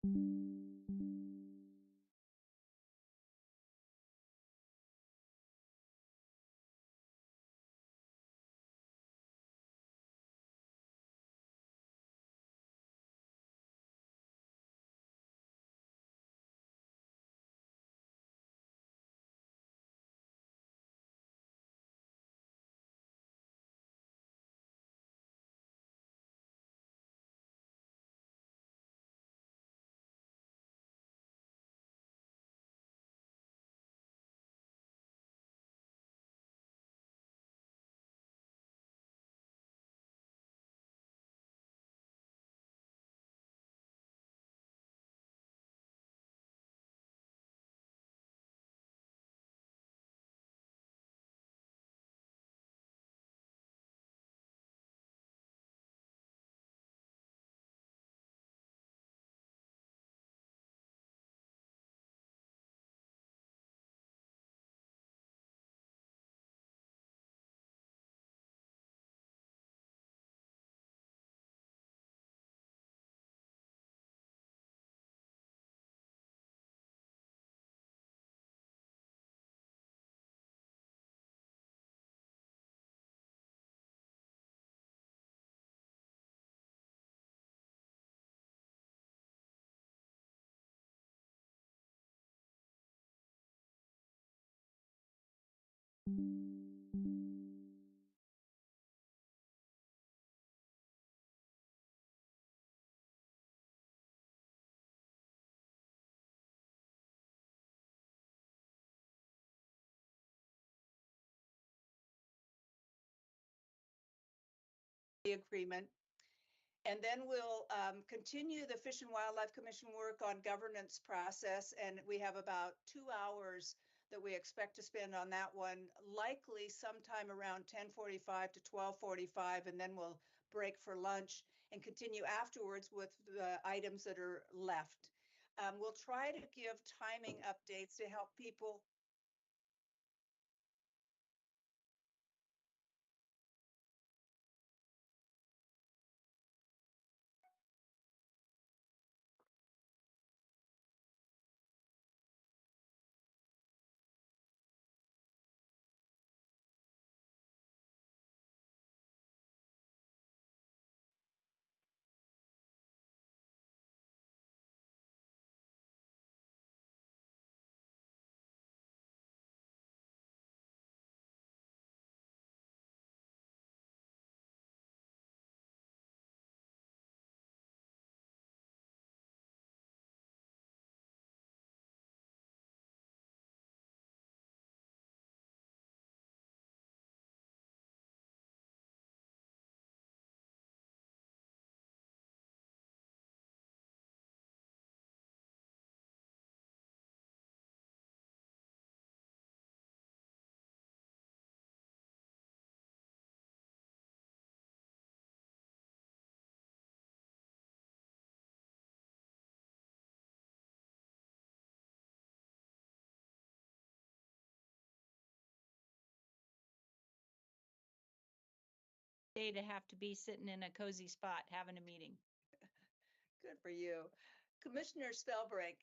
The agreement. And then we'll continue the Fish and Wildlife Commission work on governance process. And we have about 2 hours that we expect to spend on that one, likely sometime around 10:45 to 12:45. And then we'll break for lunch and continue afterwards with the items that are left. We'll try to give timing updates to help people. Day to have to be sitting in a cozy spot having a meeting. Good for you. Commissioner Spellbrink.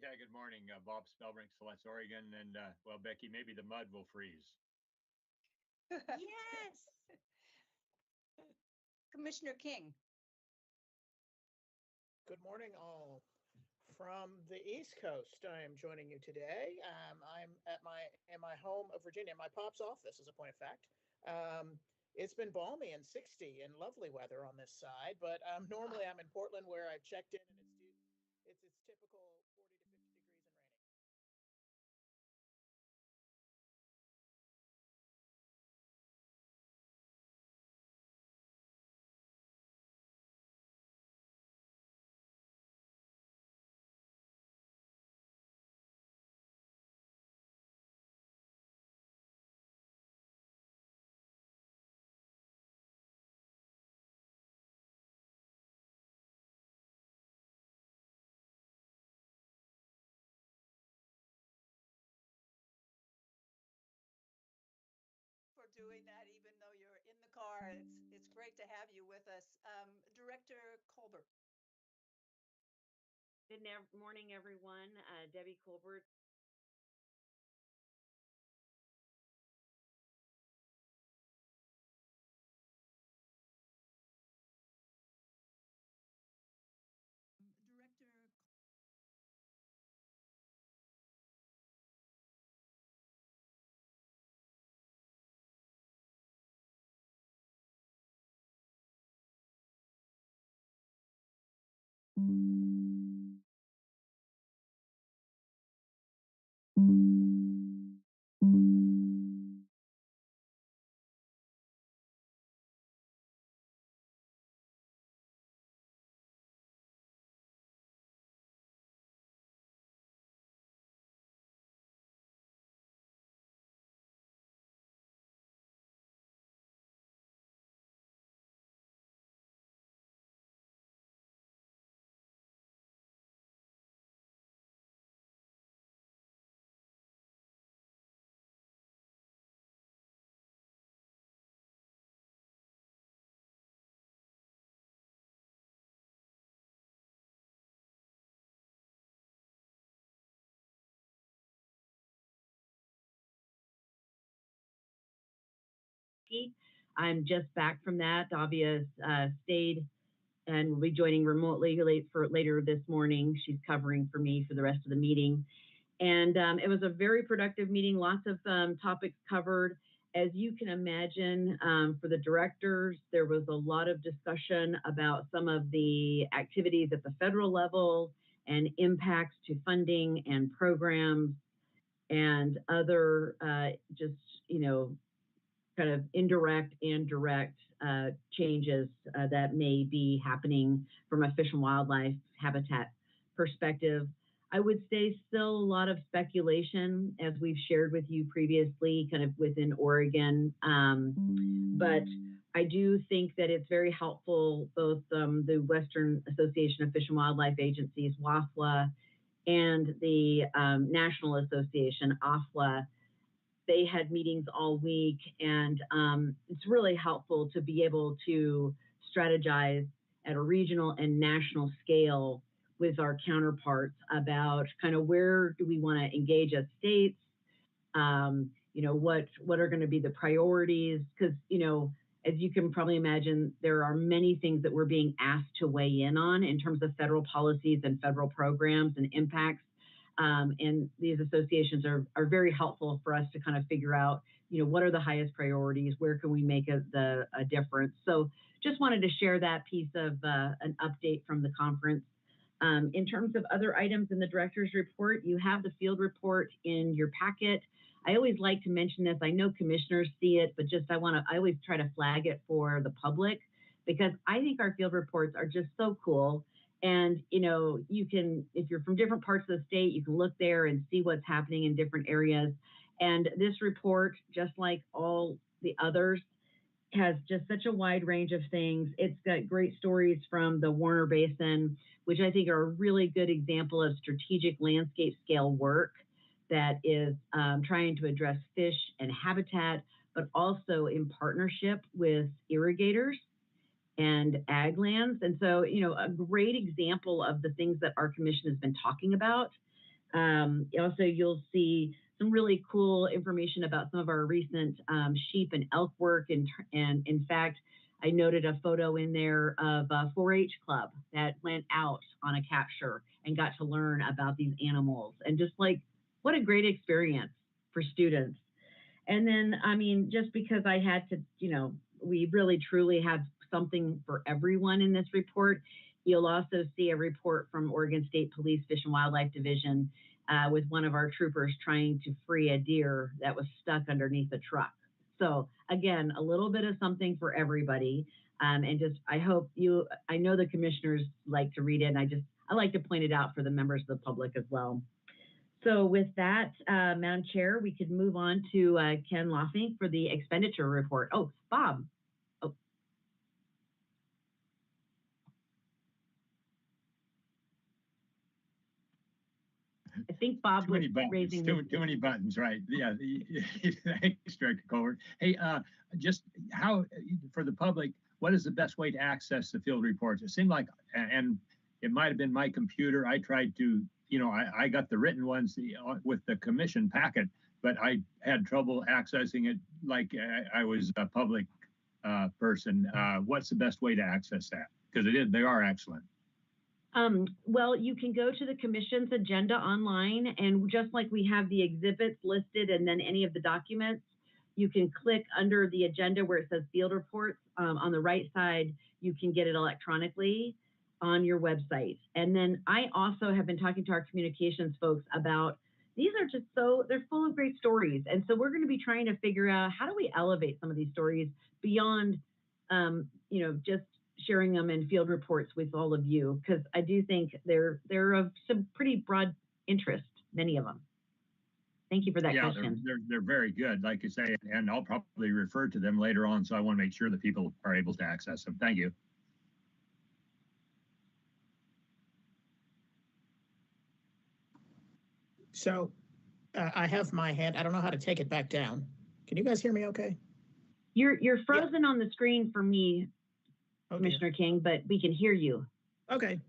Yeah, good morning. Bob Spellbrink, Selet, Oregon. And well, Becky, maybe the mud will freeze. Yes. Commissioner King. Good morning, all. From the East Coast, I am joining you today. I'm in my home of Virginia, my pop's office, as a point of fact. It's been balmy and 60 and lovely weather on this side, but normally I'm in Portland, where I've checked in, and it's typical 40 to 50 degrees and raining. For doing that, even though you're in the car. It's great to have you with us. Director Colbert. Morning, everyone. Debbie Colbert. Director. I'm just back from that. Davia stayed and will be joining remotely for later this morning. She's covering for me for the rest of the meeting. And it was a very productive meeting, lots of topics covered. As you can imagine, for the directors, there was a lot of discussion about some of the activities at the federal level and impacts to funding and programs and other just, kind of indirect and direct changes that may be happening from a fish and wildlife habitat perspective. I would say still a lot of speculation, as we've shared with you previously, kind of within Oregon. But I do think that it's very helpful, both the Western Association of Fish and Wildlife Agencies, WAFLA, and the National Association, AFLA. They had meetings all week, and it's really helpful to be able to strategize at a regional and national scale with our counterparts about kind of where do we want to engage as states, what are going to be the priorities, because, as you can probably imagine, there are many things that we're being asked to weigh in on in terms of federal policies and federal programs and impacts. And these associations are very helpful for us to kind of figure out, what are the highest priorities, where can we make a difference. So just wanted to share that piece of an update from the conference. In terms of other items in the director's report, you have the field report in your packet. I always like to mention this. I know commissioners see it, but I always try to flag it for the public, because I think our field reports are just so cool. And, you can, if you're from different parts of the state, you can look there and see what's happening in different areas. And this report, just like all the others, has just such a wide range of things. It's got great stories from the Warner Basin, which I think are a really good example of strategic landscape scale work that is trying to address fish and habitat, but also in partnership with irrigators and ag lands. And so, a great example of the things that our commission has been talking about. Also, you'll see some really cool information about some of our recent sheep and elk work. And in fact, I noted a photo in there of a 4-H club that went out on a capture and got to learn about these animals. And just what a great experience for students. And then, just because I had to, we really truly have something for everyone in this report. You'll also see a report from Oregon State Police Fish and Wildlife Division with one of our troopers trying to free a deer that was stuck underneath a truck. So again, a little bit of something for everybody. And I hope I know the commissioners like to read it, and I like to point it out for the members of the public as well. So with that, Madam Chair, we could move on to Ken Loffink for the expenditure report. Oh, Bob. I think Bob was raising too many buttons, right? Yeah. Thanks, Director Colbert. Hey, just how, for the public, what is the best way to access the field reports? It seemed like, and it might have been my computer. I tried to, I got the written ones with the commission packet, but I had trouble accessing it like I was a public person. What's the best way to access that? Because they are excellent. Well, you can go to the commission's agenda online, and just like we have the exhibits listed and then any of the documents, you can click under the agenda where it says field reports. On the right side, you can get it electronically on your website. And then I also have been talking to our communications folks about, these are just they're full of great stories. And so we're going to be trying to figure out, how do we elevate some of these stories beyond, just sharing them in field reports with all of you, because I do think they're of some pretty broad interest, many of them. Thank you for that question. They're very good, like you say, and I'll probably refer to them later on, so I want to make sure that people are able to access them. Thank you. So I have my hand. I don't know how to take it back down. Can you guys hear me okay? You're frozen on the screen for me, Okay. Commissioner King, but we can hear you. Okay.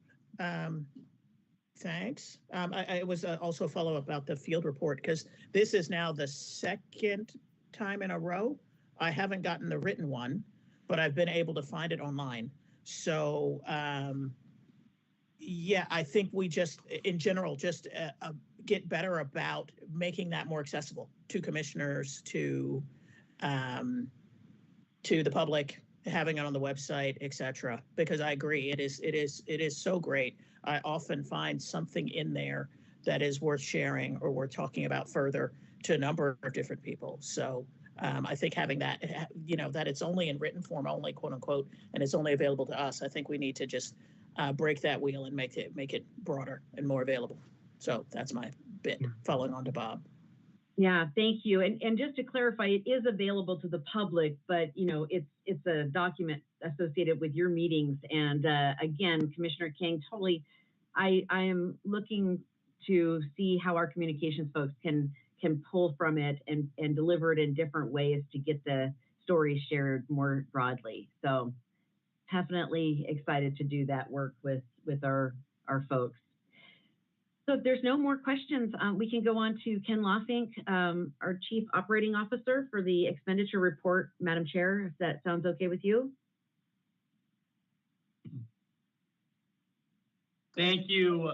Thanks. I was also a follow-up about the field report, because this is now the second time in a row I haven't gotten the written one, but I've been able to find it online. So yeah, I think we just, in general, just get better about making that more accessible to commissioners, to the public, having it on the website, etc. Because I agree, it is so great. I often find something in there that is worth sharing or worth talking about further to a number of different people. So I think having that, that it's only in written form only, quote unquote, and it's only available to us. I think we need to just break that wheel and make it broader and more available. So that's my bit, following on to Bob. Yeah, thank you. And just to clarify, it is available to the public, but it's a document associated with your meetings. And again, Commissioner King, totally, I am looking to see how our communications folks can pull from it and deliver it in different ways to get the stories shared more broadly. So definitely excited to do that work with our folks. So if there's no more questions, we can go on to Ken Lofink, our Chief Operating Officer, for the expenditure report, Madam Chair, if that sounds okay with you. Thank you,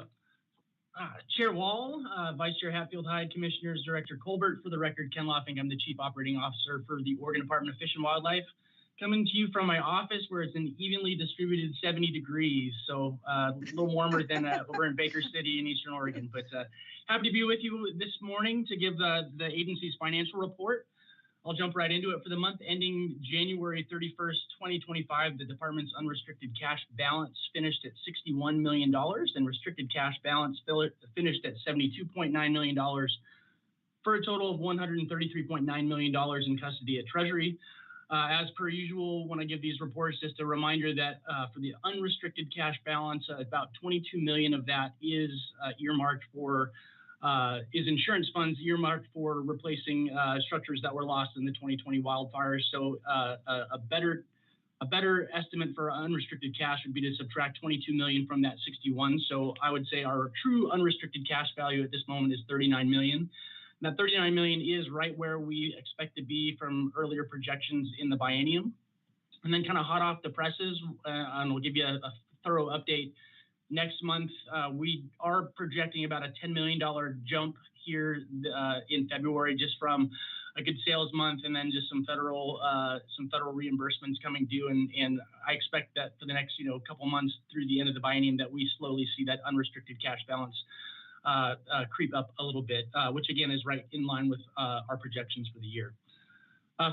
Chair Wall, Vice Chair Hatfield-Hyde, Commissioners, Director Colbert. For the record, Ken Lofink, I'm the Chief Operating Officer for the Oregon Department of Fish and Wildlife. Coming to you from my office, where it's an evenly distributed 70 degrees, so a little warmer than over in Baker City in Eastern Oregon. But happy to be with you this morning to give the agency's financial report. I'll jump right into it. For the month ending January 31st, 2025, the department's unrestricted cash balance finished at $61 million, and restricted cash balance finished at $72.9 million, for a total of $133.9 million in custody at Treasury. As per usual, when I give these reports, just a reminder that for the unrestricted cash balance, about $22 million of that is earmarked for insurance funds earmarked for replacing structures that were lost in the 2020 wildfires. So a better estimate for unrestricted cash would be to subtract 22 million from that 61. So I would say our true unrestricted cash value at this moment is 39 million. That 39 million is right where we expect to be from earlier projections in the biennium. And then kind of hot off the presses, and we'll give you a thorough update next month. We are projecting about a $10 million jump here in February, just from a good sales month, and then just some federal reimbursements coming due. And I expect that for the next couple months through the end of the biennium, that we slowly see that unrestricted cash balance creep up a little bit, which again is right in line with our projections for the year.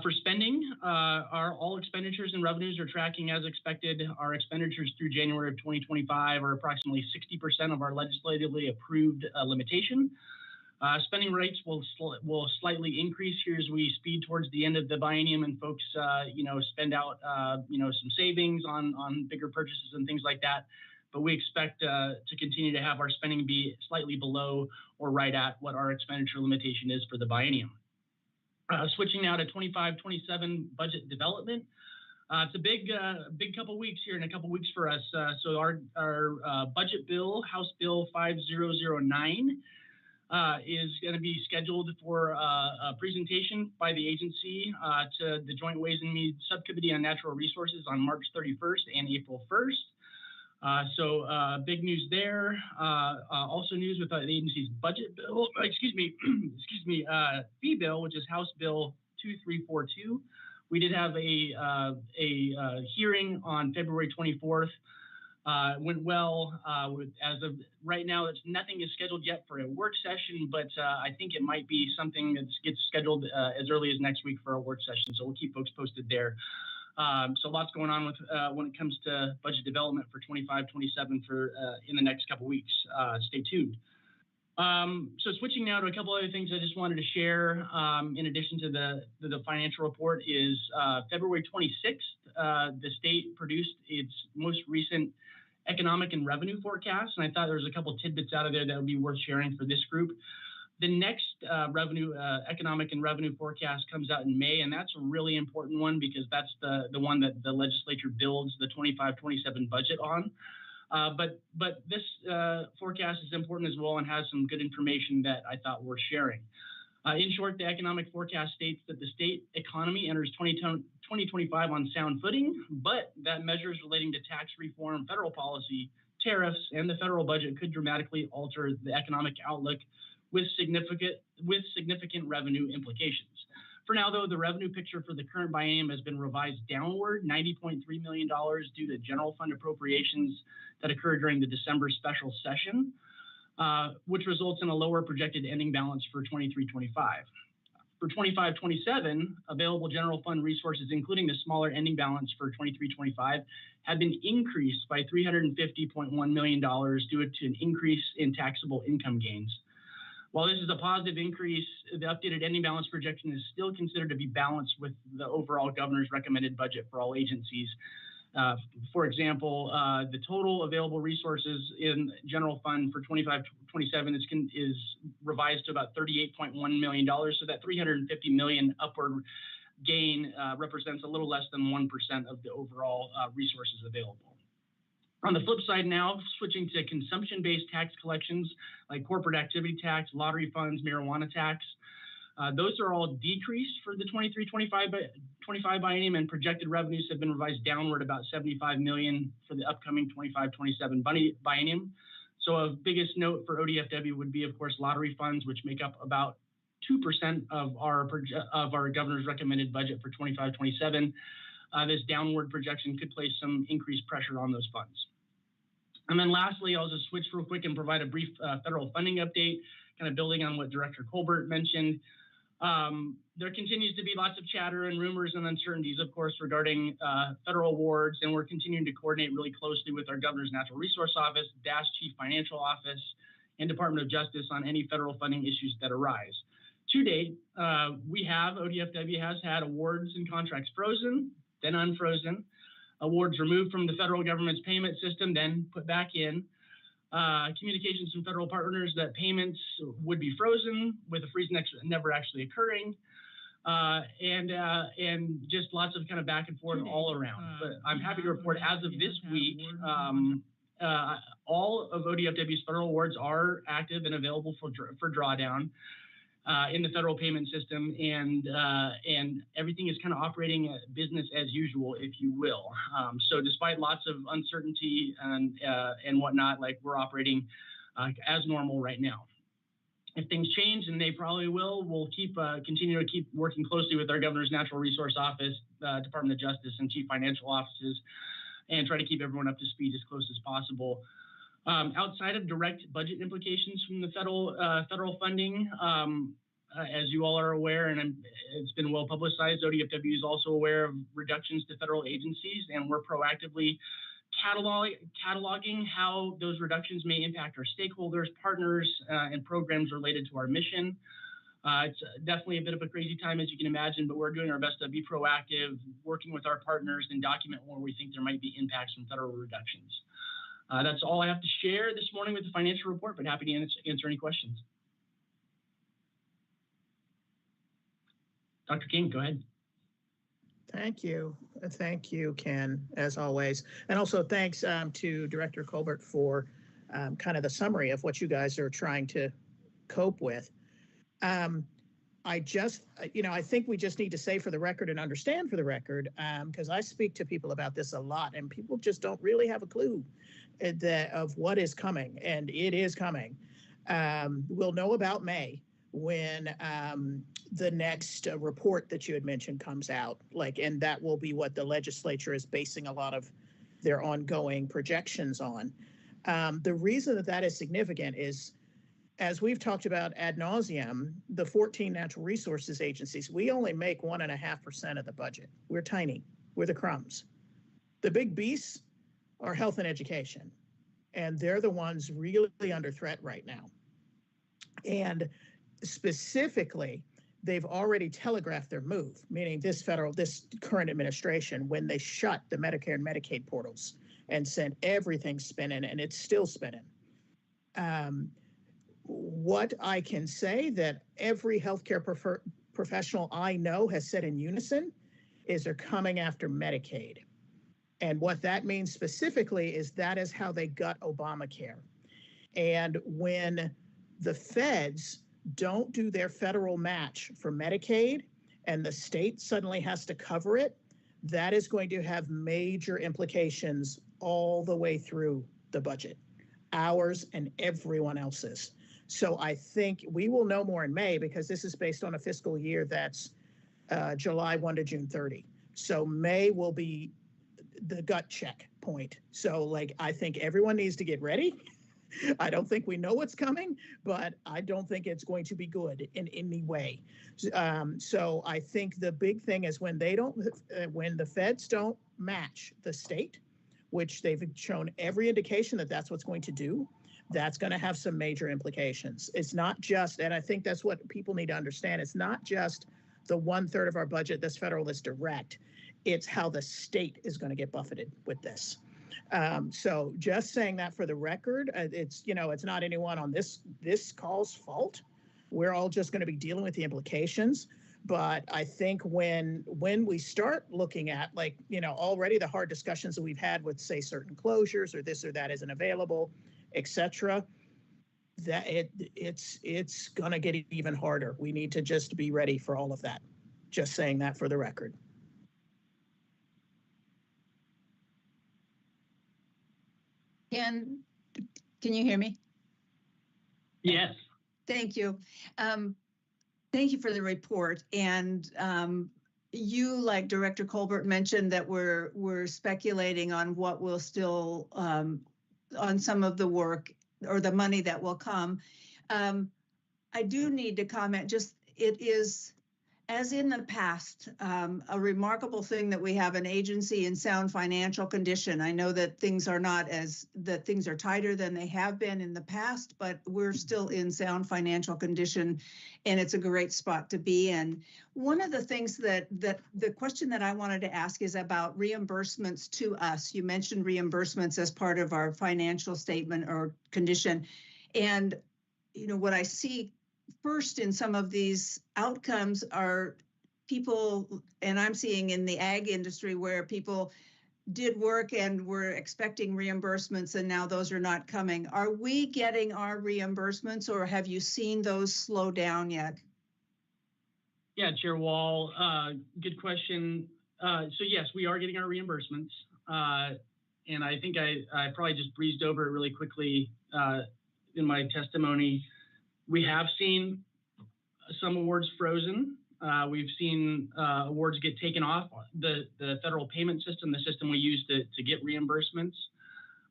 For spending, our all expenditures and revenues are tracking as expected. Our expenditures through January of 2025 are approximately 60% of our legislatively approved limitation. Spending rates will slightly increase here as we speed towards the end of the biennium and folks, spend out, some savings on bigger purchases and things like that. But we expect to continue to have our spending be slightly below or right at what our expenditure limitation is for the biennium. Switching now to 25-27 budget development. It's a big couple weeks here in a couple weeks for us. So our budget bill, House Bill 5009, is going to be scheduled for a presentation by the agency to the Joint Ways and Means Subcommittee on Natural Resources on March 31st and April 1st. So big news there. Also news with the agency's budget bill, fee bill, which is House Bill 2342. We did have a hearing on February 24th. Went well. As of right now, nothing is scheduled yet for a work session, but I think it might be something that gets scheduled as early as next week for a work session. So we'll keep folks posted there. So lots going on with when it comes to budget development for 25-27 for in the next couple weeks. Stay tuned. So switching now to a couple other things I just wanted to share in addition to the financial report is February 26th, the state produced its most recent economic and revenue forecast. And I thought there was a couple tidbits out of there that would be worth sharing for this group. The next economic and revenue forecast comes out in May, and that's a really important one because that's the one that the legislature builds the 25-27 budget on. But this forecast is important as well and has some good information that I thought worth sharing. In short, the economic forecast states that the state economy enters 2025 on sound footing, but that measures relating to tax reform, federal policy, tariffs, and the federal budget could dramatically alter the economic outlook with significant revenue implications. For now, though, the revenue picture for the current biennium has been revised downward, $90.3 million due to general fund appropriations that occurred during the December special session, which results in a lower projected ending balance for 23-25. For 25-27, available general fund resources, including the smaller ending balance for 23-25, have been increased by $350.1 million due to an increase in taxable income gains. While this is a positive increase, the updated ending balance projection is still considered to be balanced with the overall governor's recommended budget for all agencies. For example, the total available resources in general fund for 25-27 is revised to about $38.1 million. So that $350 million upward gain represents a little less than 1% of the overall resources available. On the flip side now, switching to consumption-based tax collections like corporate activity tax, lottery funds, marijuana tax, those are all decreased for the 23-25 biennium, and projected revenues have been revised downward about $75 million for the upcoming 25-27 biennium. So of biggest note for ODFW would be, of course, lottery funds, which make up about 2% of our governor's recommended budget for 25-27. This downward projection could place some increased pressure on those funds. And then lastly, I'll just switch real quick and provide a brief federal funding update, kind of building on what Director Colbert mentioned. There continues to be lots of chatter and rumors and uncertainties, of course, regarding federal awards, and we're continuing to coordinate really closely with our Governor's Natural Resource Office, DAS Chief Financial Office, and Department of Justice on any federal funding issues that arise. To date, ODFW has had awards and contracts frozen, then unfrozen, awards removed from the federal government's payment system, then put back in. Communications from federal partners that payments would be frozen with a freeze never actually occurring, and just lots of kind of back and forth all around. But I'm happy to report as of this week, all of ODFW's federal awards are active and available for drawdown in the federal payment system, and everything is kind of operating business as usual, if you will. So despite lots of uncertainty and whatnot, like we're operating as normal right now. If things change, and they probably will, we'll continue to keep working closely with our Governor's Natural Resource Office, Department of Justice, and Chief Financial Offices, and try to keep everyone up to speed as close as possible. Outside of direct budget implications from the federal funding, as you all are aware, and it's been well publicized, ODFW is also aware of reductions to federal agencies, and we're proactively cataloging how those reductions may impact our stakeholders, partners, and programs related to our mission. It's definitely a bit of a crazy time, as you can imagine, but we're doing our best to be proactive, working with our partners, and document where we think there might be impacts from federal reductions. That's all I have to share this morning with the financial report, but happy to answer any questions. Dr. King, go ahead. Thank you. Thank you, Ken, as always. And also thanks to Director Colbert for kind of the summary of what you guys are trying to cope with. I just, I think we just need to say for the record and understand for the record, because I speak to people about this a lot and people just don't really have a clue of what is coming, and it is coming. We'll know about May when the next report that you had mentioned comes out, and that will be what the legislature is basing a lot of their ongoing projections on. The reason that that is significant is, as we've talked about ad nauseum, the 14 natural resources agencies, we only make 1.5% of the budget. We're tiny. We're the crumbs. The big beasts are health and education, and they're the ones really under threat right now. And specifically, they've already telegraphed their move, meaning this current administration, when they shut the Medicare and Medicaid portals and sent everything spinning, and it's still spinning. What I can say that every healthcare professional I know has said in unison is they're coming after Medicaid. And what that means specifically is that is how they got Obamacare. And when the feds don't do their federal match for Medicaid and the state suddenly has to cover it, that is going to have major implications all the way through the budget, ours and everyone else's. So I think we will know more in May, because this is based on a fiscal year that's July 1 to June 30. So May will be the gut check point. So I think everyone needs to get ready. I don't think we know what's coming, but I don't think it's going to be good in any way. So I think the big thing is when the feds don't match the state, which they've shown every indication that that's what's going to do, that's going to have some major implications. It's not just, and I think that's what people need to understand, it's not just the 1/3 of our budget that's federal, that's direct. It's how the state is going to get buffeted with this. So just saying that for the record, it's not anyone on this call's fault. We're all just going to be dealing with the implications. But I think when we start looking at already the hard discussions that we've had with, say, certain closures or this or that isn't available, etc., that it's going to get even harder. We need to just be ready for all of that. Just saying that for the record. Can you hear me? Yes. Thank you. Thank you for the report. And you, like Director Colbert, mentioned that we're speculating on what will still on some of the work or the money that will come. I do need to comment, it is, as in the past, a remarkable thing that we have an agency in sound financial condition. I know that things are things are tighter than they have been in the past, but we're still in sound financial condition, and it's a great spot to be in. One of the things that the question that I wanted to ask is about reimbursements to us. You mentioned reimbursements as part of our financial statement or condition. And, what I see first in some of these outcomes are people, and I'm seeing in the ag industry where people did work and were expecting reimbursements and now those are not coming. Are we getting our reimbursements, or have you seen those slow down yet? Yeah, Chair Wall, good question. So yes, we are getting our reimbursements. And I think I probably just breezed over it really quickly in my testimony. We have seen some awards frozen. We've seen awards get taken off the federal payment system, the system we use to get reimbursements.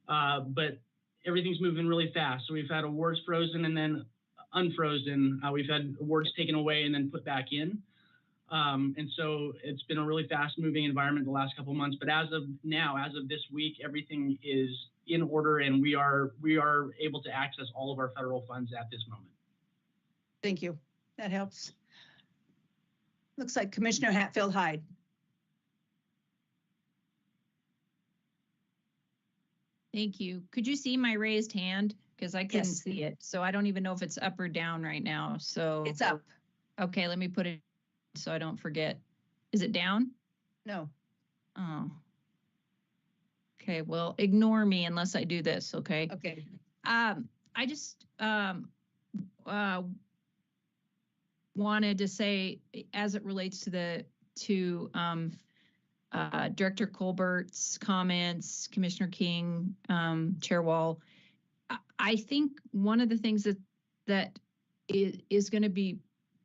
But everything's moving really fast. So we've had awards frozen and then unfrozen. We've had awards taken away and then put back in. And so it's been a really fast moving environment the last couple of months. But as of now, as of this week, everything is in order and we are able to access all of our federal funds at this moment. Thank you. That helps. Looks like Commissioner Hatfield-Hyde. Thank you. Could you see my raised hand? Because I couldn't see it. So I don't even know if it's up or down right now. So it's up. Okay, let me put it so I don't forget. Is it down? No. Oh. Okay, well, ignore me unless I do this, okay? Okay. I just wanted to say, as it relates to Director Colbert's comments, Commissioner King, Chair Wall, I think one of the things that is going to be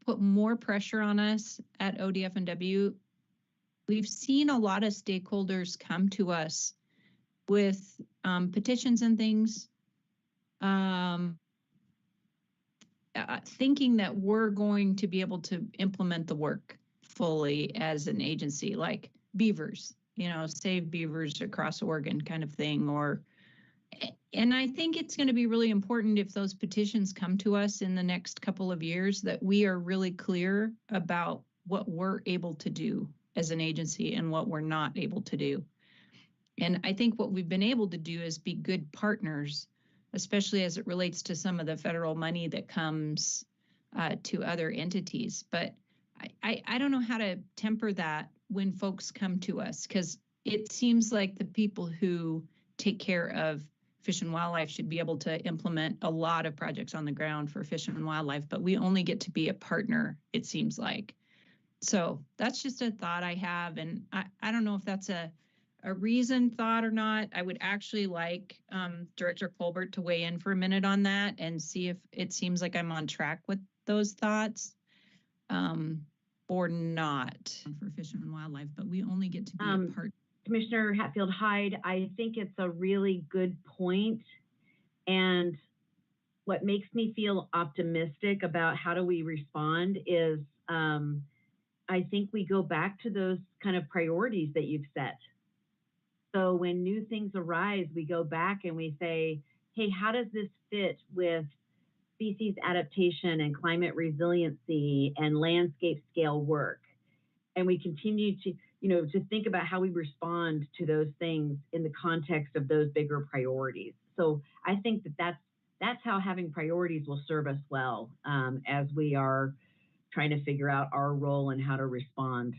put more pressure on us at ODF&W, we've seen a lot of stakeholders come to us with petitions and things, thinking that we're going to be able to implement the work fully as an agency, like beavers, save beavers across Oregon kind of thing. And I think it's going to be really important if those petitions come to us in the next couple of years that we are really clear about what we're able to do as an agency and what we're not able to do. And I think what we've been able to do is be good partners, especially as it relates to some of the federal money that comes to other entities. But I don't know how to temper that when folks come to us, because it seems like the people who take care of Fish and Wildlife should be able to implement a lot of projects on the ground for Fish and Wildlife, but we only get to be a partner, it seems like. So that's just a thought I have. And I don't know if that's a reasoned thought or not. I would actually like Director Colbert to weigh in for a minute on that and see if it seems like I'm on track with those thoughts or not for Fish and Wildlife, but we only get to be a part. Commissioner Hatfield-Hyde, I think it's a really good point. And what makes me feel optimistic about how do we respond is I think we go back to those kind of priorities that you've set. So when new things arise, we go back and we say, hey, how does this fit with species adaptation and climate resiliency and landscape scale work? And we continue to, to think about how we respond to those things in the context of those bigger priorities. So I think that's how having priorities will serve us well as we are trying to figure out our role and how to respond.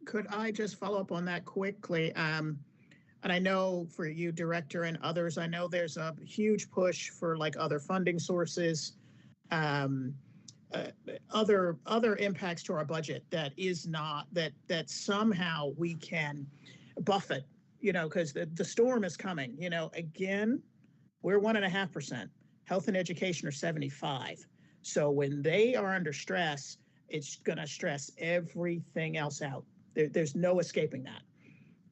Could I just follow up on that quickly? And I know for you, Director, and others, I know there's a huge push for like other funding sources, other impacts to our budget that is not, that somehow we can buffet, because the storm is coming. Again, we're 1.5%. Health and education are 75. So when they are under stress, it's going to stress everything else out. There's no escaping that.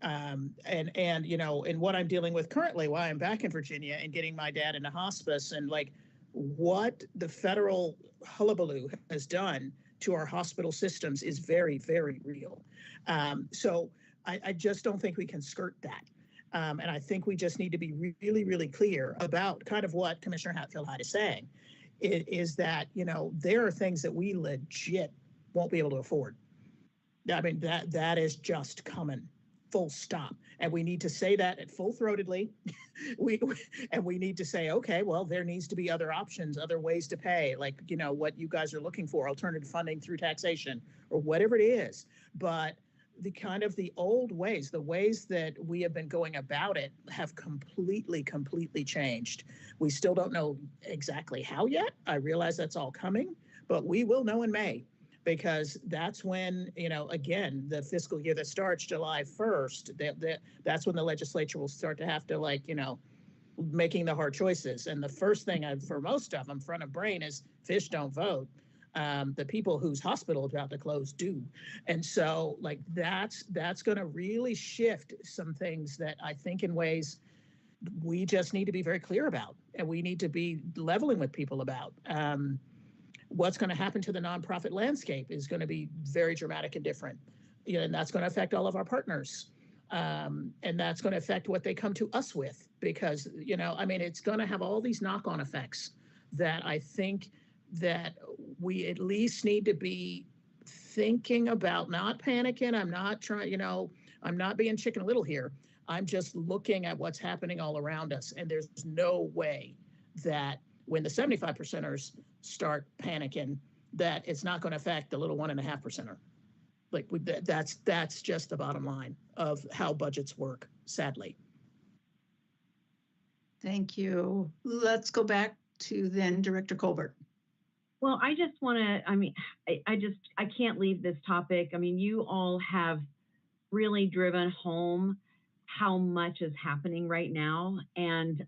And what I'm dealing with currently while I'm back in Virginia and getting my dad into hospice, and like what the federal hullabaloo has done to our hospital systems is very, very real. So I just don't think we can skirt that. And I think we just need to be really, really clear about kind of what Commissioner Hatfield-Hyde is saying, is that, there are things that we legit won't be able to afford. I mean, that is just coming, full stop. And we need to say that at full-throatedly. we need to say, okay, well, there needs to be other options, other ways to pay, like, what you guys are looking for, alternative funding through taxation or whatever it is. But the old ways, the ways that we have been going about it have completely changed. We still don't know exactly how yet. I realize that's all coming, but we will know in May. Because that's when, again, the fiscal year that starts July 1st, that's when the legislature will start to have to making the hard choices. And the first thing for most of them, front of brain, is fish don't vote. The people whose hospital is about to close do. And so that's going to really shift some things that I think in ways we just need to be very clear about, and we need to be leveling with people about. What's going to happen to the nonprofit landscape is going to be very dramatic and different. And that's going to affect all of our partners. And that's going to affect what they come to us with, because, it's going to have all these knock-on effects that I think that we at least need to be thinking about, not panicking. I'm not trying, I'm not being Chicken Little here. I'm just looking at what's happening all around us. And there's no way that when the 75%ers start panicking that it's not going to affect the little 1.5%er. Like that's just the bottom line of how budgets work, sadly. Thank you. Let's go back to then Director Colbert. Well, I just want to, I mean, I can't leave this topic. I mean, you all have really driven home how much is happening right now. And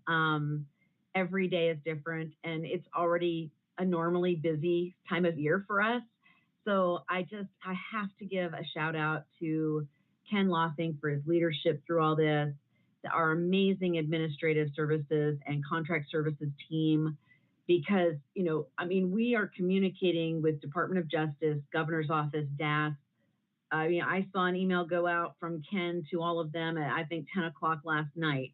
every day is different, and it's already a normally busy time of year for us. So I have to give a shout out to Ken Lothing for his leadership through all this, our amazing administrative services and contract services team, because, you know, I mean, we are communicating with Department of Justice, Governor's Office, DAS. I mean, I saw an email go out from Ken to all of them at, I think, 10 o'clock last night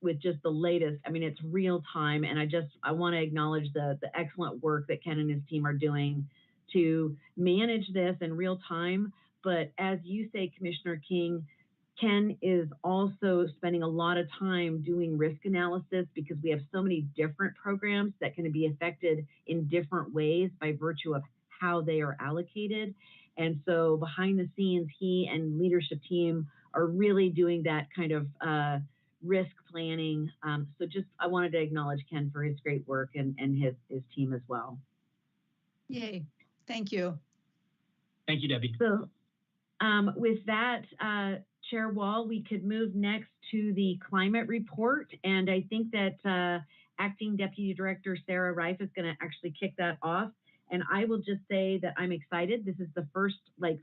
with just the latest. I mean, it's real time. And I want to acknowledge the excellent work that Ken and his team are doing to manage this in real time. But as you say, Commissioner King, Ken is also spending a lot of time doing risk analysis, because we have so many different programs that can be affected in different ways by virtue of how they are allocated. And so behind the scenes, he and leadership team are really doing that kind of risk planning. So I wanted to acknowledge Ken for his great work and his team as well. Yay. Thank you. Thank you, Debbie. So with that, Chair Wall, we could move next to the climate report. And I think that Acting Deputy Director Sarah Reif is going to actually kick that off. And I will just say that I'm excited. This is the first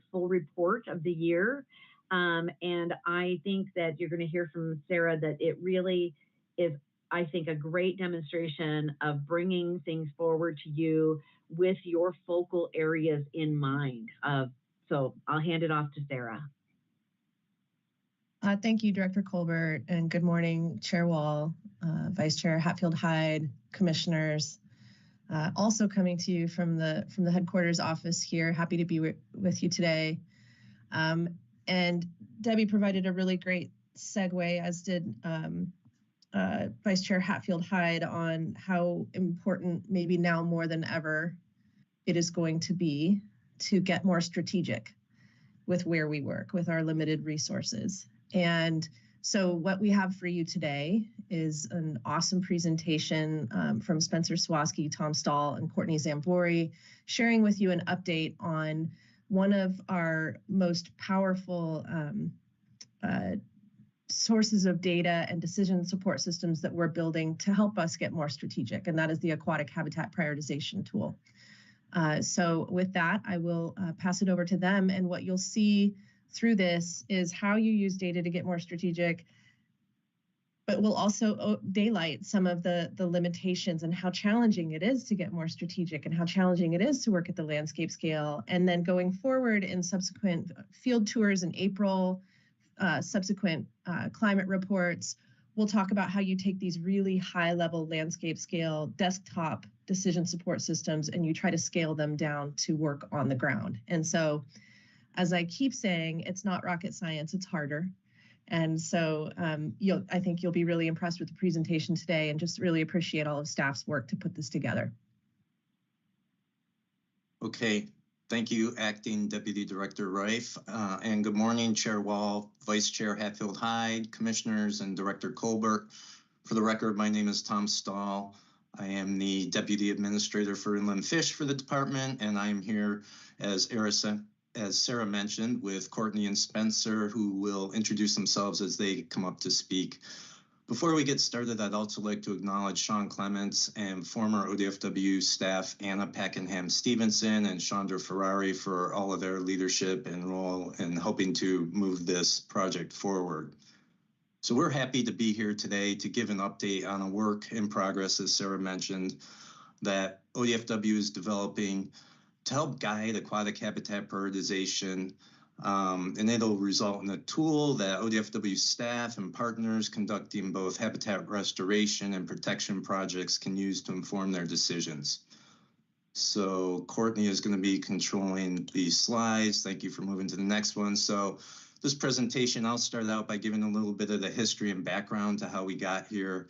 full report of the year. And I think that you're going to hear from Sarah that it really is, I think, a great demonstration of bringing things forward to you with your focal areas in mind. So I'll hand it off to Sarah. Thank you, Director Colbert, and good morning, Chair Wall, Vice Chair Hatfield-Hyde, commissioners. Also coming to you from the headquarters office here. Happy to be with you today. And Debbie provided a really great segue, as did Vice Chair Hatfield-Hyde, on how important, maybe now more than ever, it is going to be to get more strategic with where we work with our limited resources. And so what we have for you today is an awesome presentation from Spencer Swaski, Tom Stahl, and Courtney Zambori, sharing with you an update on one of our most powerful sources of data and decision support systems that we're building to help us get more strategic, and that is the Aquatic Habitat Prioritization Tool. So with that, I will pass it over to them, and what you'll see through this is how you use data to get more strategic, but we'll also daylight some of the limitations and how challenging it is to get more strategic and how challenging it is to work at the landscape scale. And then going forward in subsequent field tours in April, subsequent climate reports, we'll talk about how you take these really high-level landscape scale desktop decision support systems and you try to scale them down to work on the ground. And so, as I keep saying, it's not rocket science, it's harder. And so I think you'll be really impressed with the presentation today and just really appreciate all of staff's work to put this together. Okay, thank you, Acting Deputy Director Reif. And good morning, Chair Wall, Vice Chair Hatfield-Hyde, Commissioners, and Director Colbert. For the record, my name is Tom Stahl. I am the Deputy Administrator for Inland Fish for the department, and I am here as Sarah mentioned, with Courtney and Spencer, who will introduce themselves as they come up to speak. Before we get started, I'd also like to acknowledge Sean Clements and former ODFW staff Anna Packenham-Stevenson and Chandra Ferrari for all of their leadership and role in helping to move this project forward. So we're happy to be here today to give an update on a work in progress, as Sarah mentioned, that ODFW is developing to help guide aquatic habitat prioritization, and it'll result in a tool that ODFW staff and partners conducting both habitat restoration and protection projects can use to inform their decisions. So Courtney is going to be controlling these slides. Thank you for moving to the next one. So this presentation, I'll start out by giving a little bit of the history and background to how we got here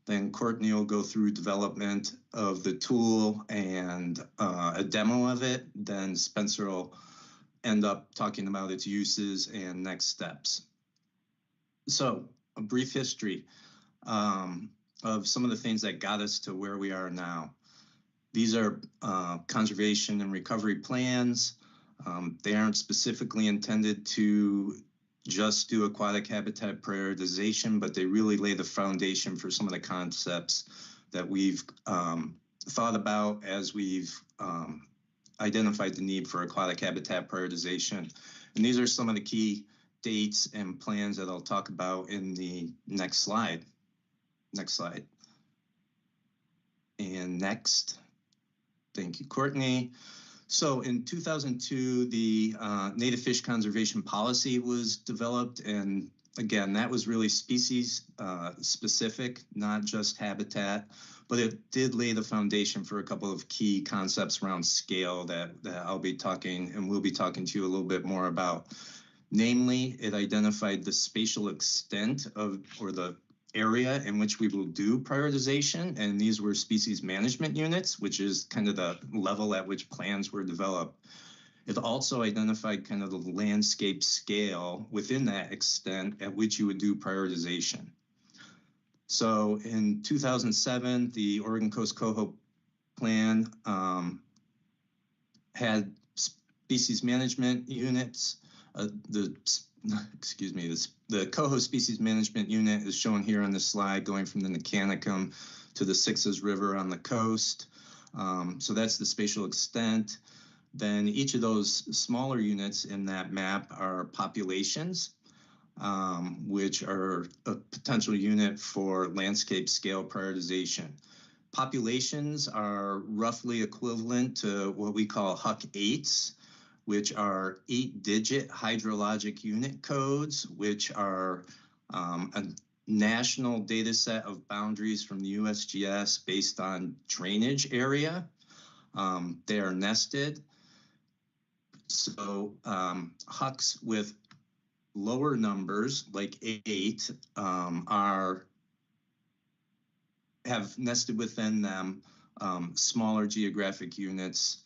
Then Courtney will go through development of the tool and a demo of it. Then Spencer will end up talking about its uses and next steps. So a brief history of some of the things that got us to where we are now. These are conservation and recovery plans. They aren't specifically intended to just do aquatic habitat prioritization, but they really lay the foundation for some of the concepts that we've thought about as we've identified the need for aquatic habitat prioritization. And these are some of the key dates and plans that I'll talk about in the next slide. Next slide. And next. Thank you, Courtney. So in 2002, the Native Fish Conservation Policy was developed. And again, that was really species specific, not just habitat, but it did lay the foundation for a couple of key concepts around scale that I'll be talking and we'll be talking to you a little bit more about. Namely, it identified the spatial extent of, or the area in which we will do prioritization, and these were species management units, which is kind of the level at which plans were developed. It also identified kind of the landscape scale within that extent at which you would do prioritization. So in 2007, the Oregon Coast Coho Plan had species management units. The Coho Species Management Unit is shown here on the slide, going from the Nicanicum to the Sixes River on the coast. So that's the spatial extent. Then each of those smaller units in that map are populations, which are a potential unit for landscape scale prioritization. Populations are roughly equivalent to what we call HUC-8s, which are 8-digit hydrologic unit codes, which are a national data set of boundaries from the USGS based on drainage area. They are nested. So HUCs with lower numbers, like 8, have nested within them smaller geographic units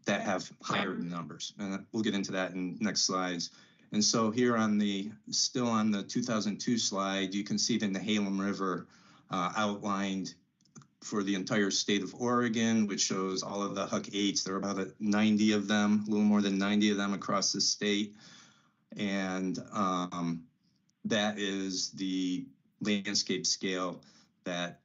that have higher numbers. And we'll get into that in next slides. And so here on the, still on the 2002 slide, you can see the Nehalem River outlined for the entire state of Oregon, which shows all of the HUC-8s. There are about 90 of them, a little more than 90 of them across the state. And that is the landscape scale that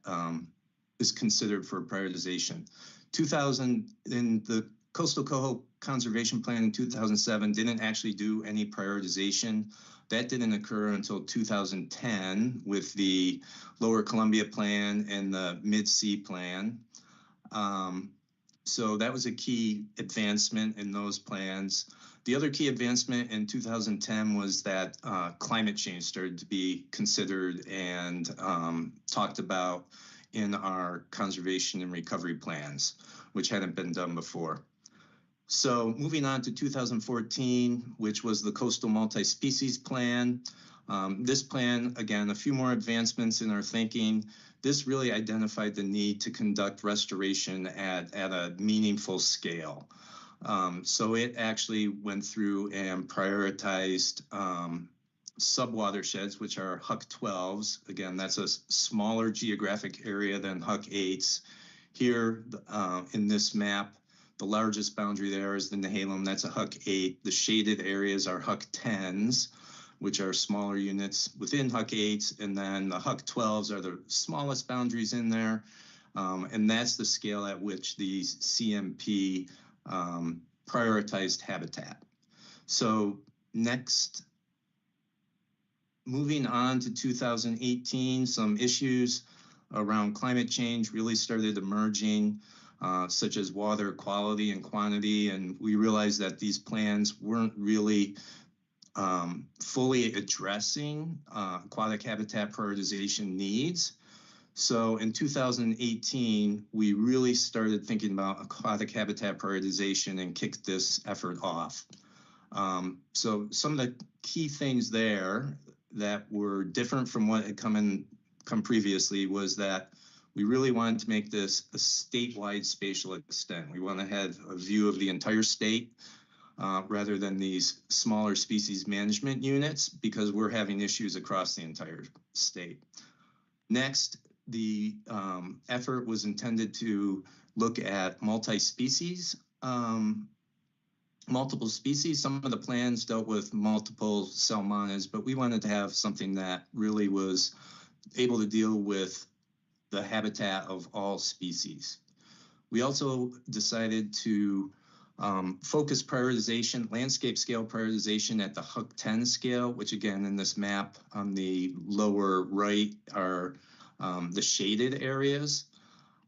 is considered for prioritization. 2000, in the Coastal Coho Conservation Plan in 2007 didn't actually do any prioritization. That didn't occur until 2010 with the Lower Columbia Plan and the Mid-Sea Plan. So that was a key advancement in those plans. The other key advancement in 2010 was that climate change started to be considered and talked about in our conservation and recovery plans, which hadn't been done before. So moving on to 2014, which was the Coastal Multi-Species Plan. This plan, again, a few more advancements in our thinking. This really identified the need to conduct restoration at a meaningful scale. So it actually went through and prioritized subwatersheds, which are HUC-12s. Again, that's a smaller geographic area than HUC-8s. Here in this map, the largest boundary there is the Nehalem, that's a HUC-8. The shaded areas are HUC-10s, which are smaller units within HUC-8s, and then the HUC-12s are the smallest boundaries in there, and that's the scale at which the CMP prioritized habitat. So next, moving on to 2018, some issues around climate change really started emerging, such as water quality and quantity, and we realized that these plans weren't really fully addressing aquatic habitat prioritization needs. So in 2018, we really started thinking about aquatic habitat prioritization and kicked this effort off. So some of the key things there that were different from what had come in come previously was that we really wanted to make this a statewide spatial extent. We want to have a view of the entire state rather than these smaller species management units, because we're having issues across the entire state. Next, the effort was intended to look at multi-species, multiple species. Some of the plans dealt with multiple salmonids, but we wanted to have something that really was able to deal with the habitat of all species. We also decided to focus prioritization, landscape scale prioritization at the HUC 10 scale, which again in this map on the lower right are the shaded areas.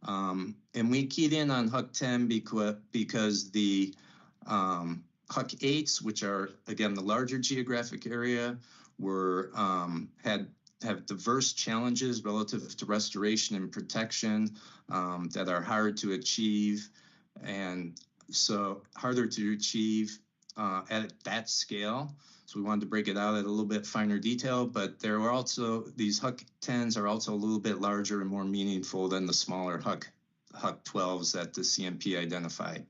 And we keyed in on HUC 10 because the HUC 8s, which are again the larger geographic area, were have diverse challenges relative to restoration and protection that are hard to achieve, and so harder to achieve at that scale. So we wanted to break it out at a little bit finer detail, but there were also, these HUC 10s are also a little bit larger and more meaningful than the smaller HUC 12s that the CMP identified.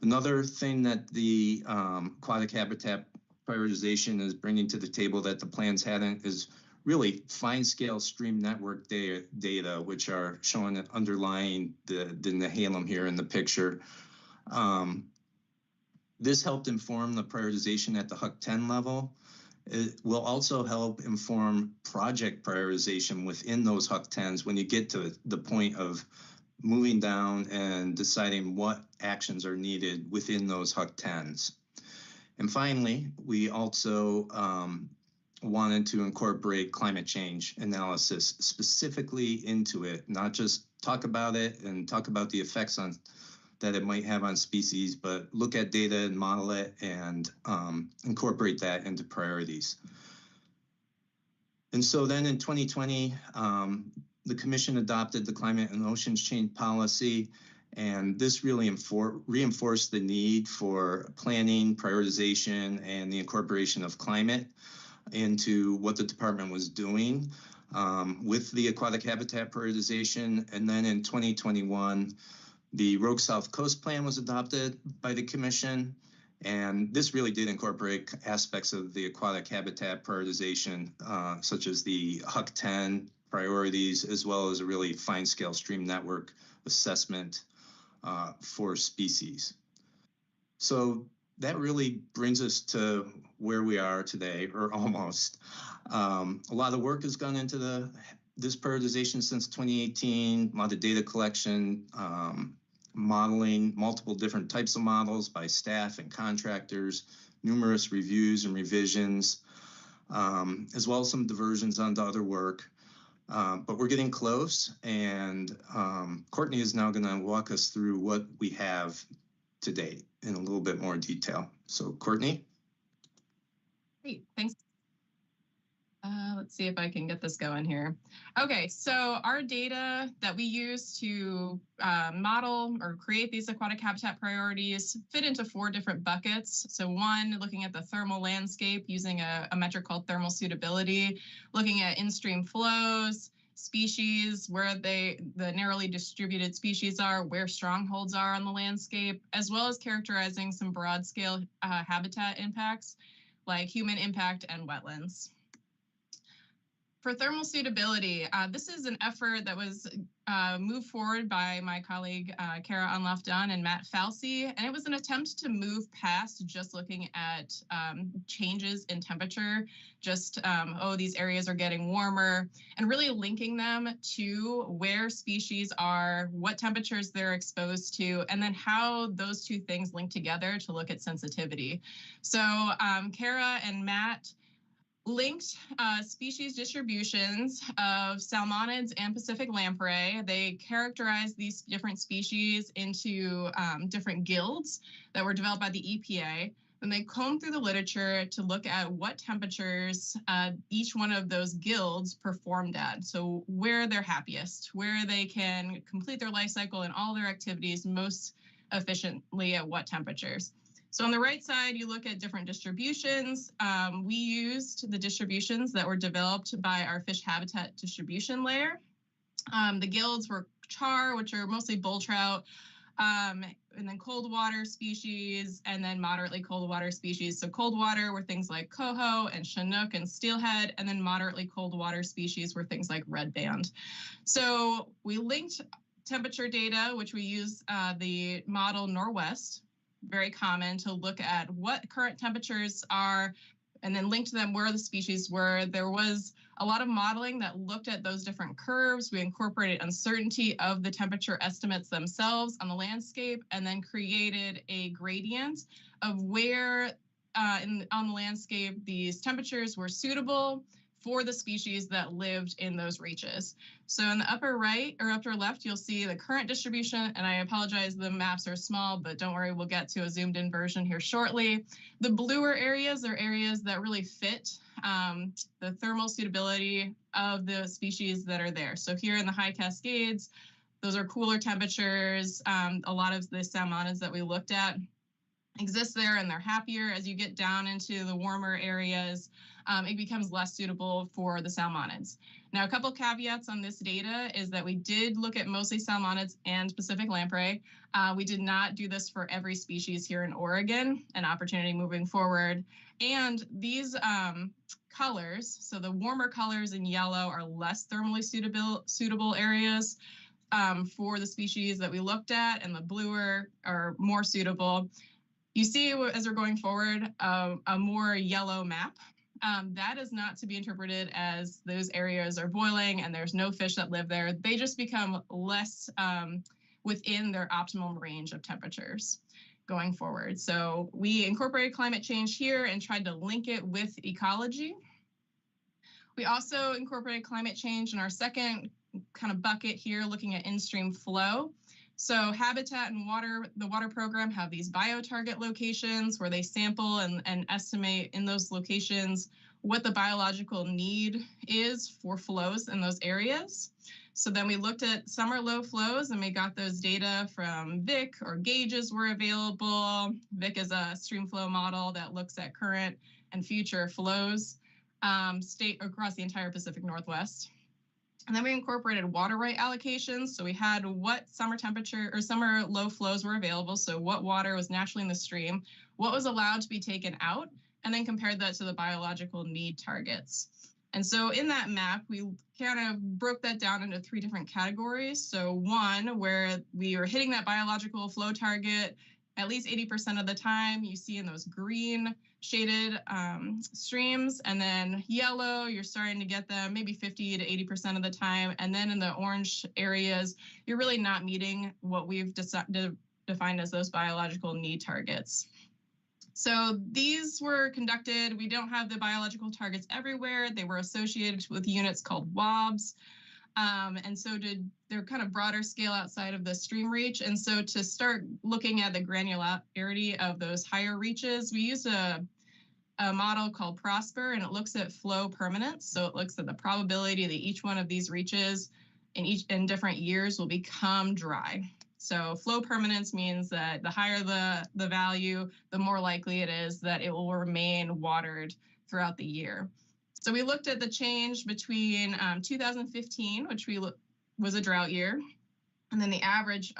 Another thing that the aquatic habitat prioritization is bringing to the table that the plans hadn't is really fine scale stream network data, which are shown underlying the Nehalem here in the picture. This helped inform the prioritization at the HUC 10 level. It will also help inform project prioritization within those HUC 10s when you get to the point of moving down and deciding what actions are needed within those HUC 10s. And finally, we also wanted to incorporate climate change analysis specifically into it, not just talk about it and talk about the effects that it might have on species, but look at data and model it and incorporate that into priorities. And so then in 2020, the Commission adopted the Climate and Oceans Change Policy, and this really reinforced the need for planning, prioritization, and the incorporation of climate into what the department was doing with the aquatic habitat prioritization. And then in 2021, the Rogue South Coast Plan was adopted by the Commission, and this really did incorporate aspects of the aquatic habitat prioritization, such as the HUC 10 priorities, as well as a really fine scale stream network assessment for species. So that really brings us to where we are today, or almost. A lot of work has gone into this prioritization since 2018, a lot of data collection, modeling, multiple different types of models by staff and contractors, numerous reviews and revisions, as well as some diversions onto other work. But we're getting close, and Courtney is now going to walk us through what we have to date in a little bit more detail. So Courtney? Great, thanks. Let's see if I can get this going here. Okay, so our data that we use to model or create these aquatic habitat priorities fit into 4 different buckets. So one, looking at the thermal landscape using a metric called thermal suitability, looking at in-stream flows, species, where the narrowly distributed species are, where strongholds are on the landscape, as well as characterizing some broad scale habitat impacts like human impact and wetlands. For thermal suitability, this is an effort that was moved forward by my colleague, Kara Unlof-Dunn and Matt Falsey, and it was an attempt to move past just looking at changes in temperature, just, oh, these areas are getting warmer, and really linking them to where species are, what temperatures they're exposed to, and then how those 2 things link together to look at sensitivity. So Kara and Matt linked species distributions of salmonids and Pacific lamprey. They characterized these different species into different guilds that were developed by the EPA. And they combed through the literature to look at what temperatures each one of those guilds performed at. So where they're happiest, where they can complete their life cycle and all their activities most efficiently at what temperatures. So on the right side, you look at different distributions. We used the distributions that were developed by our fish habitat distribution layer. The guilds were char, which are mostly bull trout, and then cold water species, and then moderately cold water species. So cold water were things like coho and chinook and steelhead, and then moderately cold water species were things like red band. So we linked temperature data, which we use the model Norwest, very common, to look at what current temperatures are, and then link to them where the species were. There was a lot of modeling that looked at those different curves. We incorporated uncertainty of the temperature estimates themselves on the landscape, and then created a gradient of where on the landscape these temperatures were suitable for the species that lived in those reaches. So in the upper right or upper left, you'll see the current distribution, and I apologize, the maps are small, but don't worry, we'll get to a zoomed in version here shortly. The bluer areas are areas that really fit the thermal suitability of the species that are there. So here in the high Cascades, those are cooler temperatures. A lot of the salmonids that we looked at exist there, and they're happier. As you get down into the warmer areas, it becomes less suitable for the salmonids. Now, a couple caveats on this data is that we did look at mostly salmonids and Pacific lamprey. We did not do this for every species here in Oregon, an opportunity moving forward. And these colors, so the warmer colors in yellow are less thermally suitable areas for the species that we looked at, and the bluer are more suitable. You see, as we're going forward, a more yellow map. That is not to be interpreted as those areas are boiling and there's no fish that live there. They just become less within their optimum range of temperatures going forward. So we incorporated climate change here and tried to link it with ecology. We also incorporated climate change in our second kind of bucket here, looking at in-stream flow. So Habitat and the water program have these bio-target locations where they sample and estimate in those locations what the biological need is for flows in those areas. So then we looked at summer low flows, and we got those data from VIC, or gauges were available. VIC is a stream flow model that looks at current and future flows across the entire Pacific Northwest. And then we incorporated water right allocations. So we had what summer temperature or summer low flows were available. So what water was naturally in the stream, what was allowed to be taken out, and then compared that to the biological need targets. And so in that map, we kind of broke that down into 3 different categories. So one, where we were hitting that biological flow target at least 80% of the time, you see in those green shaded streams, and then yellow, you're starting to get them maybe 50 to 80% of the time. And then in the orange areas, you're really not meeting what we've defined as those biological need targets. So these were conducted, we don't have the biological targets everywhere. They were associated with units called WOBs. And so they're kind of broader scale outside of the stream reach. And so to start looking at the granularity of those higher reaches, we used a model called Prosper, and it looks at flow permanence. So it looks at the probability that each one of these reaches in different years will become dry. So flow permanence means that the higher the value, the more likely it is that it will remain watered throughout the year. So we looked at the change between 2015, which was a drought year, and then the average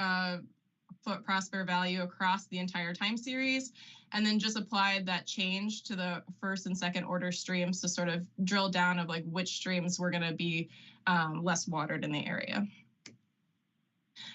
Prosper value across the entire time series, and then just applied that change to the first and second order streams to sort of drill down of like which streams were going to be less watered in the area.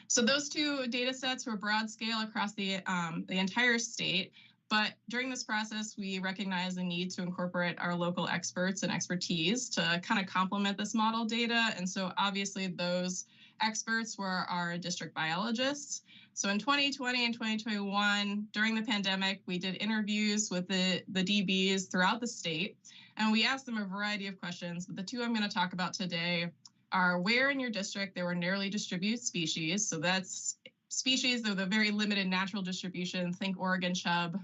So those 2 data sets were broad scale across the entire state. But during this process, we recognized the need to incorporate our local experts and expertise to kind of complement this model data. And so obviously those experts were our district biologists. So in 2020 and 2021, during the pandemic, we did interviews with the DBs throughout the state, and we asked them a variety of questions. But the 2 I'm going to talk about today are where in your district there were narrowly distributed species. So that's species with a very limited natural distribution, think Oregon chub.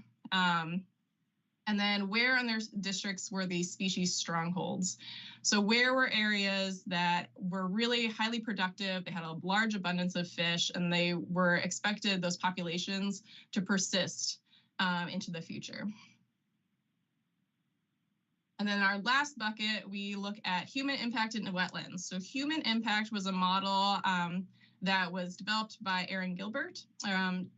And then where in their districts were these species strongholds? So where were areas that were really highly productive, they had a large abundance of fish, and they were expected, those populations, to persist into the future. And then our last bucket, we look at human impact in wetlands. So human impact was a model that was developed by Erin Gilbert.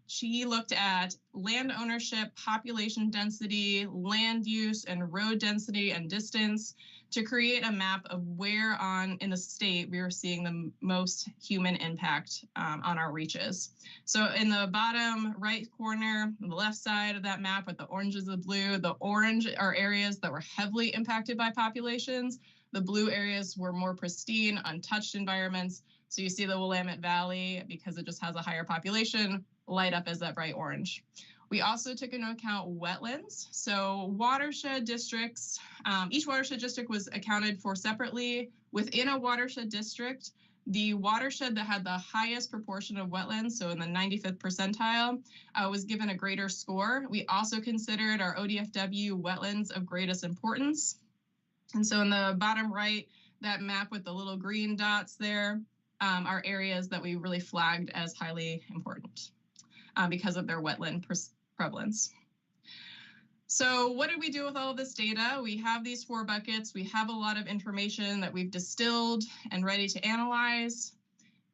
She looked at land ownership, population density, land use, and road density and distance to create a map of where in the state we were seeing the most human impact on our reaches. So in the bottom right corner, on the left side of that map with the oranges and the blue, the orange are areas that were heavily impacted by populations. The blue areas were more pristine, untouched environments. So you see the Willamette Valley, because it just has a higher population, light up as that bright orange. We also took into account wetlands. So watershed districts, each watershed district was accounted for separately. Within a watershed district, the watershed that had the highest proportion of wetlands, so in the 95th percentile, was given a greater score. We also considered our ODFW wetlands of greatest importance. And so in the bottom right, that map with the little green dots there, are areas that we really flagged as highly important because of their wetland prevalence. So what did we do with all of this data? We have these 4 buckets. We have a lot of information that we've distilled and ready to analyze.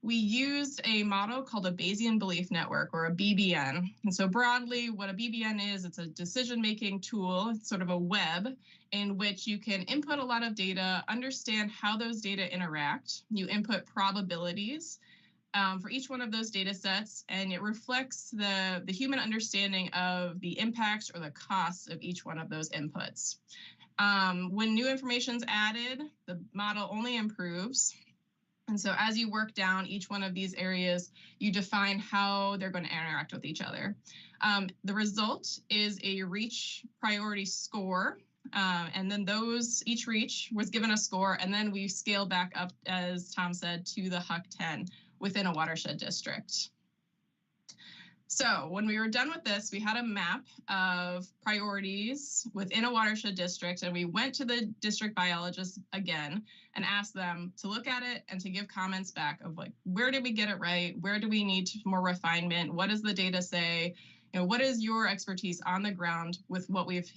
We used a model called a Bayesian Belief Network, or a BBN. And so broadly, what a BBN is, it's a decision-making tool. It's sort of a web in which you can input a lot of data, understand how those data interact. You input probabilities for each one of those data sets, and it reflects the human understanding of the impacts or the costs of each one of those inputs. When new information is added, the model only improves. And so as you work down each one of these areas, you define how they're going to interact with each other. The result is a reach priority score. And then each reach was given a score, and then we scale back up, as Tom said, to the HUC 10 within a watershed district. So when we were done with this, we had a map of priorities within a watershed district, and we went to the district biologists again and asked them to look at it and to give comments back of like, where did we get it right? Where do we need more refinement? What does the data say? You know, what is your expertise on the ground with what we've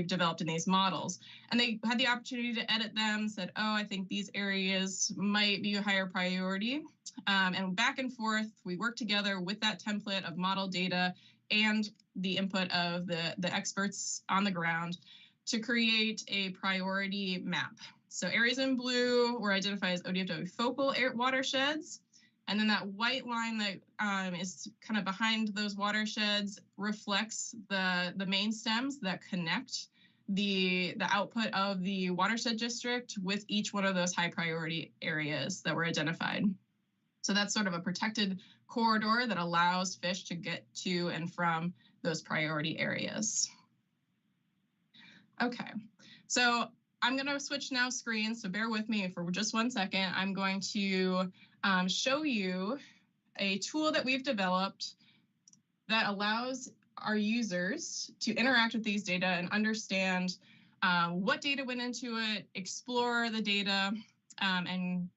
developed in these models? And they had the opportunity to edit them, said, oh, I think these areas might be a higher priority. And back and forth, we worked together with that template of model data and the input of the experts on the ground to create a priority map. So areas in blue were identified as ODFW focal watersheds. And then that white line that is kind of behind those watersheds reflects the main stems that connect the output of the watershed district with each one of those high priority areas that were identified. So that's sort of a protected corridor that allows fish to get to and from those priority areas. Okay, so I'm going to switch now screens, so bear with me for just 1 second. I'm going to show you a tool that we've developed that allows our users to interact with these data and understand what data went into it, explore the data, and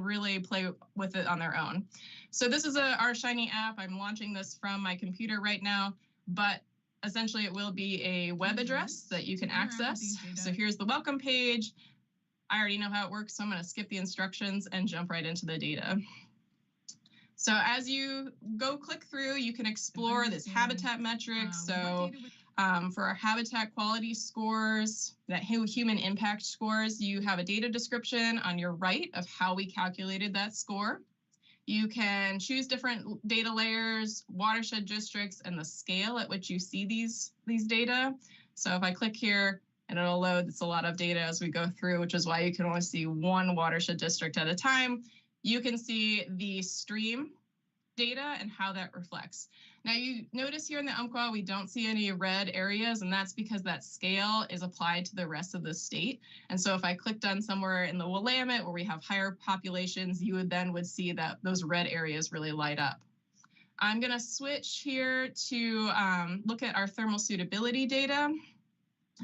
really play with it on their own. So this is our Shiny app. I'm launching this from my computer right now, but essentially it will be a web address that you can access. So here's the welcome page. I already know how it works, so I'm going to skip the instructions and jump right into the data. So as you go click through, you can explore this habitat metrics. So for our habitat quality scores, that human impact scores, you have a data description on your right of how we calculated that score. You can choose different data layers, watershed districts, and the scale at which you see these data. So if I click here, and it'll load, it's a lot of data as we go through, which is why you can only see one watershed district at a time. You can see the stream data and how that reflects. Now you notice here in the Umpqua, we don't see any red areas, and that's because that scale is applied to the rest of the state. And so if I clicked on somewhere in the Willamette where we have higher populations, you would see that those red areas really light up. I'm going to switch here to look at our thermal suitability data.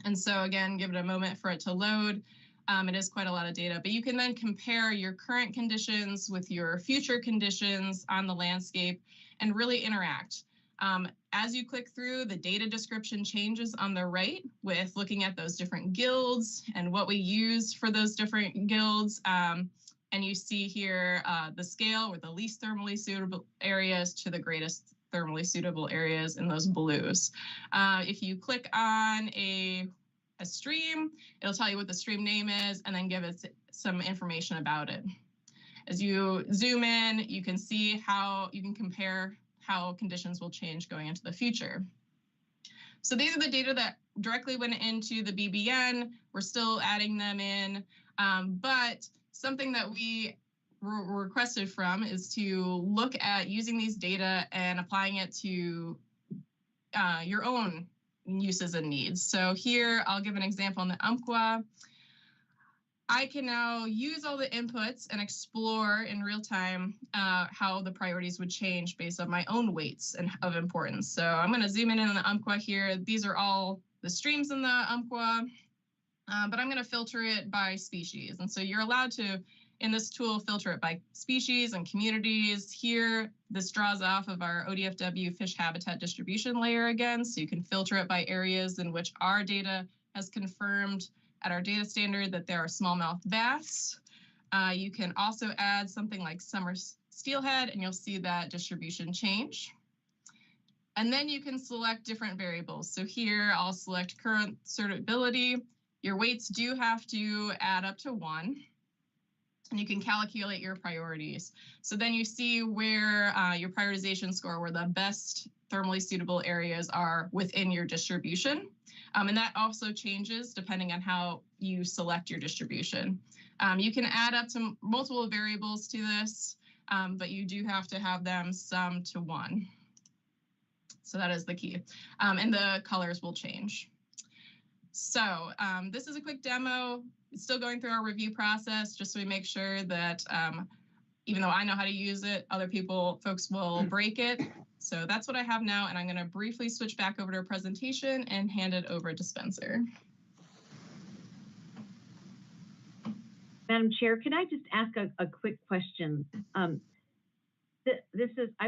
And so again, give it a moment for it to load. It is quite a lot of data, but you can then compare your current conditions with your future conditions on the landscape and really interact. As you click through, the data description changes on the right with looking at those different guilds and what we use for those different guilds. And you see here the scale with the least thermally suitable areas to the greatest thermally suitable areas in those blues. If you click on a stream, it'll tell you what the stream name is and then give it some information about it. As you zoom in, you can see how you can compare how conditions will change going into the future. So these are the data that directly went into the BBN. We're still adding them in, but something that we were requested from is to look at using these data and applying it to your own uses and needs. So here, I'll give an example on the Umpqua. I can now use all the inputs and explore in real time how the priorities would change based on my own weights and of importance. So I'm going to zoom in on the Umpqua here. These are all the streams in the Umpqua, but I'm going to filter it by species. And so you're allowed to, in this tool, filter it by species and communities. Here, this draws off of our ODFW fish habitat distribution layer again, so you can filter it by areas in which our data has confirmed at our data standard that there are smallmouth bass. You can also add something like summer steelhead, and you'll see that distribution change. And then you can select different variables. So here, I'll select current suitability. Your weights do have to add up to 1. And you can calculate your priorities. So then you see where your prioritization score, where the best thermally suitable areas are within your distribution. And that also changes depending on how you select your distribution. You can add up to multiple variables to this, but you do have to have them sum to 1. So that is the key. And the colors will change. So this is a quick demo. It's still going through our review process, just so we make sure that even though I know how to use it, other folks will break it. So that's what I have now, and I'm going to briefly switch back over to a presentation and hand it over to Spencer. Madam Chair, could I just ask a quick question? I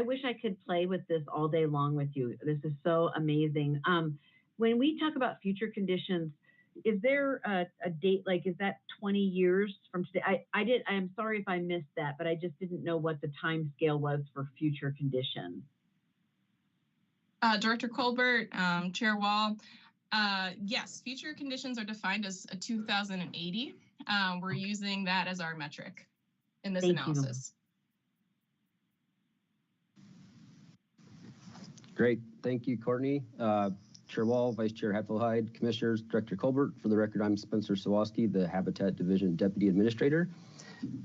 wish I could play with this all day long with you. This is so amazing. When we talk about future conditions, is there a date, like, is that 20 years from today? I'm sorry if I missed that, but I just didn't know what the time scale was for future conditions. Director Colbert, Chair Wall, yes, future conditions are defined as a 2080. We're using that as our metric in this analysis. Great, thank you, Courtney. Chair Wall, Vice Chair Hatfield-Hyde, Commissioners, Director Colbert. For the record, I'm Spencer Sawaski, the Habitat Division Deputy Administrator.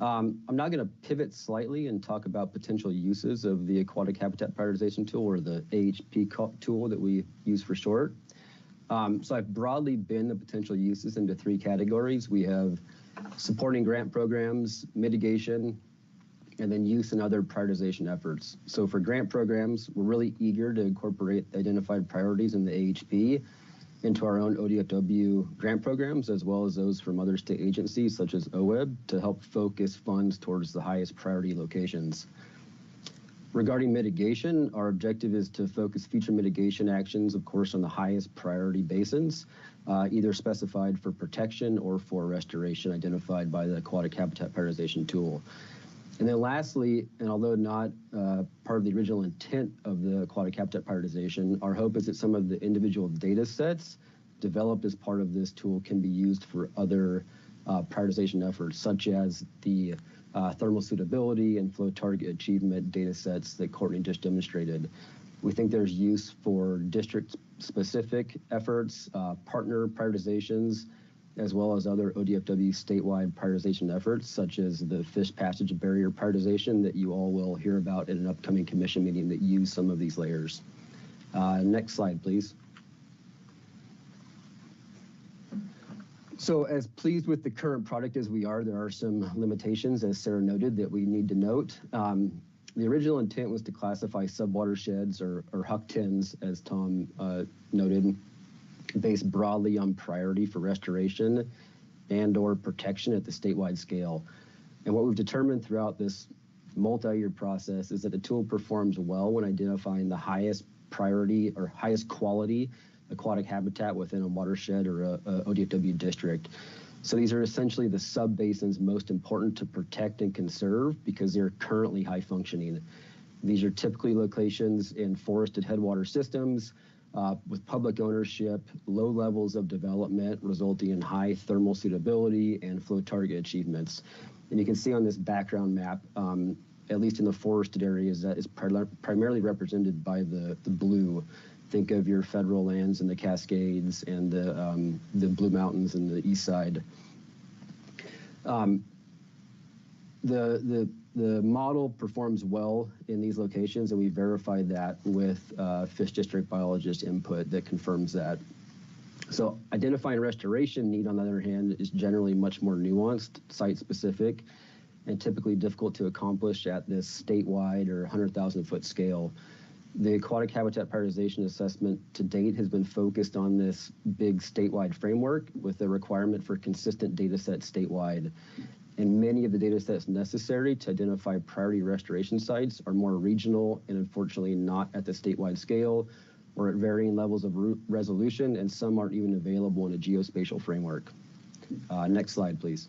I'm now going to pivot slightly and talk about potential uses of the Aquatic Habitat Prioritization Tool, or the AHP tool that we use for short. So I've broadly bin the potential uses into 3 categories. We have supporting grant programs, mitigation, and then use and other prioritization efforts. So for grant programs, we're really eager to incorporate identified priorities in the AHP into our own ODFW grant programs, as well as those from other state agencies such as OWEB, to help focus funds towards the highest priority locations. Regarding mitigation, our objective is to focus future mitigation actions, of course, on the highest priority basins, either specified for protection or for restoration identified by the Aquatic Habitat Prioritization Tool. And then lastly, and although not part of the original intent of the Aquatic Habitat Prioritization, our hope is that some of the individual data sets developed as part of this tool can be used for other prioritization efforts, such as the thermal suitability and flow target achievement data sets that Courtney just demonstrated. We think there's use for district-specific efforts, partner prioritizations, as well as other ODFW statewide prioritization efforts, such as the fish passage barrier prioritization that you all will hear about in an upcoming commission meeting that use some of these layers. Next slide, please. So as pleased with the current product as we are, there are some limitations, as Sarah noted, that we need to note. The original intent was to classify subwatersheds or HUC-10s, as Tom noted, based broadly on priority for restoration and or protection at the statewide scale. And what we've determined throughout this multi-year process is that the tool performs well when identifying the highest priority or highest quality aquatic habitat within a watershed or a ODFW district. So these are essentially the sub-basins most important to protect and conserve because they're currently high functioning. These are typically locations in forested headwater systems with public ownership, low levels of development resulting in high thermal suitability and flow target achievements. And you can see on this background map, at least in the forested areas, that is primarily represented by the blue. Think of your federal lands and the Cascades and the Blue Mountains and the east side. The model performs well in these locations, and we verified that with Fish District biologist input that confirms that. So identifying restoration need, on the other hand, is generally much more nuanced, site-specific, and typically difficult to accomplish at this statewide or 100,000-foot scale. The aquatic habitat prioritization assessment to date has been focused on this big statewide framework with the requirement for consistent data sets statewide. And many of the data sets necessary to identify priority restoration sites are more regional and unfortunately not at the statewide scale or at varying levels of resolution, and some aren't even available in a geospatial framework. Next slide, please.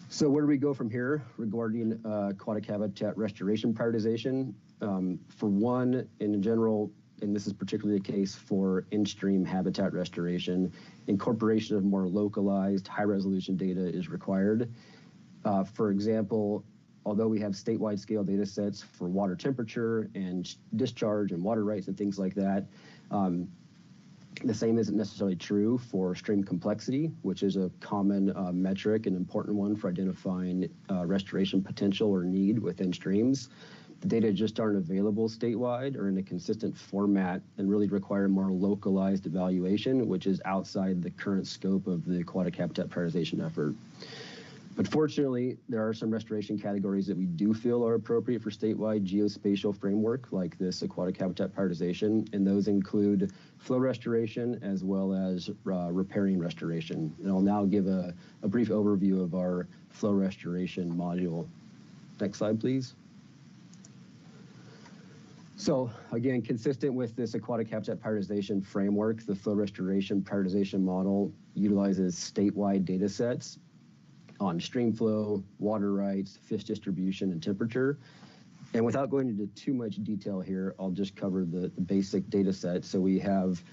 So where do we go from here regarding aquatic habitat restoration prioritization? For one, in general, and this is particularly the case for in-stream habitat restoration, incorporation of more localized, high-resolution data is required. For example, although we have statewide scale data sets for water temperature and discharge and water rights and things like that, the same isn't necessarily true for stream complexity, which is a common metric, an important one for identifying restoration potential or need within streams. The data just aren't available statewide or in a consistent format and really require more localized evaluation, which is outside the current scope of the aquatic habitat prioritization effort. But fortunately, there are some restoration categories that we do feel are appropriate for statewide geospatial framework like this aquatic habitat prioritization, and those include flow restoration as well as riparian restoration. And I'll now give a brief overview of our flow restoration module. Next slide, please. So again, consistent with this aquatic habitat prioritization framework, the flow restoration prioritization model utilizes statewide data sets on stream flow, water rights, fish distribution, and temperature. And without going into too much detail here, I'll just cover the basic data set. So we have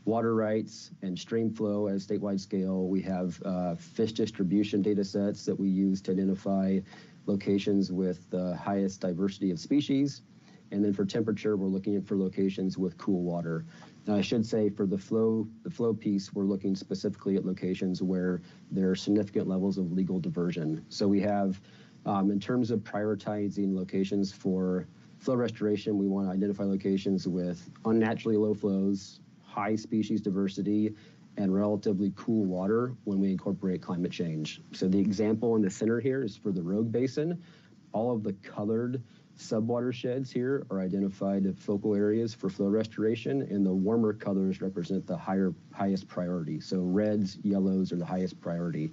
water rights and stream flow at a statewide scale. We have fish distribution data sets that we use to identify locations with the highest diversity of species. And then for temperature, we're looking for locations with cool water. Now, I should say for the flow piece, we're looking specifically at locations where there are significant levels of legal diversion. So we have, in terms of prioritizing locations for flow restoration, we want to identify locations with unnaturally low flows, high species diversity, and relatively cool water when we incorporate climate change. So the example in the center here is for the Rogue Basin. All of the colored subwatersheds here are identified as focal areas for flow restoration, and the warmer colors represent the highest priority. So reds, yellows are the highest priority.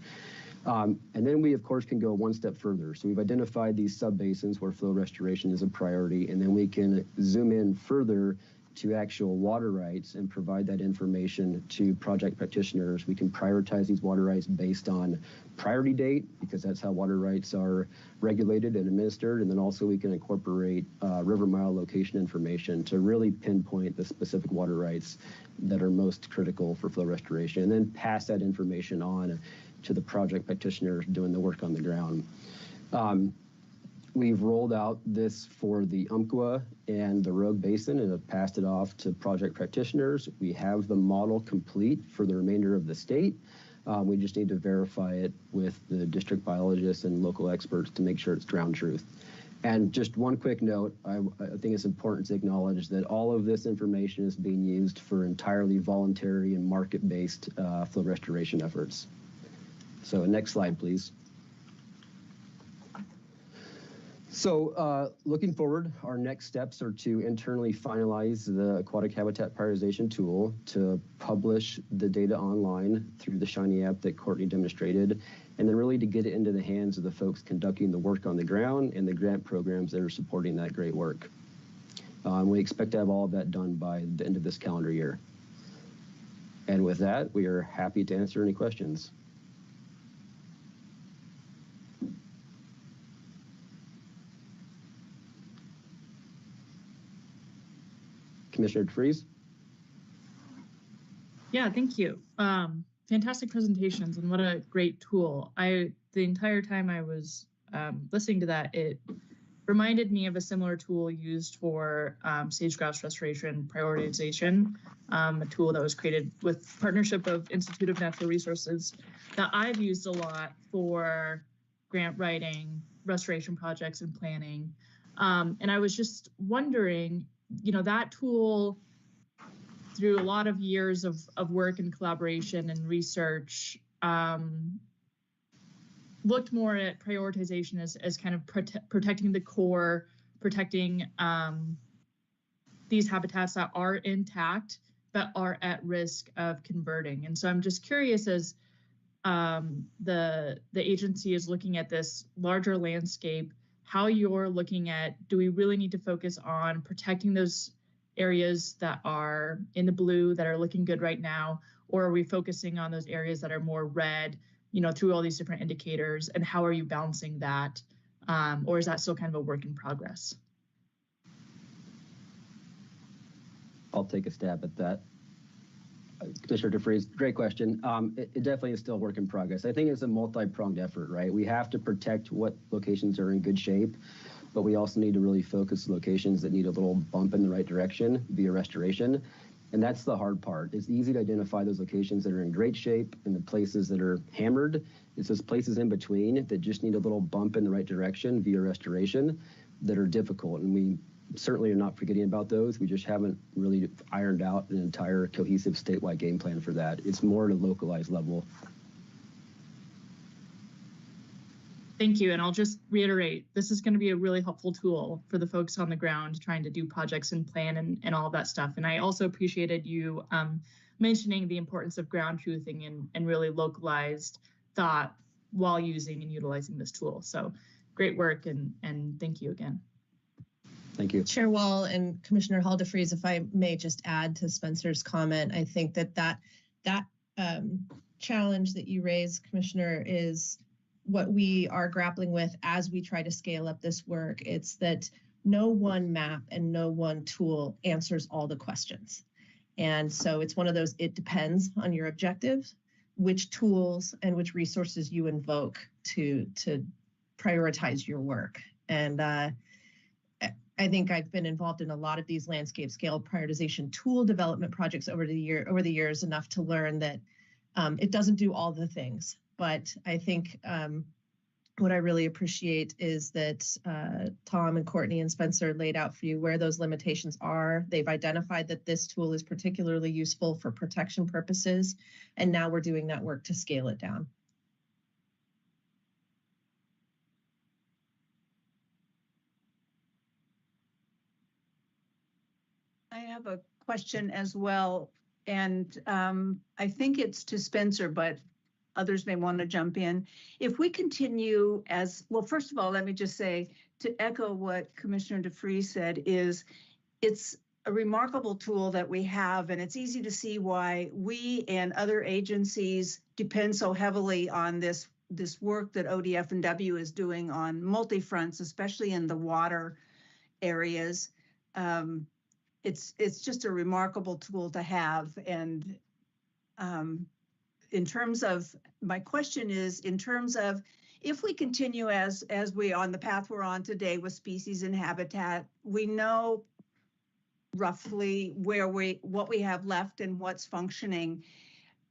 And then we, of course, can go one step further. So we've identified these subbasins where flow restoration is a priority, and then we can zoom in further to actual water rights and provide that information to project practitioners. We can prioritize these water rights based on priority date, because that's how water rights are regulated and administered. And then also we can incorporate river mile location information to really pinpoint the specific water rights that are most critical for flow restoration, and then pass that information on to the project practitioners doing the work on the ground. We've rolled out this for the Umpqua and the Rogue Basin and have passed it off to project practitioners. We have the model complete for the remainder of the state. We just need to verify it with the district biologists and local experts to make sure it's ground truth. And just one quick note, I think it's important to acknowledge that all of this information is being used for entirely voluntary and market-based flow restoration efforts. So next slide, please. So looking forward, our next steps are to internally finalize the aquatic habitat prioritization tool, to publish the data online through the Shiny app that Courtney demonstrated, and then really to get it into the hands of the folks conducting the work on the ground and the grant programs that are supporting that great work. We expect to have all of that done by the end of this calendar year. And with that, we are happy to answer any questions. Commissioner DeFries? Yeah, thank you. Fantastic presentations, and what a great tool. The entire time I was listening to that, it reminded me of a similar tool used for sage grouse restoration prioritization, a tool that was created with partnership of Institute of Natural Resources that I've used a lot for grant writing, restoration projects, and planning. And I was just wondering, that tool, through a lot of years of work and collaboration and research, looked more at prioritization as kind of protecting the core, protecting these habitats that are intact but are at risk of converting. And so I'm just curious, as the agency is looking at this larger landscape, how you're looking at, do we really need to focus on protecting those areas that are in the blue that are looking good right now, or are we focusing on those areas that are more red, through all these different indicators, and how are you balancing that? Or is that still kind of a work in progress? I'll take a stab at that. Commissioner DeFries, great question. It definitely is still a work in progress. I think it's a multi-pronged effort, right? We have to protect what locations are in good shape, but we also need to really focus locations that need a little bump in the right direction via restoration. And that's the hard part. It's easy to identify those locations that are in great shape and the places that are hammered. It's those places in between that just need a little bump in the right direction via restoration that are difficult. And we certainly are not forgetting about those. We just haven't really ironed out an entire cohesive statewide game plan for that. It's more at a localized level. Thank you. And I'll just reiterate, this is going to be a really helpful tool for the folks on the ground trying to do projects and plan and all of that stuff. And I also appreciated you mentioning the importance of ground truthing and really localized thought while using and utilizing this tool. So great work, and thank you again. Thank you. Chair Wall and Commissioner Hall DeFries, if I may just add to Spencer's comment, I think that challenge that you raised, Commissioner, is what we are grappling with as we try to scale up this work. It's that no one map and no one tool answers all the questions. And so it's one of those, it depends on your objectives, which tools and which resources you invoke to prioritize your work. And I think I've been involved in a lot of these landscape scale prioritization tool development projects over the years enough to learn that it doesn't do all the things. But I think what I really appreciate is that Tom and Courtney and Spencer laid out for you where those limitations are. They've identified that this tool is particularly useful for protection purposes, and now we're doing that work to scale it down. I have a question as well, and I think it's to Spencer, but others may want to jump in. If we continue as, well, first of all, let me just say, to echo what Commissioner DeFries said, is it's a remarkable tool that we have, and it's easy to see why we and other agencies depend so heavily on this work that ODF&W is doing on multi-fronts, especially in the water areas. It's just a remarkable tool to have. And in terms of, my question is, in terms of, if we continue as we on the path we're on today with species and habitat, we know roughly what we have left and what's functioning.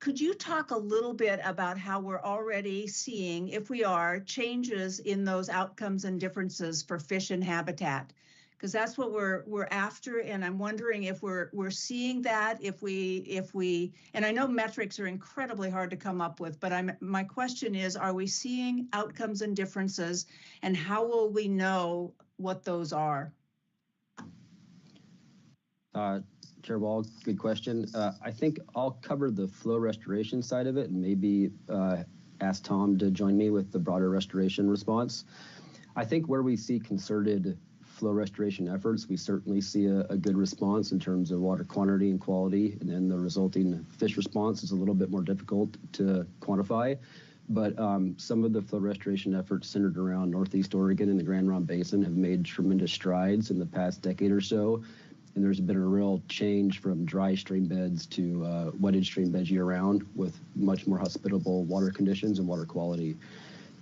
Could you talk a little bit about how we're already seeing, if we are, changes in those outcomes and differences for fish and habitat? Because that's what we're after, and I'm wondering if we're seeing that, if we, and I know metrics are incredibly hard to come up with, but my question is, are we seeing outcomes and differences, and how will we know what those are? Chair Wall, good question. I think I'll cover the flow restoration side of it, and maybe ask Tom to join me with the broader restoration response. I think where we see concerted flow restoration efforts, we certainly see a good response in terms of water quantity and quality, and then the resulting fish response is a little bit more difficult to quantify. But some of the flow restoration efforts centered around Northeast Oregon and the Grand Ronde Basin have made tremendous strides in the past decade or so. And there's been a real change from dry stream beds to wetted stream beds year round with much more hospitable water conditions and water quality.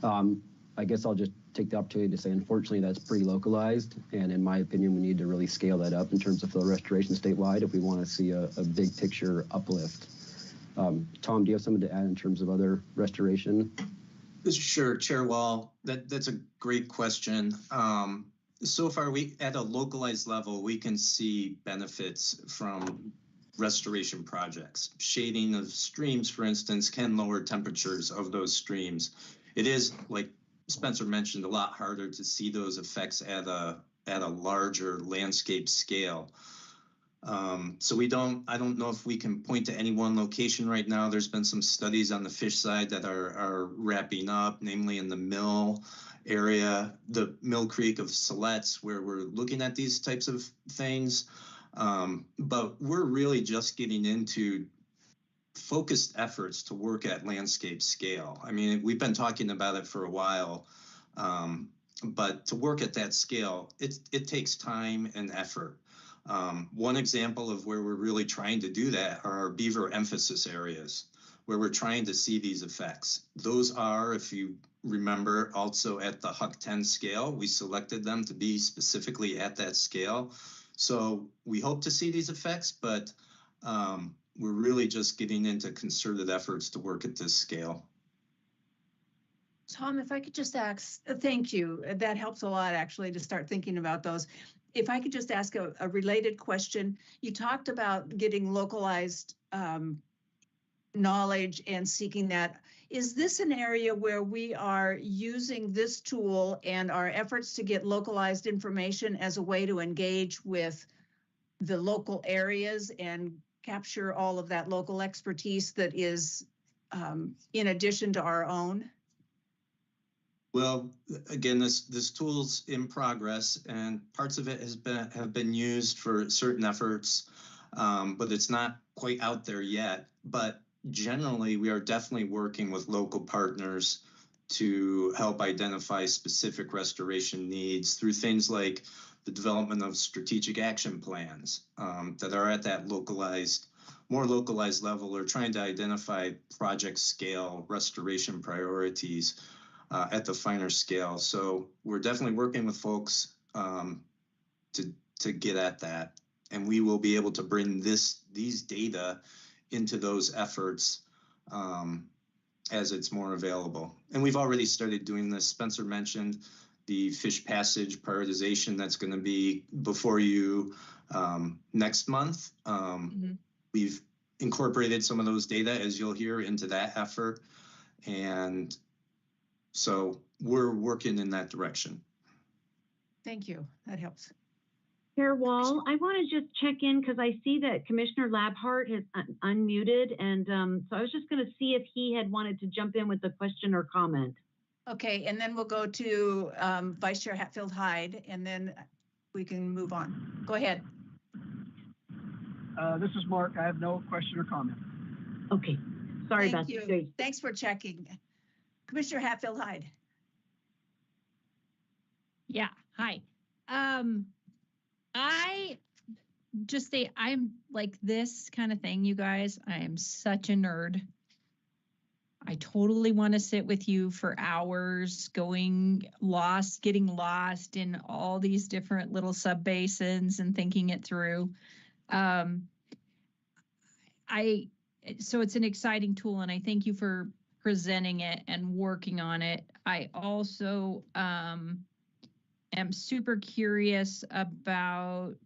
I guess I'll just take the opportunity to say, unfortunately, that's pretty localized. And in my opinion, we need to really scale that up in terms of flow restoration statewide if we want to see a big picture uplift. Tom, do you have something to add in terms of other restoration? Sure, Chair Wall, that's a great question. So far, at a localized level, we can see benefits from restoration projects. Shading of streams, for instance, can lower temperatures of those streams. It is, like Spencer mentioned, a lot harder to see those effects at a larger landscape scale. So I don't know if we can point to any one location right now. There's been some studies on the fish side that are wrapping up, namely in the Mill area, the Mill Creek of Selet, where we're looking at these types of things. But we're really just getting into focused efforts to work at landscape scale. I mean, we've been talking about it for a while, but to work at that scale, it takes time and effort. One example of where we're really trying to do that are our beaver emphasis areas, where we're trying to see these effects. Those are, if you remember, also at the Huck 10 scale. We selected them to be specifically at that scale. So we hope to see these effects, but we're really just getting into concerted efforts to work at this scale. Tom, if I could just ask, thank you. That helps a lot, actually, to start thinking about those. If I could just ask a related question. You talked about getting localized knowledge and seeking that. Is this an area where we are using this tool and our efforts to get localized information as a way to engage with the local areas and capture all of that local expertise that is in addition to our own? Well, again, this tool's in progress, and parts of it have been used for certain efforts, but it's not quite out there yet. But generally, we are definitely working with local partners to help identify specific restoration needs through things like the development of strategic action plans that are at that more localized level, or trying to identify project scale restoration priorities at the finer scale. So we're definitely working with folks to get at that, and we will be able to bring these data into those efforts as it's more available. And we've already started doing this. Spencer mentioned the fish passage prioritization that's going to be before you next month. We've incorporated some of those data, as you'll hear, into that effort. And so we're working in that direction. Thank you. That helps. Chair Wall, I want to just check in because I see that Commissioner Labhart has unmuted. And so I was just going to see if he had wanted to jump in with a question or comment. Okay, and then we'll go to Vice Chair Hatfield-Hyde, and then we can move on. Go ahead. This is Mark. I have no question or comment. Okay, sorry Thank about you. that. Thanks for checking. Commissioner Hatfield-Hyde. Yeah, hi. I just say I'm like this kind of thing, you guys. I am such a nerd. I totally want to sit with you for hours, getting lost in all these different little sub-basins and thinking it through. So it's an exciting tool, and I thank you for presenting it and working on it. I also am super curious about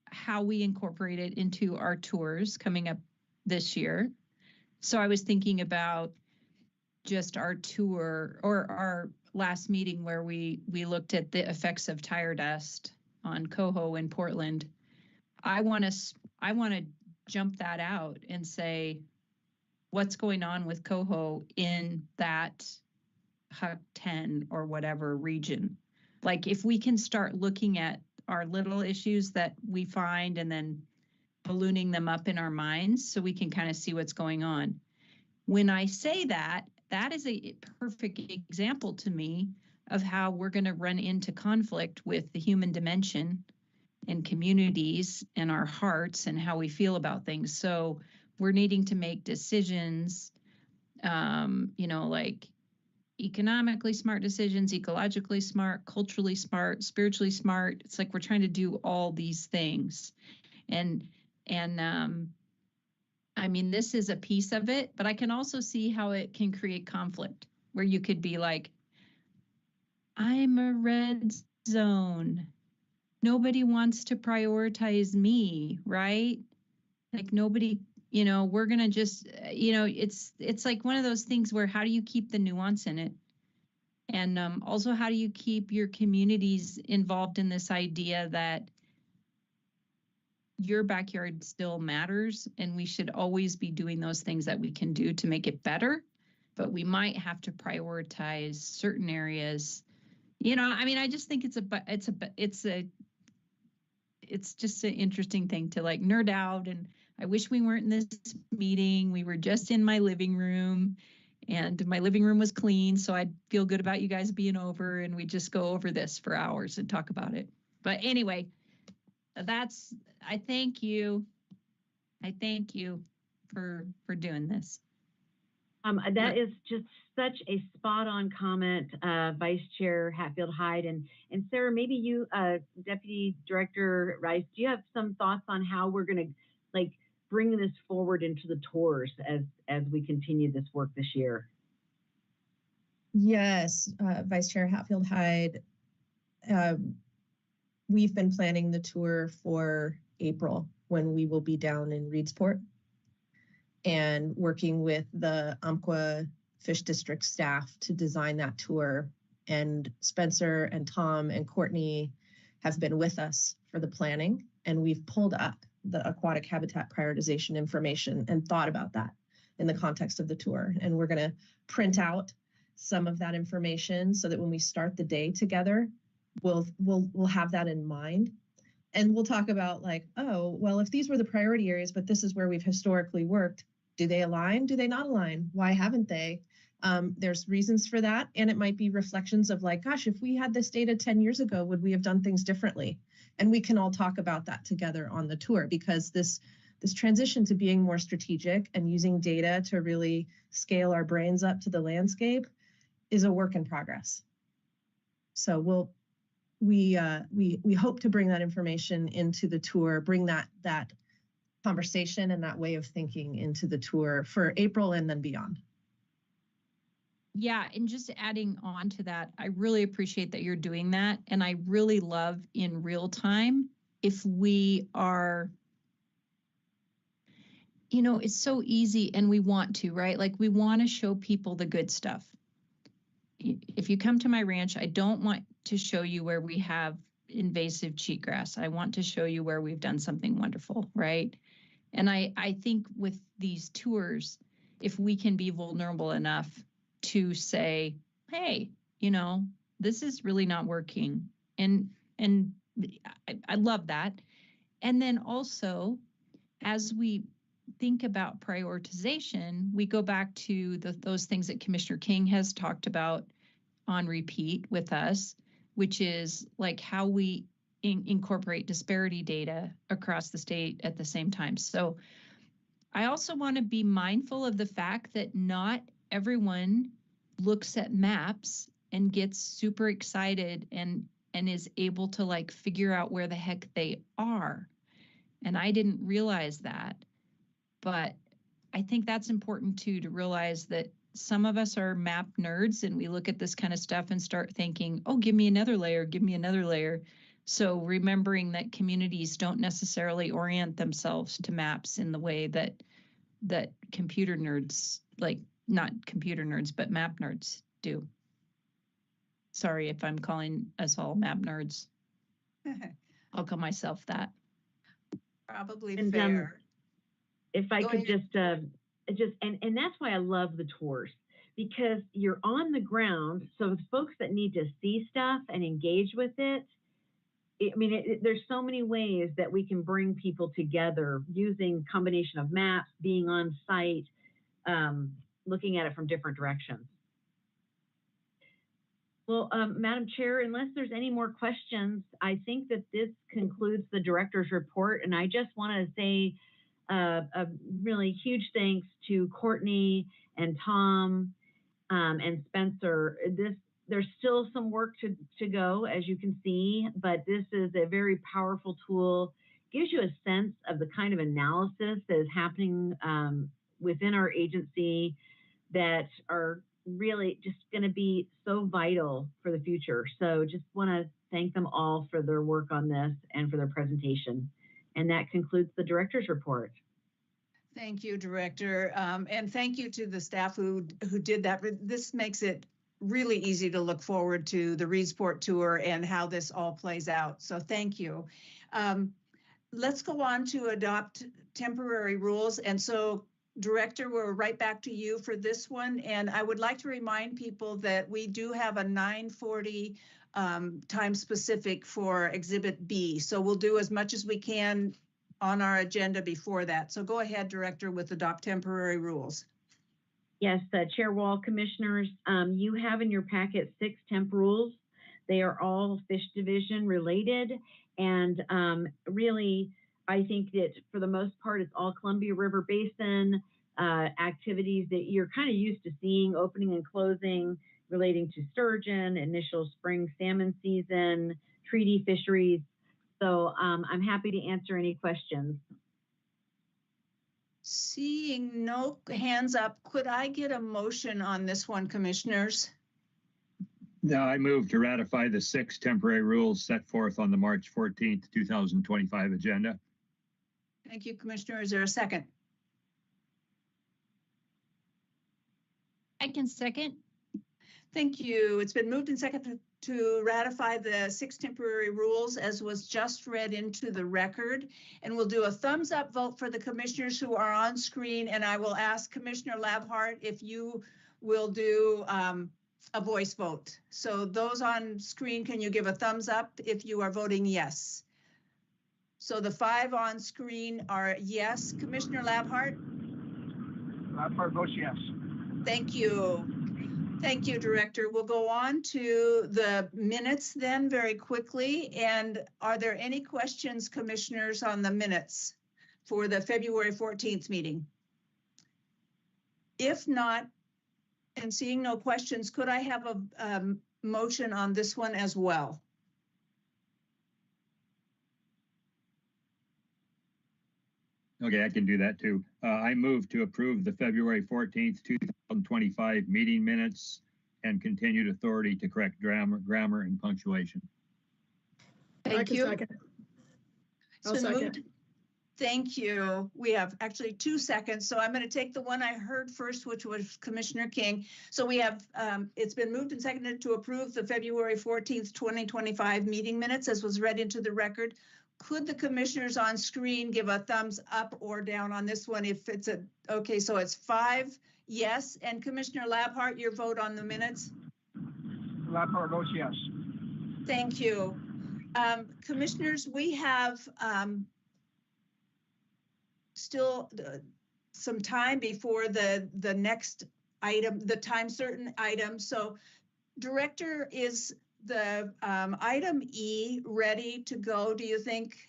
how we incorporate it into our tours coming up this year. So I was thinking about just our tour or our last meeting where we looked at the effects of tire dust on coho in Portland. I want to jump that out and say, what's going on with coho in that Huck 10 or whatever region? Like if we can start looking at our little issues that we find and then ballooning them up in our minds so we can kind of see what's going on. When I say that, that is a perfect example to me of how we're going to run into conflict with the human dimension and communities and our hearts and how we feel about things. So we're needing to make decisions, like economically smart decisions, ecologically smart, culturally smart, spiritually smart. It's like we're trying to do all these things. And I mean, this is a piece of it, but I can also see how it can create conflict where you could be like, I'm a red zone. Nobody wants to prioritize me, right? Like nobody, we're going to just, it's like one of those things where how do you keep the nuance in it? And also, how do you keep your communities involved in this idea that your backyard still matters and we should always be doing those things that we can do to make it better, but we might have to prioritize certain areas. I mean, I just think it's just an interesting thing to like nerd out. And I wish we weren't in this meeting. We were just in my living room and my living room was clean. So I'd feel good about you guys being over and we just go over this for hours and talk about it. But anyway, I thank you. I thank you for doing this. That is just such a spot on comment, Vice Chair Hatfield-Hyde. And Sarah, maybe you, Deputy Director Rice, do you have some thoughts on how we're going to bring this forward into the tours as we continue this work this year? Yes, Vice Chair Hatfield-Hyde. We've been planning the tour for April when we will be down in Reedsport and working with the Umpqua Fish District staff to design that tour. And Spencer and Tom and Courtney have been with us for the planning, and we've pulled up the aquatic habitat prioritization information and thought about that in the context of the tour. And we're going to print out some of that information so that when we start the day together, we'll have that in mind. And we'll talk about like, oh, well, if these were the priority areas, but this is where we've historically worked, do they align? Do they not align? Why haven't they? There's reasons for that. And it might be reflections of like, gosh, if we had this data 10 years ago, would we have done things differently? And we can all talk about that together on the tour, because this transition to being more strategic and using data to really scale our brains up to the landscape is a work in progress. So we hope to bring that information into the tour, bring that conversation and that way of thinking into the tour for April and then beyond. Yeah, and just adding on to that, I really appreciate that you're doing that. And I really love in real time if we are, it's so easy and we want to, right? Like we want to show people the good stuff. If you come to my ranch, I don't want to show you where we have invasive cheatgrass. I want to show you where we've done something wonderful, right? And I think with these tours, if we can be vulnerable enough to say, hey, this is really not working. And I love that. And then also, as we think about prioritization, we go back to those things that Commissioner King has talked about on repeat with us, which is like how we incorporate disparity data across the state at the same time. So I also want to be mindful of the fact that not everyone looks at maps and gets super excited and is able to like figure out where the heck they are. And I didn't realize that. But I think that's important too, to realize that some of us are map nerds and we look at this kind of stuff and start thinking, oh, give me another layer, give me another layer. So remembering that communities don't necessarily orient themselves to maps in the way that computer nerds, like not computer nerds, but map nerds do. Sorry if I'm calling us all map nerds. I'll call myself that. Probably And, fair. If I Go could ahead. and that's why I love the tours, because you're on the ground. So the folks that need to see stuff and engage with it, there's so many ways that we can bring people together using combination of maps, being on site, looking at it from different directions. Well, Madam Chair, unless there's any more questions, I think that this concludes the director's report. And I just want to say a really huge thanks to Courtney and Tom and Spencer. There's still some work to go, as you can see, but this is a very powerful tool. Gives you a sense of the kind of analysis that is happening within our agency that are really just going to be so vital for the future. So just want to thank them all for their work on this and for their presentation. And that concludes the director's report. Thank you, Director. And thank you to the staff who did that. This makes it really easy to look forward to the Reedsport tour and how this all plays out. So thank you. Let's go on to adopt temporary rules. And so Director, we're right back to you for this one. And I would like to remind people that we do have a 9:40 time specific for Exhibit B. So we'll do as much as we can on our agenda before that. So go ahead, Director, with adopt temporary rules. Yes, Chair Wall, Commissioners, you have in your packet 6 temp rules. They are all fish division related. And really, I think that for the most part, it's all Columbia River Basin activities that you're kind of used to seeing, opening and closing, relating to sturgeon, initial spring salmon season, treaty fisheries. So I'm happy to answer any questions. Seeing no hands up, could I get a motion on this one, Commissioners? Now I move to ratify the 6 temporary rules set forth on the March 14th, 2025 agenda. Thank you, Commissioner. Is there a second? I can second. Thank you. It's been moved and seconded to ratify the 6 temporary rules as was just read into the record. And we'll do a thumbs up vote for the commissioners who are on screen. And I will ask Commissioner Labhart if you will do a voice vote. So those on screen, can you give a thumbs up if you are voting yes? So the 5 on screen are yes. Commissioner Labhart? Labhart votes yes. Thank you. Thank you, Director. We'll go on to the minutes then very quickly. And are there any questions, Commissioners, on the minutes for the February 14th meeting? If not, and seeing no questions, could I have a motion on this one as well? Okay, I can do that too. I move to approve the February 14th, 2025 meeting minutes and continued authority to correct grammar and punctuation. Thank you. I'll second. Thank you. We have actually 2 seconds, so I'm going to take the one I heard first, which was Commissioner King. So we have, it's been moved and seconded to approve the February 14th, 2025 meeting minutes as was read into the record. Could the commissioners on screen give a thumbs up or down on this one if it's okay, so it's 5 yes. And Commissioner Labhart, your vote on the minutes? Labhart votes yes. Thank you. Commissioners, we have still some time before the next item, the time certain item. So Director, is the item E ready to go? Do you think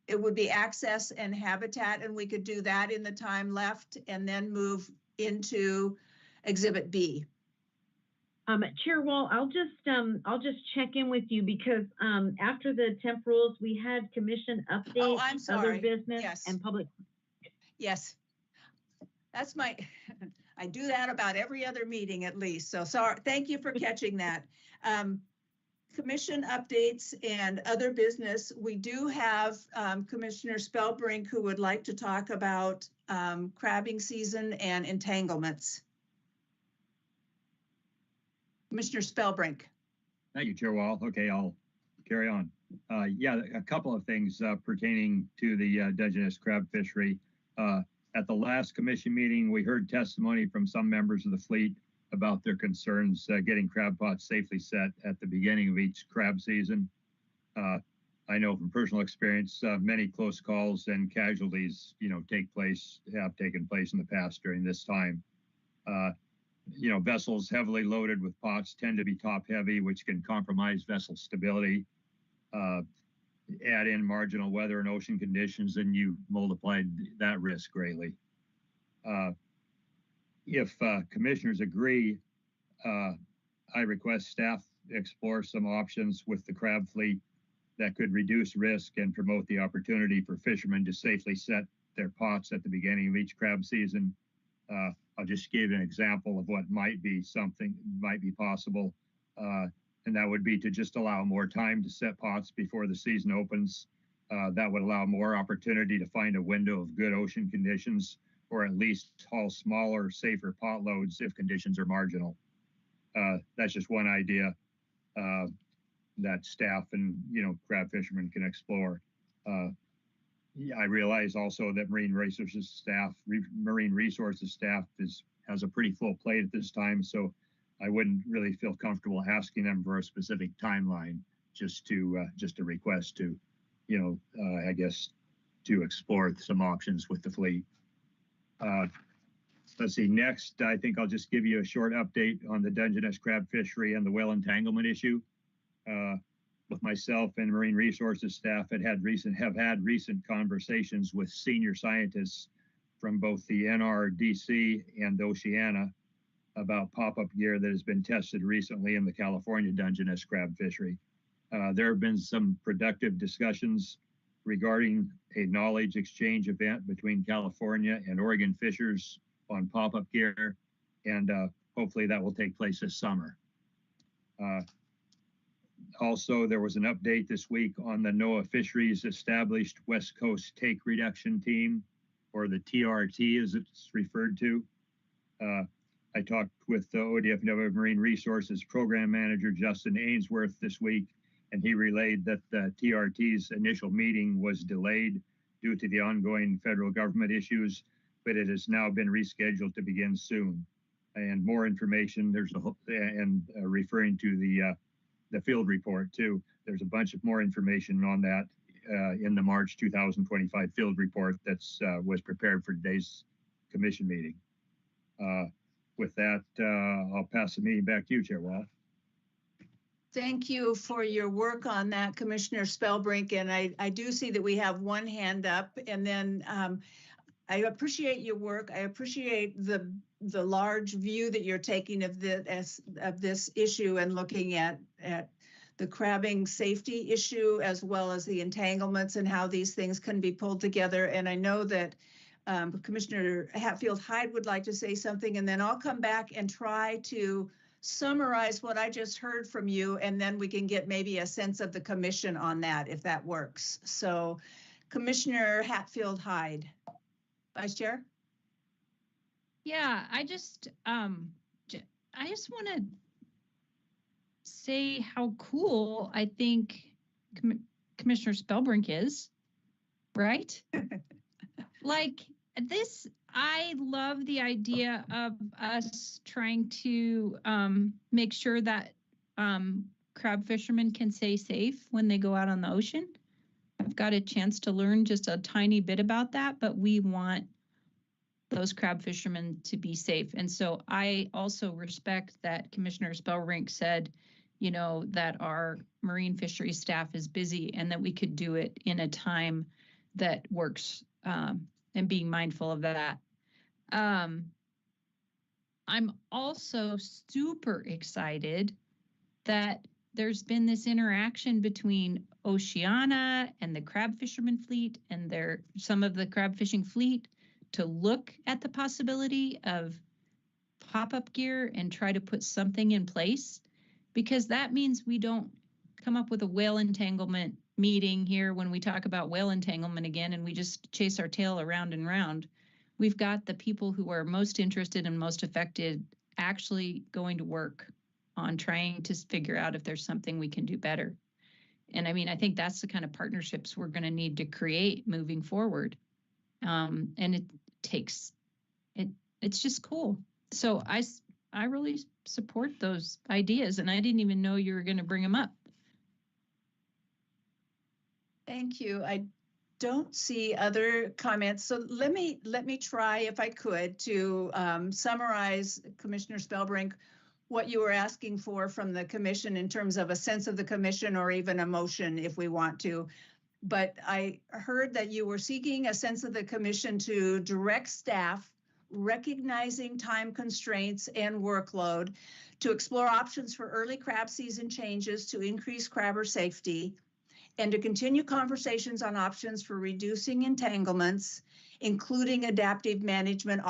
it would be access and habitat, and we could do that in the time left and then move into Exhibit B? Chair Wall, I'll just check in with you because after the temp rules, we had commission updates, oh, I'm sorry. other business, yes. And public. Yes, that's my. I do that about every other meeting at least. So sorry. Thank you for catching that. Commission updates and other business. We do have Commissioner Spellbrink who would like to talk about crabbing season and entanglements. Commissioner Spellbrink. Thank you, Chair Wall. Okay, I'll carry on. Yeah, a couple of things pertaining to the Dungeness crab fishery. At the last commission meeting, we heard testimony from some members of the fleet about their concerns getting crab pots safely set at the beginning of each crab season. I know from personal experience, many close calls and casualties, have taken place in the past during this time. Vessels heavily loaded with pots tend to be top heavy, which can compromise vessel stability. Add in marginal weather and ocean conditions, and you multiplied that risk greatly. If commissioners agree, I request staff explore some options with the crab fleet that could reduce risk and promote the opportunity for fishermen to safely set their pots at the beginning of each crab season. I'll just give an example of what might be possible. And that would be to just allow more time to set pots before the season opens. That would allow more opportunity to find a window of good ocean conditions, or at least haul smaller, safer pot loads if conditions are marginal. That's just one idea that staff and crab fishermen can explore. I realize also that marine resources staff has a pretty full plate at this time, so I wouldn't really feel comfortable asking them for a specific timeline. Just a request to, I guess, to explore some options with the fleet. Let's see. Next, I think I'll just give you a short update on the Dungeness crab fishery and the whale entanglement issue. With myself and marine resources staff have had recent conversations with senior scientists from both the NRDC and Oceana about pop-up gear that has been tested recently in the California Dungeness crab fishery. There have been some productive discussions regarding a knowledge exchange event between California and Oregon fishers on pop-up gear, and hopefully that will take place this summer. Also, there was an update this week on the NOAA Fisheries established West Coast Take Reduction Team, or the TRT as it's referred to. I talked with the ODFW Marine Resources Program Manager, Justin Ainsworth, this week, and he relayed that the TRT's initial meeting was delayed due to the ongoing federal government issues, but it has now been rescheduled to begin soon. And more information, referring to the field report too, there's a bunch of more information on that in the March 2025 field report that's was prepared for today's commission meeting. With that, I'll pass the meeting back to you, Chair Wall. Thank you for your work on that, Commissioner Spellbrink. And I do see that we have one hand up. And then I appreciate your work. I appreciate the large view that you're taking of this issue and looking at the crabbing safety issue, as well as the entanglements and how these things can be pulled together. And I know that Commissioner Hatfield-Hyde would like to say something, and then I'll come back and try to summarize what I just heard from you, and then we can get maybe a sense of the commission on that, if that works. So Commissioner Hatfield-Hyde. Vice Chair? Yeah, I just want to say how cool I think Commissioner Spellbrink is, right? Like this, I love the idea of us trying to make sure that crab fishermen can stay safe when they go out on the ocean. I've got a chance to learn just a tiny bit about that, but we want those crab fishermen to be safe. And so I also respect that Commissioner Spellbrink said, that our marine fisheries staff is busy and that we could do it in a time that works, and being mindful of that. I'm also super excited that there's been this interaction between Oceana and the crab fisherman fleet and some of the crab fishing fleet to look at the possibility of pop-up gear and try to put something in place, because that means we don't come up with a whale entanglement meeting here when we talk about whale entanglement again and we just chase our tail around and round. We've got the people who are most interested and most affected actually going to work on trying to figure out if there's something we can do better. And I mean, I think that's the kind of partnerships we're going to need to create moving forward. And takes it. It's just cool. So I really support those ideas, and I didn't even know you were going to bring them up. Thank you. I don't see other comments. So let me try, if I could, to summarize, Commissioner Spellbrink, what you were asking for from the commission in terms of a sense of the commission or even a motion if we want to. But I heard that you were seeking a sense of the commission to direct staff, recognizing time constraints and workload, to explore options for early crab season changes to increase crabber safety, and to continue conversations on options for reducing entanglements, including adaptive management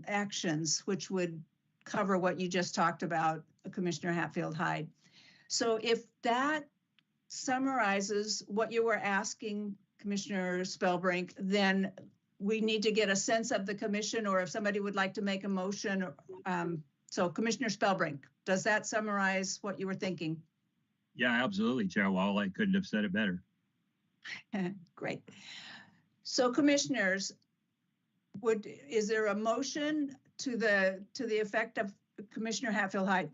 actions, which would cover what you just talked about, Commissioner Hatfield-Hyde. So if that summarizes what you were asking, Commissioner Spellbrink, then we need to get a sense of the commission, or if somebody would like to make a motion. So Commissioner Spellbrink, does that summarize what you were thinking? Yeah, absolutely, Chair Wall. I couldn't have said it better. Great. So commissioners, is there a motion to the effect of Commissioner Hatfield-Hyde?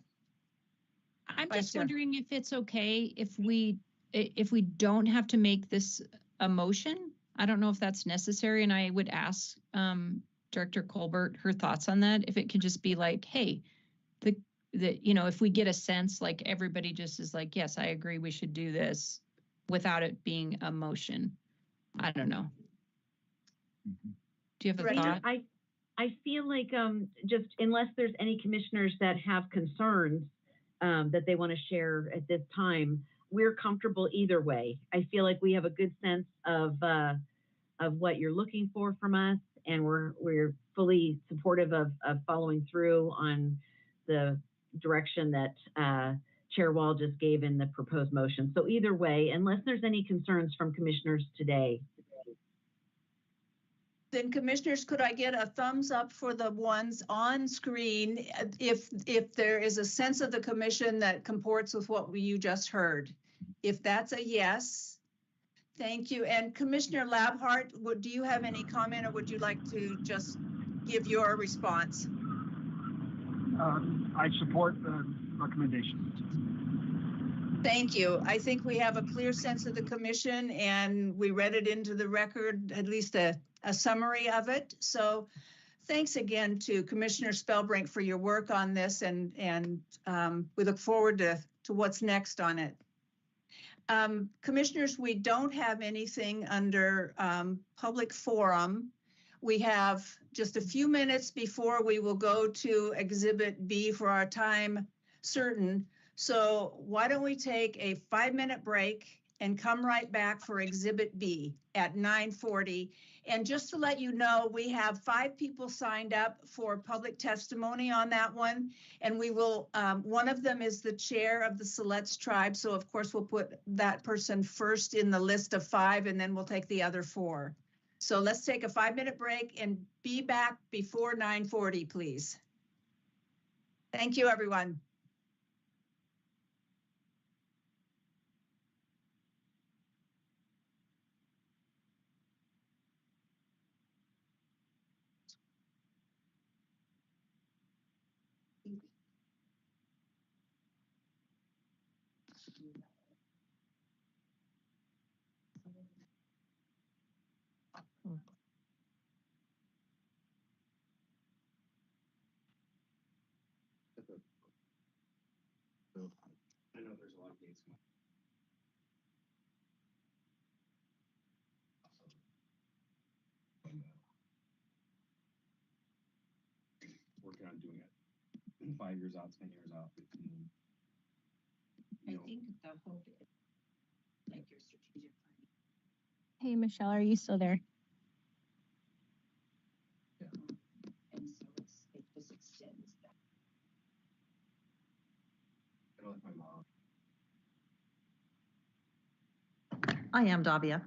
I'm just wondering if it's okay if we don't have to make this a motion. I don't know if that's necessary, and I would ask Director Colbert her thoughts on that. If it could just be like, hey, if we get a sense, like everybody just is like, yes, I agree, we should do this, without it being a motion. I don't know. Do you have a thought? I feel like just unless there's any commissioners that have concerns that they want to share at this time, we're comfortable either way. I feel like we have a good sense of what you're looking for from us, and we're fully supportive of following through on the direction that Chair Wall just gave in the proposed motion. So either way, unless there's any concerns from commissioners today. Then commissioners, could I get a thumbs up for the ones on screen if there is a sense of the commission that comports with what you just heard? If that's a yes, thank you. And Commissioner Labhart, do you have any comment, or would you like to just give your response? I support the recommendation. Thank you. I think we have a clear sense of the commission, and we read it into the record, at least a summary of it. So thanks again to Commissioner Spellbrink for your work on this, and we look forward to what's next on it. Commissioners, we don't have anything under public forum. We have just a few minutes before we will go to Exhibit B for our time certain. So why don't we take a 5-minute break and come right back for Exhibit B at 9:40. And just to let you know, we have 5 people signed up for public testimony on that one. And we will, one of them is the chair of the Selet tribe. So of course, we'll put that person first in the list of 5, and then we'll take the other 4. So let's take a 5-minute break and be back before 9:40, please. Thank you, everyone. I know there's a lot of dates. Working on doing it 5 years out, 10 years out, 15. I think the hope is like your strategic planning. Hey, Michelle, are you still there? Yeah. And so it just extends that. I know, like my mom. I am Davia.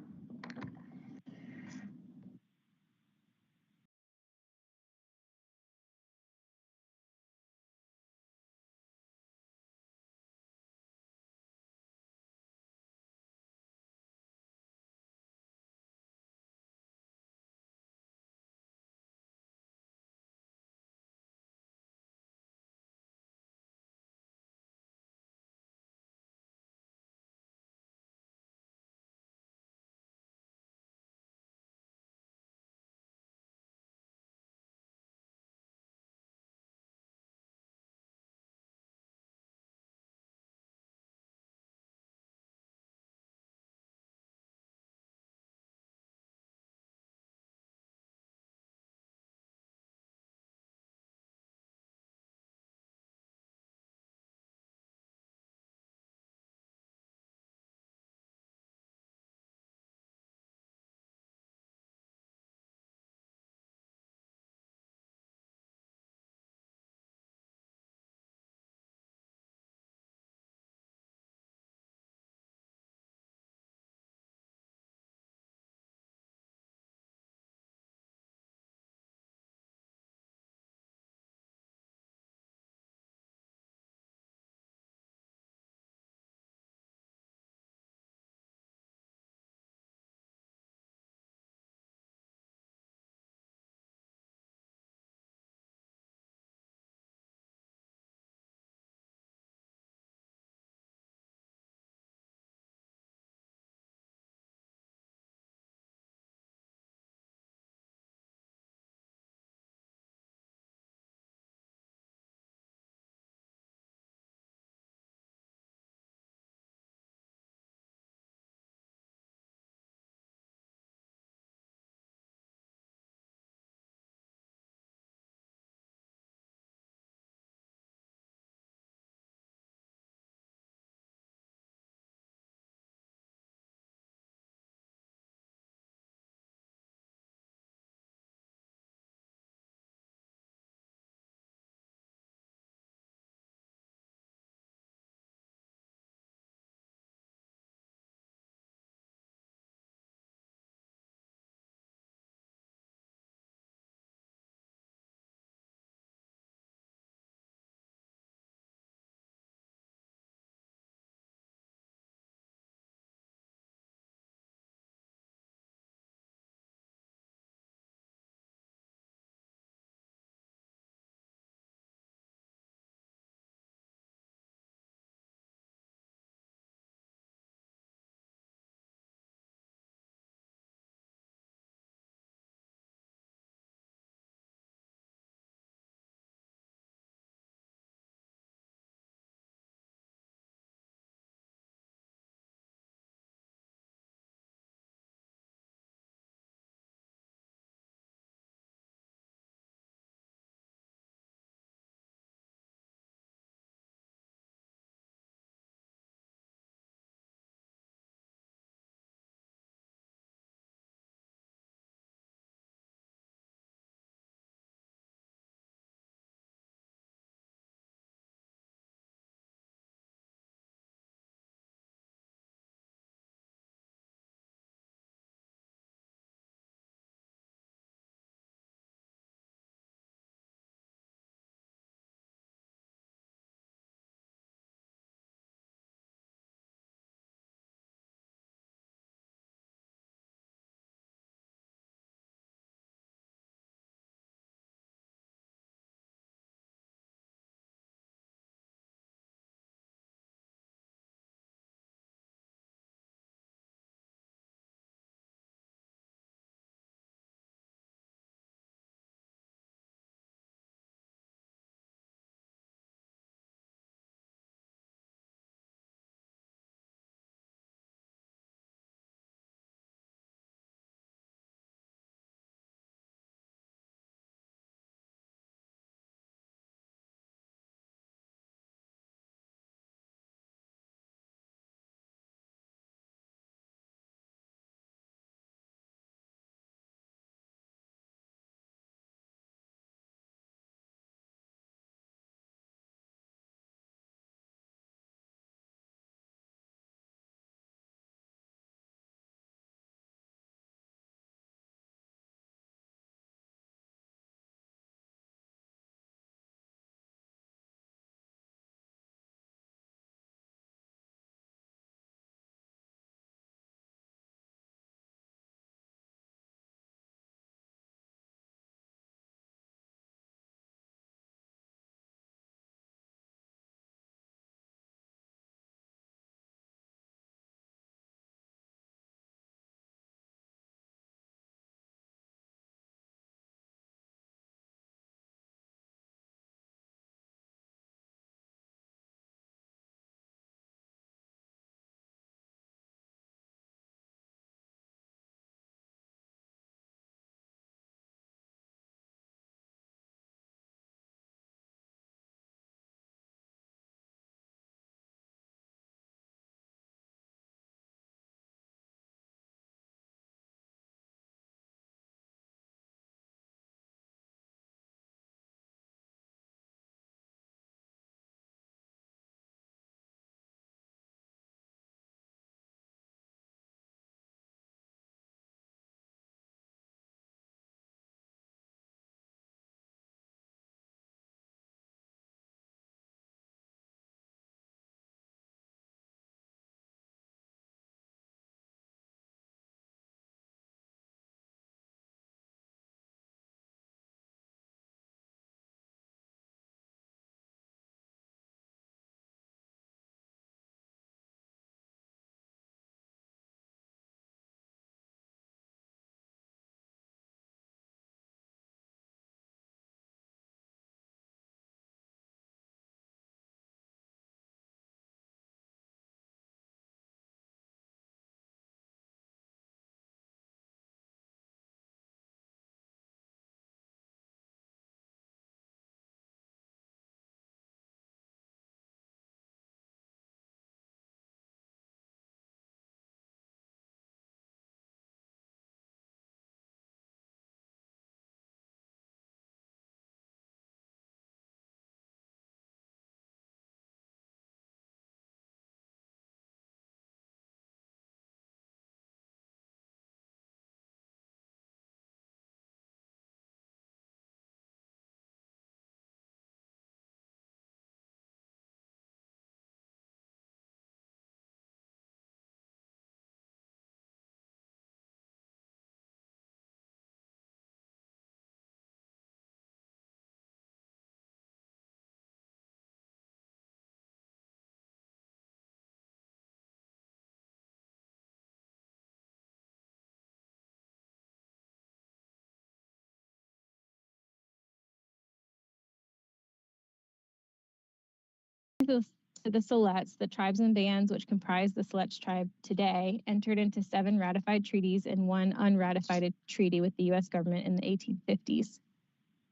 To the Selets, the tribes and bands which comprise the Selet tribe today entered into 7 ratified treaties and 1 unratified treaty with the U.S. government in the 1850s.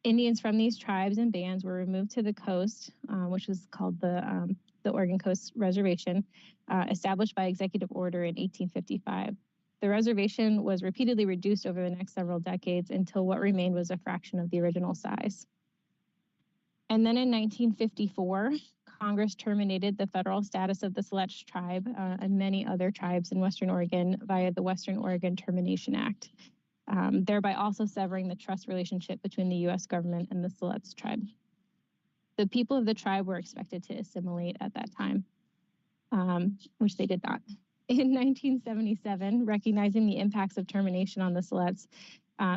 Indians from these tribes and bands were removed to the coast, which was called the Oregon Coast Reservation, established by executive order in 1855. The reservation was repeatedly reduced over the next several decades until what remained was a fraction of the original size. And then in 1954, Congress terminated the federal status of the Selet tribe and many other tribes in Western Oregon via the Western Oregon Termination Act, thereby also severing the trust relationship between the U.S. government and the Selet tribe. The people of the tribe were expected to assimilate at that time, which they did not. In 1977, recognizing the impacts of termination on the Selets,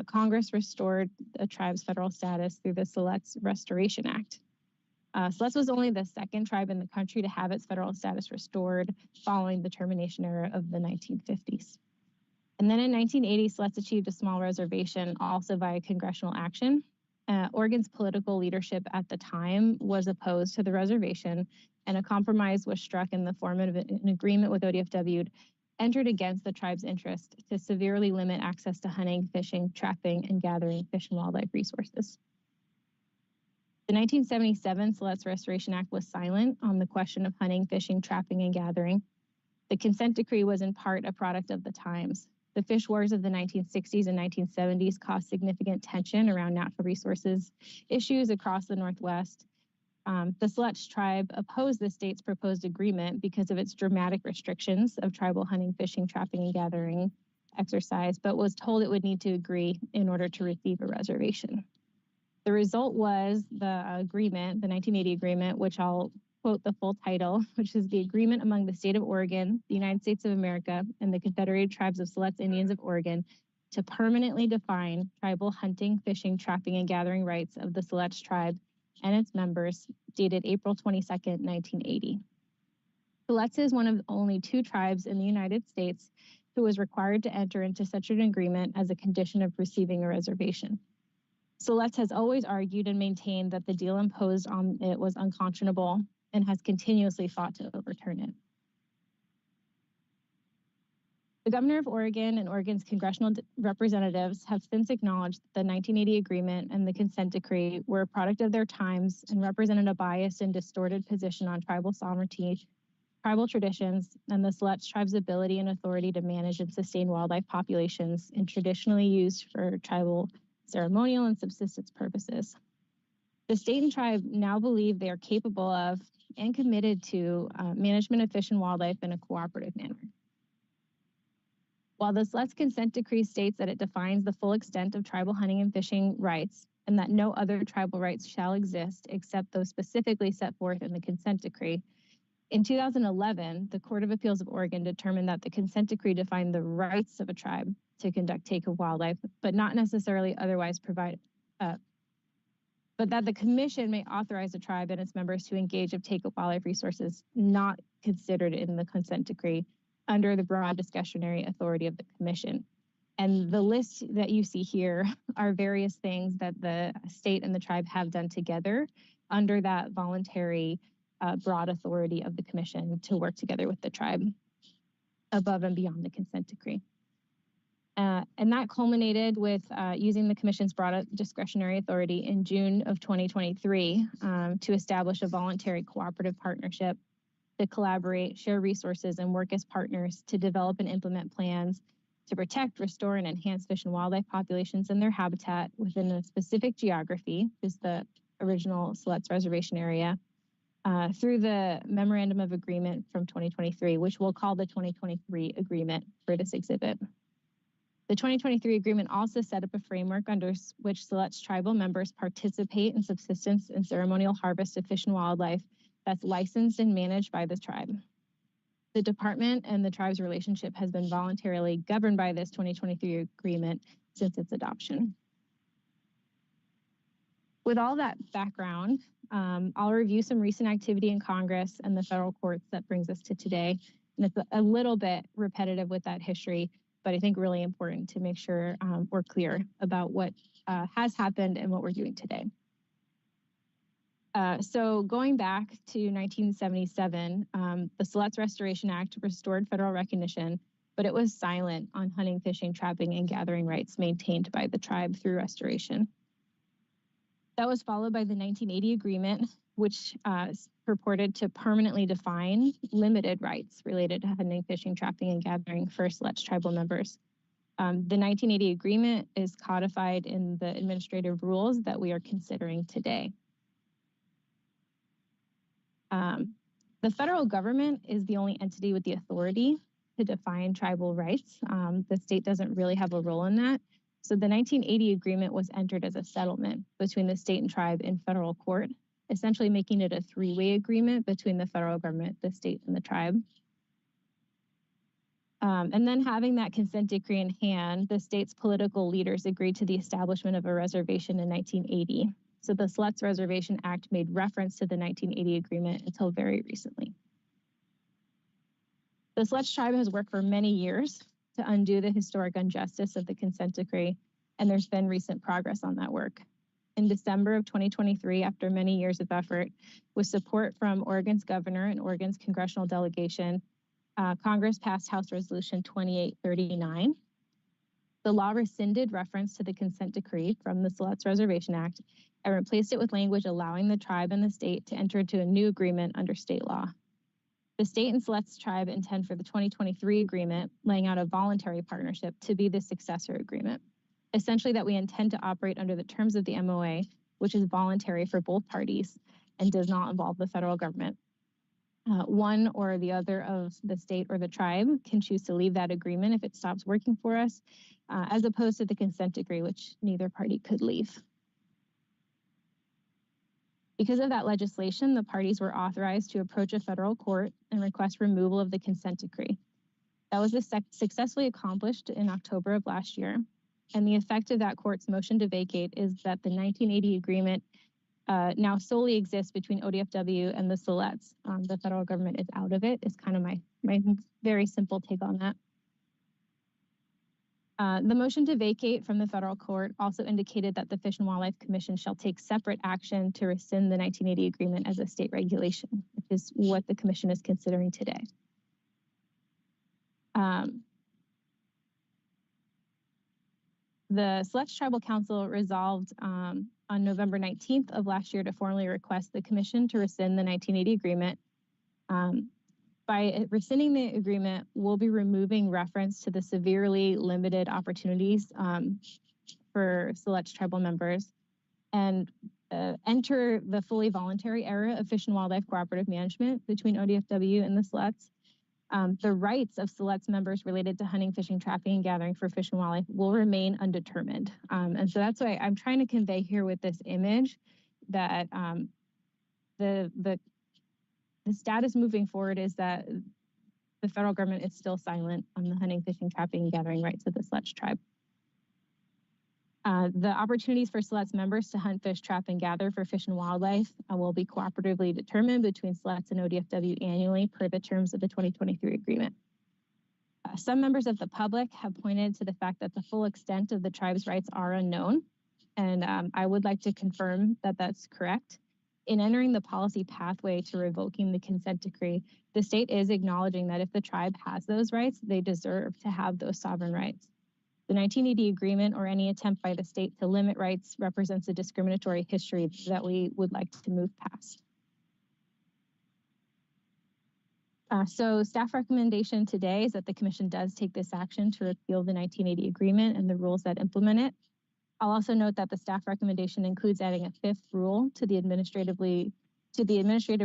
Congress restored the tribe's federal status through the Selets Restoration Act. Selets was only the 2nd tribe in the country to have its federal status restored following the termination era of the 1950s. And then in 1980, Selets achieved a small reservation also via congressional action. Oregon's political leadership at the time was opposed to the reservation, and a compromise was struck in the form of an agreement with ODFW entered against the tribe's interest to severely limit access to hunting, fishing, trapping, and gathering fish and wildlife resources. The 1977 Selets Restoration Act was silent on the question of hunting, fishing, trapping, and gathering. The consent decree was in part a product of the times. The fish wars of the 1960s and 1970s caused significant tension around natural resources issues across the Northwest. The Selet tribe opposed the state's proposed agreement because of its dramatic restrictions of tribal hunting, fishing, trapping, and gathering exercise, but was told it would need to agree in order to receive a reservation. The result was the agreement, the 1980 agreement, which I'll quote the full title, which is the agreement among the state of Oregon, the United States of America, and the Confederated Tribes of Selets Indians of Oregon to permanently define tribal hunting, fishing, trapping, and gathering rights of the Selet tribe and its members, dated April 22nd, 1980. Selets is one of only 2 tribes in the United States who was required to enter into such an agreement as a condition of receiving a reservation. Selets has always argued and maintained that the deal imposed on it was unconscionable and has continuously fought to overturn it. The governor of Oregon and Oregon's congressional representatives have since acknowledged that the 1980 agreement and the consent decree were a product of their times and represented a biased and distorted position on tribal sovereignty, tribal traditions, and the Selet tribe's ability and authority to manage and sustain wildlife populations and traditionally used for tribal ceremonial and subsistence purposes. The state and tribe now believe they are capable of and committed to management of fish and wildlife in a cooperative manner. While the Selets consent decree states that it defines the full extent of tribal hunting and fishing rights and that no other tribal rights shall exist except those specifically set forth in the consent decree, in 2011, the Court of Appeals of Oregon determined that the consent decree defined the rights of a tribe to conduct take of wildlife, but not necessarily otherwise provide, but that the commission may authorize a tribe and its members to engage of take of wildlife resources not considered in the consent decree under the broad discretionary authority of the commission. And the list that you see here are various things that the state and the tribe have done together under that voluntary broad authority of the commission to work together with the tribe above and beyond the consent decree. And that culminated with using the commission's broad discretionary authority in June of 2023 to establish a voluntary cooperative partnership to collaborate, share resources, and work as partners to develop and implement plans to protect, restore, and enhance fish and wildlife populations and their habitat within a specific geography, which is the original Selets Reservation area, through the Memorandum of Agreement from 2023, which we'll call the 2023 Agreement for this exhibit. The 2023 agreement also set up a framework under which Select tribal members participate in subsistence and ceremonial harvest of fish and wildlife that's licensed and managed by the tribe. The department and the tribe's relationship has been voluntarily governed by this 2023 agreement since its adoption. With all that background, I'll review some recent activity in Congress and the federal courts that brings us to today. And it's a little bit repetitive with that history, but I think really important to make sure we're clear about what has happened and what we're doing today. So going back to 1977, the Selet's Restoration Act restored federal recognition, but it was silent on hunting, fishing, trapping, and gathering rights maintained by the tribe through restoration. That was followed by the 1980 agreement, which purported to permanently define limited rights related to hunting, fishing, trapping, and gathering for Selet's tribal members. The 1980 agreement is codified in the administrative rules that we are considering today. The federal government is the only entity with the authority to define tribal rights. The state doesn't really have a role in that. So the 1980 agreement was entered as a settlement between the state and tribe in federal court, essentially making it a three-way agreement between the federal government, the state, and the tribe. And then having that consent decree in hand, the state's political leaders agreed to the establishment of a reservation in 1980. So the Selet's Reservation Act made reference to the 1980 agreement until very recently. The Selet's tribe has worked for many years to undo the historic injustice of the consent decree, and there's been recent progress on that work. In December of 2023, after many years of effort, with support from Oregon's governor and Oregon's congressional delegation, Congress passed House Resolution 2839. The law rescinded reference to the consent decree from the Selet's Reservation Act and replaced it with language allowing the tribe and the state to enter into a new agreement under state law. The state and Selet's tribe intend for the 2023 agreement, laying out a voluntary partnership, to be the successor agreement. Essentially, that we intend to operate under the terms of the MOA, which is voluntary for both parties and does not involve the federal government. One or the other of the state or the tribe can choose to leave that agreement if it stops working for us, as opposed to the consent decree, which neither party could leave. Because of that legislation, the parties were authorized to approach a federal court and request removal of the consent decree. That was successfully accomplished in October of last year. And the effect of that court's motion to vacate is that the 1980 agreement now solely exists between ODFW and the Selets. The federal government is out of it, is kind of my very simple take on that. The motion to vacate from the federal court also indicated that the Fish and Wildlife Commission shall take separate action to rescind the 1980 agreement as a state regulation, which is what the commission is considering today. The Selet's Tribal Council resolved on November 19th of last year to formally request the commission to rescind the 1980 agreement. By rescinding the agreement, we'll be removing reference to the severely limited opportunities for Selet's tribal members and enter the fully voluntary era of Fish and Wildlife Cooperative Management between ODFW and the Selets. The rights of Selet's members related to hunting, fishing, trapping, and gathering for fish and wildlife will remain undetermined. And so that's why I'm trying to convey here with this image that the status moving forward is that the federal government is still silent on the hunting, fishing, trapping, and gathering rights of the Selet's tribe. The opportunities for Selet's members to hunt, fish, trap, and gather for fish and wildlife will be cooperatively determined between Selet's and ODFW annually per the terms of the 2023 agreement. Some members of the public have pointed to the fact that the full extent of the tribe's rights are unknown, and I would like to confirm that that's correct. In entering the policy pathway to revoking the consent decree, the state is acknowledging that if the tribe has those rights, they deserve to have those sovereign rights. The 1980 agreement or any attempt by the state to limit rights represents a discriminatory history that we would like to move past. So staff recommendation today is that the commission does take this action to repeal the 1980 agreement and the rules that implement it. I'll also note that the staff recommendation includes adding a fifth rule to the administrative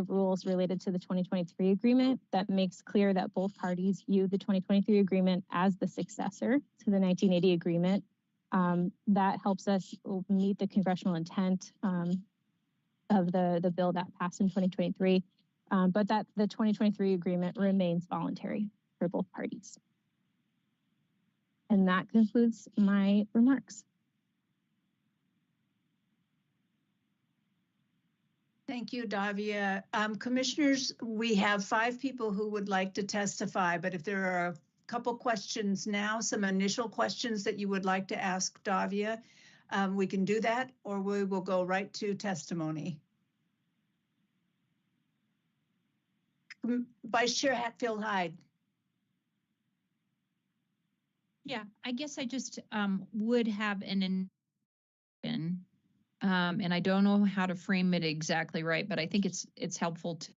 rules related to the 2023 agreement that makes clear that both parties view the 2023 agreement as the successor to the 1980 agreement. That helps us meet the congressional intent of the bill that passed in 2023, but that the 2023 agreement remains voluntary for both parties. And that concludes my remarks. Thank you, Davia. Commissioners, we have 5 people who would like to testify, but if there are a couple questions now, some initial questions that you would like to ask Davia, we can do that, or we will go right to testimony. Vice Chair Hatfield-Hyde. Yeah, I guess I just would have an and I don't know how to frame it exactly right, but I think it's helpful to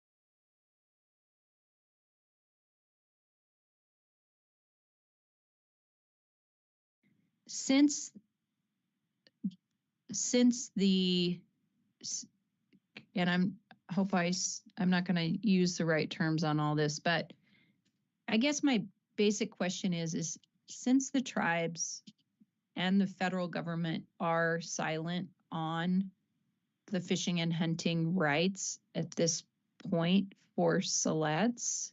since the and I'm not going to use the right terms on all this, but I guess my basic question is since the tribes and the federal government are silent on the fishing and hunting rights at this point for Selets,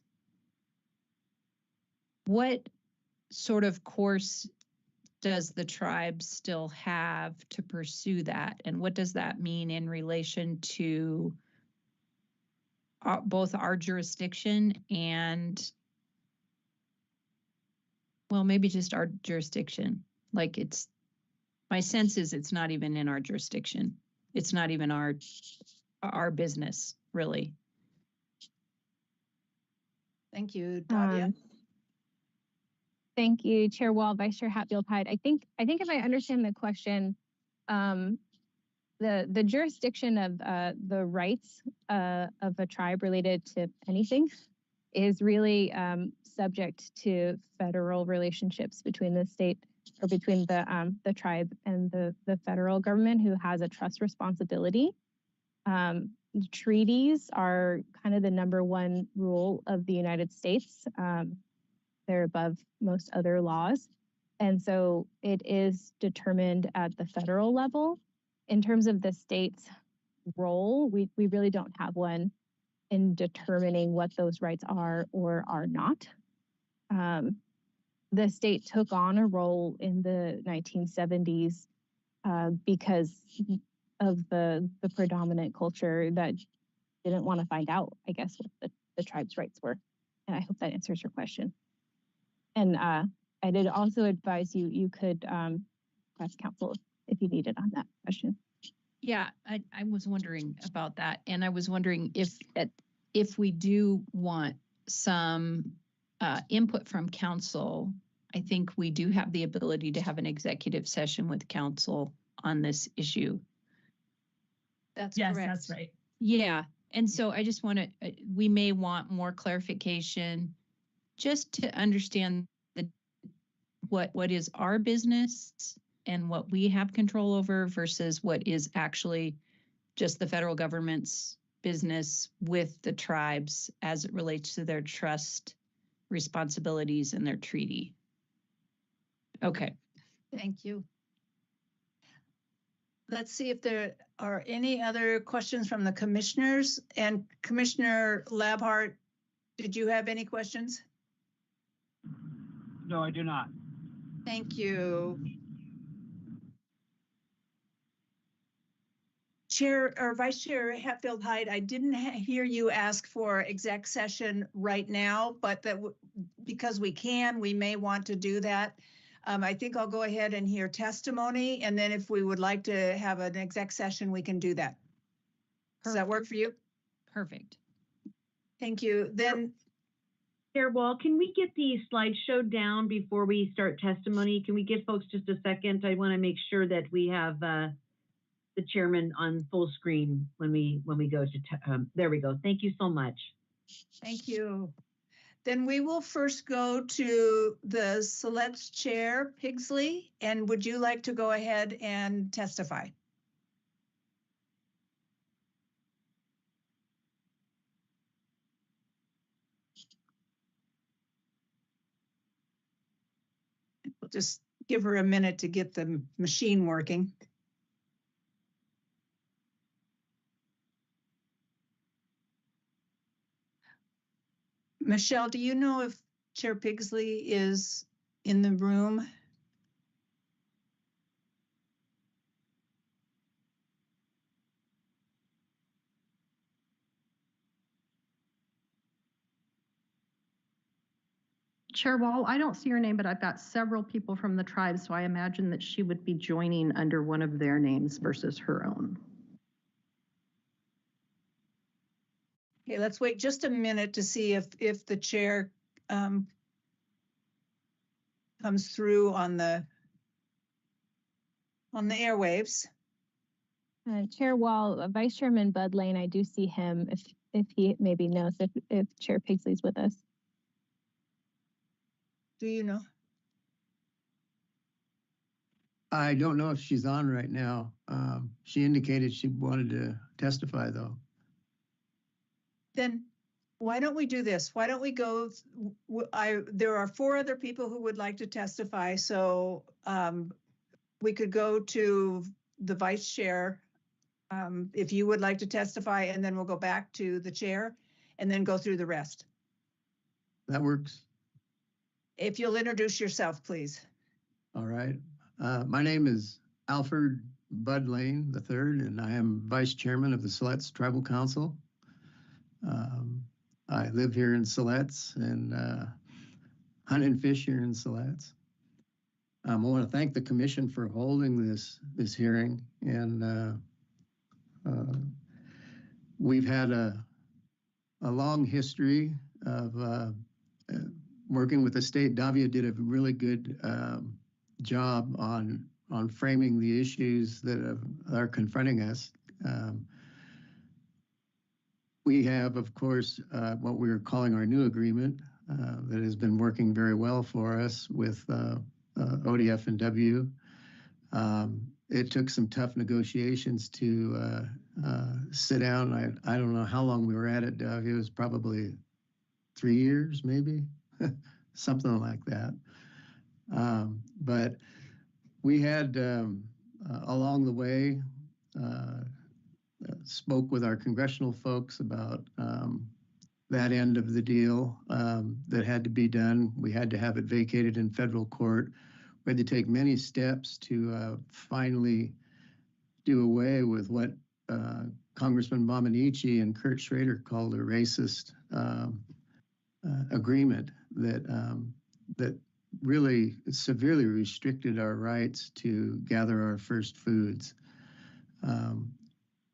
what sort of course does the tribe still have to pursue that? And what does that mean in relation to both our jurisdiction and, well, maybe just our jurisdiction? Like my sense is it's not even in our jurisdiction. It's not even our business, really. Thank you, Davia. Thank you, Chair Wall, Vice Chair Hatfield-Hyde. I think if I understand the question, the jurisdiction of the rights of a tribe related to anything is really subject to federal relationships between the state or between the tribe and the federal government, who has a trust responsibility. Treaties are kind of the #1 rule of the United States. They're above most other laws. And so it is determined at the federal level. In terms of the state's role, we really don't have one in determining what those rights are or are not. The state took on a role in the 1970s because of the predominant culture that didn't want to find out, I guess, what the tribe's rights were. And I hope that answers your question. And I did also advise you could request counsel if you needed on that question. Yeah, I was wondering about that. And I was wondering if we do want some input from council, I think we do have the ability to have an executive session with council on this issue. That's yes, correct. That's right. Yeah. And so I just want to, we may want more clarification just to understand what is our business and what we have control over versus what is actually just the federal government's business with the tribes as it relates to their trust responsibilities and their treaty. Okay. Thank you. Let's see if there are any other questions from the commissioners. And Commissioner Labhart, did you have any questions? No, I do not. Thank you. Chair or Vice Chair Hatfield-Hyde, I didn't hear you ask for exec session right now, but that because we may want to do that. I think I'll go ahead and hear testimony, and then if we would like to have an exec session, we can do that. Does that work for you? Perfect. Thank you. Then, Chair Wall, can we get the slideshow down before we start testimony? Can we give folks just a second? I want to make sure that we have the chairman on full screen when we go to, there we go. Thank you so much. Thank you. Then we will first go to the Selet's Chair, Pigsley, and would you like to go ahead and testify? We'll just give her a minute to get the machine working. Michelle, do you know if Chair Pigsley is in the room? Chair Wall, I don't see her name, but I've got several people from the tribe, so I imagine that she would be joining under one of their names versus her own. Okay, let's wait just a minute to see if the chair comes through on the airwaves. Chair Wall, Vice Chairman Bud Lane, I do see him if he maybe knows if Chair Pigsley's with us. Do you know? I don't know if she's on right now. She indicated she wanted to testify, though. Then why don't we do this? Why don't we go? There are 4 other people who would like to testify, so we could go to the vice chair if you would like to testify, and then we'll go back to the chair and then go through the rest. That works. If you'll introduce yourself, please. All right. My name is Alfred Bud Lane III, and I am Vice Chairman of the Selet's Tribal Council. I live here in Selet's and hunt and fish here in Selet's. I want to thank the commission for holding this hearing, and we've had a long history of working with the state. Davia did a really good job on framing the issues that are confronting us. We have, of course, what we're calling our new agreement that has been working very well for us with ODF and W. It took some tough negotiations to sit down. I don't know how long we were at it, Doug. It was probably 3 years, maybe, something like that. But we had, along the way, spoke with our congressional folks about that end of the deal that had to be done. We had to have it vacated in federal court. We had to take many steps to finally do away with what Congressman Bomanici and Kurt Schrader called a racist agreement that really severely restricted our rights to gather our first foods.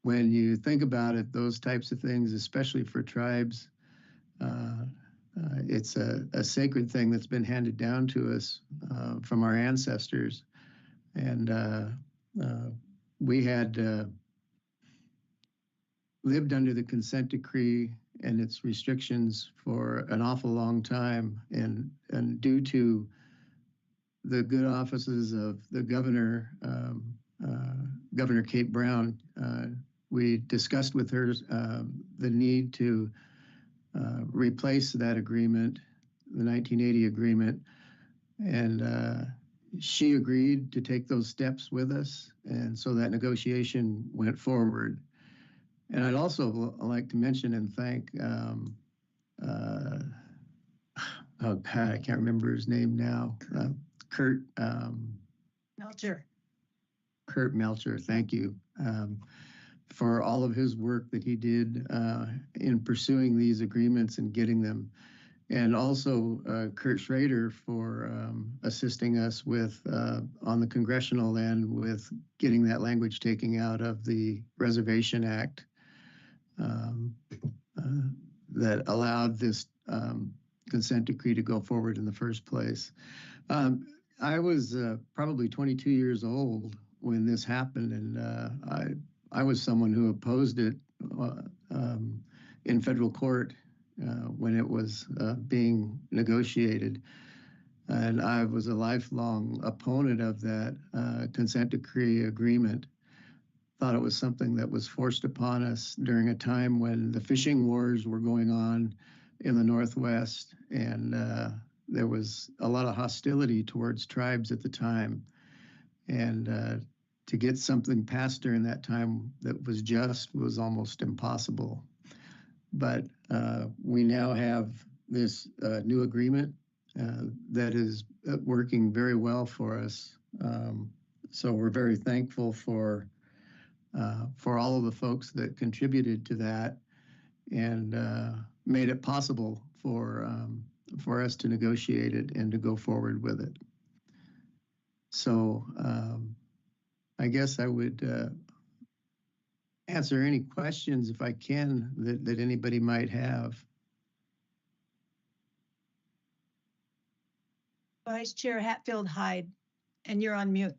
When you think about it, those types of things, especially for tribes, it's a sacred thing that's been handed down to us from our ancestors. And we had lived under the consent decree and its restrictions for an awful long time. And due to the good offices of the governor, Governor Kate Brown, we discussed with her the need to replace that agreement, the 1980 agreement, and she agreed to take those steps with us, and so that negotiation went forward. And I'd also like to mention and thank, oh God, I can't remember his name now, Kurt Melcher. Kurt Melcher, thank you. For all of his work that he did in pursuing these agreements and getting them. And also Kurt Schrader for assisting us with, on the congressional end, with getting that language taken out of the Reservation Act that allowed this consent decree to go forward in the first place. I was probably 22 years old when this happened, and I was someone who opposed it in federal court when it was being negotiated. And I was a lifelong opponent of that consent decree agreement. Thought it was something that was forced upon us during a time when the fishing wars were going on in the Northwest, and there was a lot of hostility towards tribes at the time. And to get something passed during that time that was just was almost impossible. But we now have this new agreement that is working very well for us. So we're very thankful for all of the folks that contributed to that and made it possible for us to negotiate it and to go forward with it. So I guess I would answer any questions if I can that anybody might have. Vice Chair Hatfield Hyde, and you're on mute.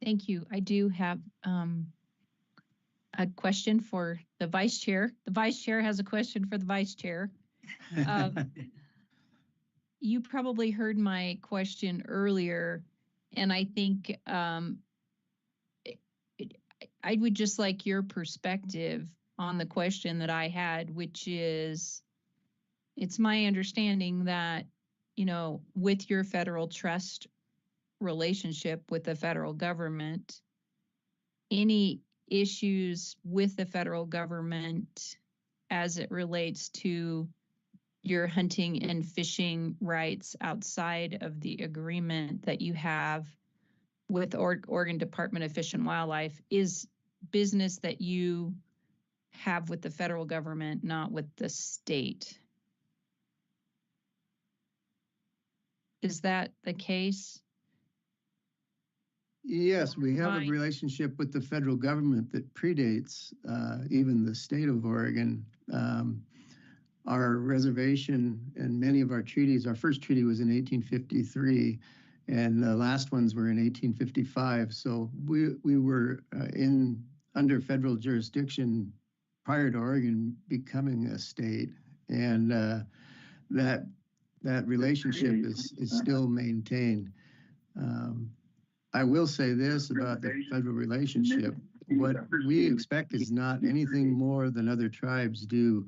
Thank you. I do have a question for the vice chair. The vice chair has a question for the vice chair. You probably heard my question earlier, and I think I would just like your perspective on the question that I had, which is, it's my understanding that, you know, with your federal trust relationship with the federal government, any issues with the federal government as it relates to your hunting and fishing rights outside of the agreement that you have with Oregon Department of Fish and Wildlife is business that you have with the federal government, not with the state. Is that the case? Yes, we have a relationship with the federal government that predates even the state of Oregon. Our reservation and many of our treaties, our first treaty was in 1853, and the last ones were in 1855. So we were under federal jurisdiction prior to Oregon becoming a state, and that relationship is still maintained. I will say this about the federal relationship. What we expect is not anything more than other tribes do.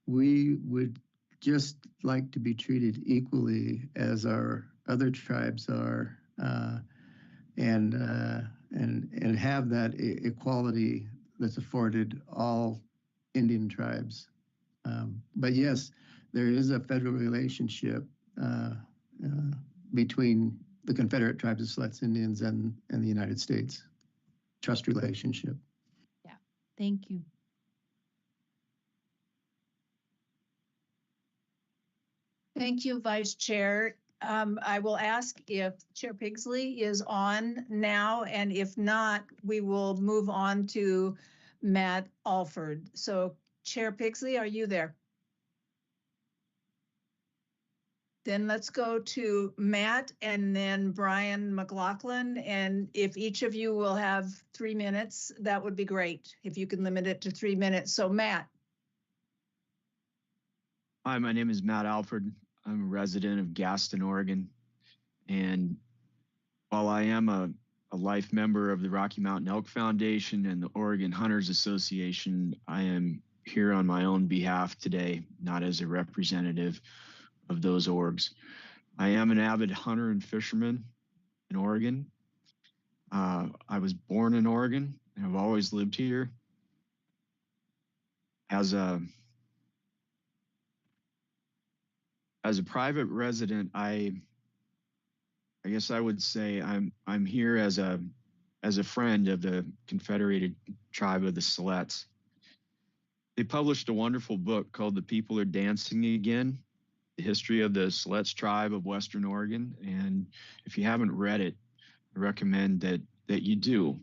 We would just like to be treated equally as our other tribes are, and have that equality that's afforded all Indian tribes. But yes, there is a federal relationship between the Confederate Tribes of Siletz Indians and the United States. Trust relationship. Yeah, thank you. Thank you, Vice Chair. I will ask if Chair Pigsley is on now, and if not, we will move on to Matt Alford. So Chair Pigsley, are you there? Then let's go to Matt and then Brian McLaughlin. And if each of you will have 3 minutes, that would be great. If you can limit it to 3 minutes. So Matt. Hi, my name is Matt Alford. I'm a resident of Gaston, Oregon. And while I am a life member of the Rocky Mountain Elk Foundation and the Oregon Hunters Association, I am here on my own behalf today, not as a representative of those orgs. I am an avid hunter and fisherman in Oregon. I was born in Oregon and I've always lived here. As a private resident, I guess I would say I'm here as a friend of the Confederated Tribe of the Silets. They published a wonderful book called The People Are Dancing Again, the history of the Silets tribe of Western Oregon. And if you haven't read it, I recommend that you do.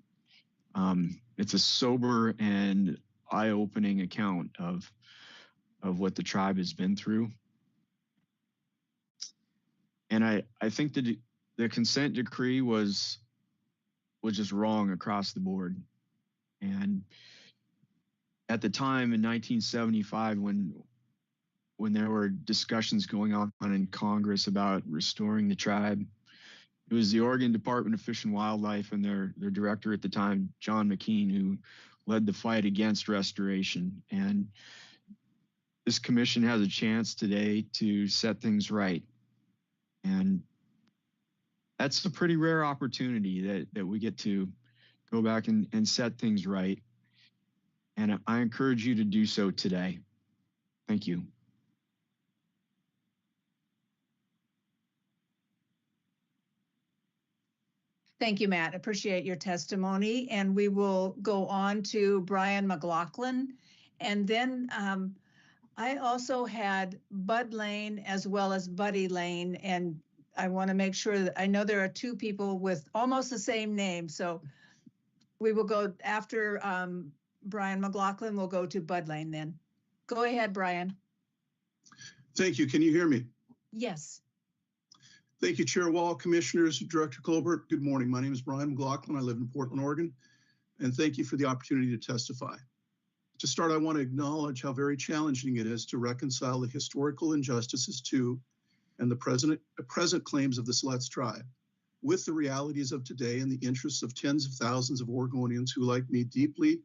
It's a sober and eye-opening account of what the tribe has been through. And I think that the consent decree was just wrong across the board. And at the time in 1975, when there were discussions going on in Congress about restoring the tribe, it was the Oregon Department of Fish and Wildlife and their director at the time, John McKean, who led the fight against restoration. And this commission has a chance today to set things right. And that's a pretty rare opportunity that we get to go back and set things right. And I encourage you to do so today. Thank you. Thank you, Matt. Appreciate your testimony. And we will go on to Brian McLaughlin. And then I also had Bud Lane as well as Buddy Lane. And I want to make sure that I know there are two people with almost the same name. So we will go after Brian McLaughlin, we'll go to Bud Lane then. Go ahead, Brian. Thank you. Can you hear me? Yes. Thank you, Chair Wall, Commissioners, Director Colbert. Good morning. My name is Brian McLaughlin. I live in Portland, Oregon, and thank you for the opportunity to testify. To start, I want to acknowledge how very challenging it is to reconcile the historical injustices to and the present claims of the Selet tribe with the realities of today and the interests of tens of thousands of Oregonians who, like me, deeply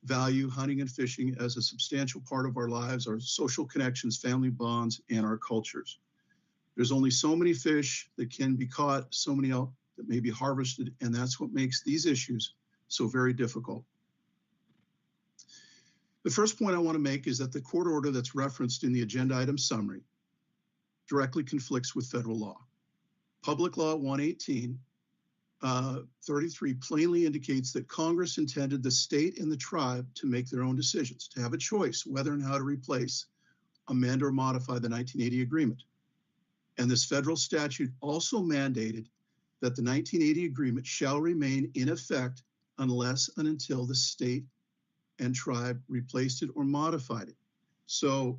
value hunting and fishing as a substantial part of our lives, our social connections, family bonds, and our cultures. There's only so many fish that can be caught, so many that may be harvested, and that's what makes these issues so very difficult. The first point I want to make is that the court order that's referenced in the agenda item summary directly conflicts with federal law. Public Law 118, 33 plainly indicates that Congress intended the state and the tribe to make their own decisions, to have a choice whether and how to replace, amend, or modify the 1980 agreement. And this federal statute also mandated that the 1980 agreement shall remain in effect unless and until the state and tribe replaced it or modified it. So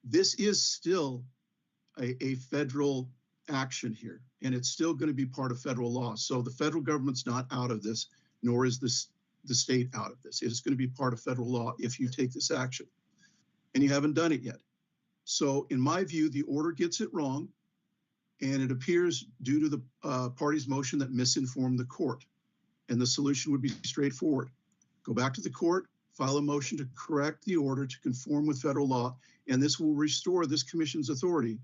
this is still a federal action here, and it's still going to be part of federal law. So the federal government's not out of this, nor is the state out of this. It is going to be part of federal law if you take this action, and you haven't done it yet. So in my view, the order gets it wrong, and it appears due to the party's motion that misinformed the court. And the solution would be straightforward. Go back to the court, file a motion to correct the order to conform with federal law, and this will restore this commission's authority,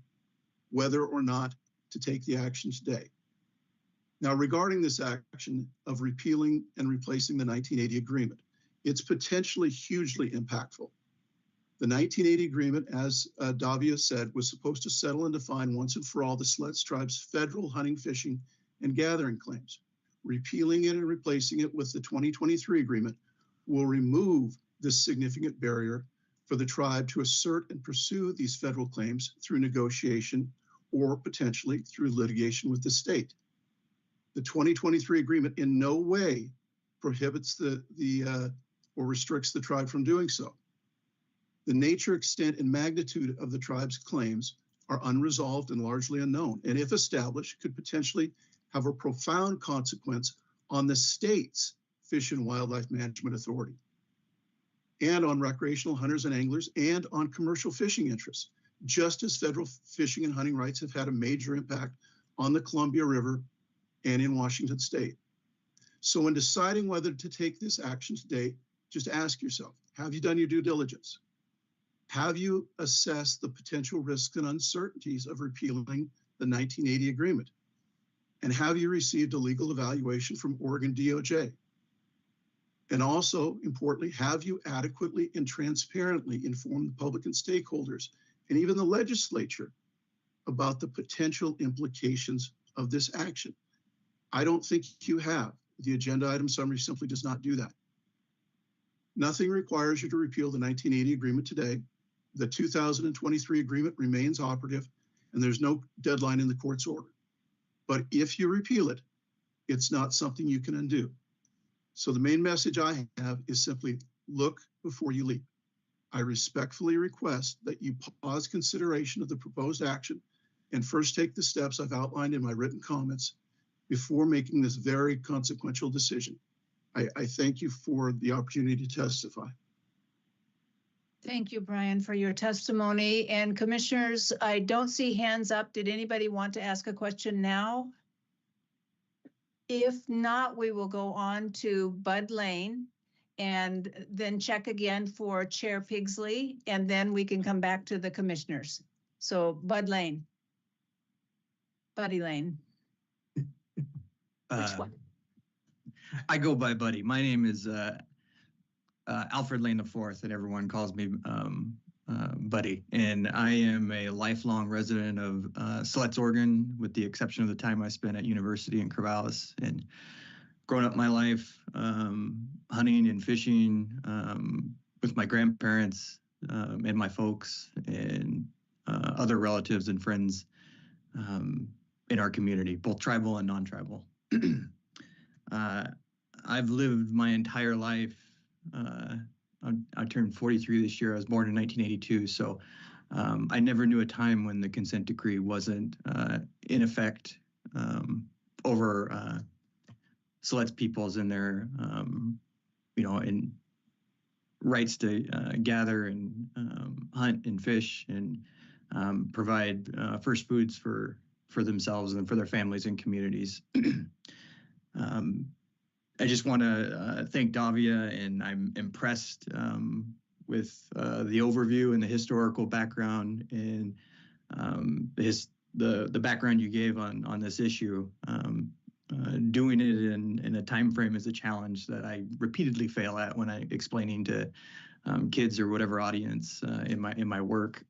whether or not to take the action today. Now, regarding this action of repealing and replacing the 1980 agreement, it's potentially hugely impactful. The 1980 agreement, as Davia said, was supposed to settle and define once and for all the Selet tribe's federal hunting, fishing, and gathering claims. Repealing it and replacing it with the 2023 agreement will remove this significant barrier for the tribe to assert and pursue these federal claims through negotiation or potentially through litigation with the state. The 2023 agreement in no way prohibits or restricts the tribe from doing so. The nature, extent, and magnitude of the tribe's claims are unresolved and largely unknown, and if established, could potentially have a profound consequence on the state's Fish and Wildlife Management Authority, and on recreational hunters and anglers, and on commercial fishing interests, just as federal fishing and hunting rights have had a major impact on the Columbia River and in Washington State. So in deciding whether to take this action today, just ask yourself, have you done your due diligence? Have you assessed the potential risks and uncertainties of repealing the 1980 agreement? And have you received a legal evaluation from Oregon DOJ? And also, importantly, have you adequately and transparently informed the public and stakeholders, and even the legislature, about the potential implications of this action? I don't think you have. The agenda item summary simply does not do that. Nothing requires you to repeal the 1980 agreement today. The 2023 agreement remains operative, and there's no deadline in the court's order. But if you repeal it, it's not something you can undo. So the main message I have is simply look before you leap. I respectfully request that you pause consideration of the proposed action and first take the steps I've outlined in my written comments before making this very consequential decision. I thank you for the opportunity to testify. Thank you, Brian, for your testimony. And commissioners, I don't see hands up. Did anybody want to ask a question now? If not, we will go on to Bud Lane and then check again for Chair Pigsley, and then we can come back to the commissioners. So Bud Lane. Buddy Lane. Which one? I go by Buddy. My name is Alfred Lane IV, and everyone calls me Buddy. And I am a lifelong resident of Selet, Oregon, with the exception of the time I spent at university in Corvallis. And growing up my life hunting and fishing with my grandparents and my folks and other relatives and friends in our community, both tribal and non-tribal. I've lived my entire life I turned 43 this year. I was born in 1982, so I never knew a time when the consent decree wasn't in effect over Selet's peoples and their, and rights to gather and hunt and fish and provide first foods for themselves and for their families and communities. I just want to thank Davia, and I'm impressed with the overview and the historical background and the background you gave on this issue. Doing it in a time frame is a challenge that I repeatedly fail at when I'm explaining to kids or whatever audience in my work.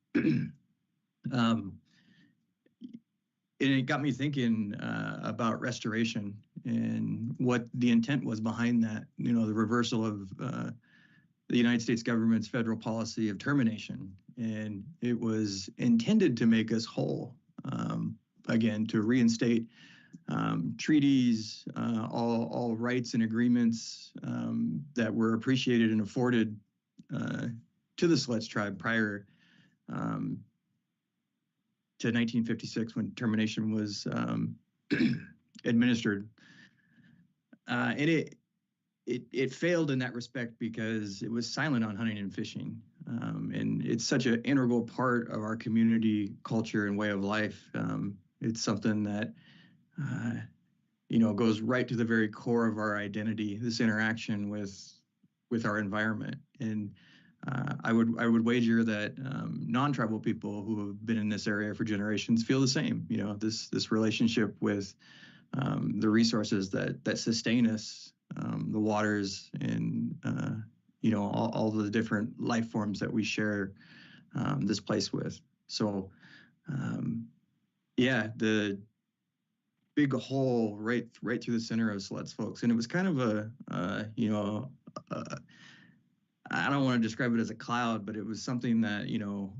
It got me thinking about restoration and what the intent was behind that. The reversal of the United States government's federal policy of termination, and it was intended to make us whole. Again, to reinstate treaties, all rights and agreements that were appreciated and afforded to the Selet tribe prior to 1956, when termination was administered. And it failed in that respect because it was silent on hunting and fishing. And it's such an integral part of our community culture and way of life. It's something that goes right to the very core of our identity, this interaction with our environment. And I would wager that non-tribal people who have been in this area for generations feel the same. This relationship with the resources that sustain us, the waters, and all the different life forms that we share this place with. So, the big hole right through the center of Selet's folks, and it was kind of I don't want to describe it as a cloud, but it was something that,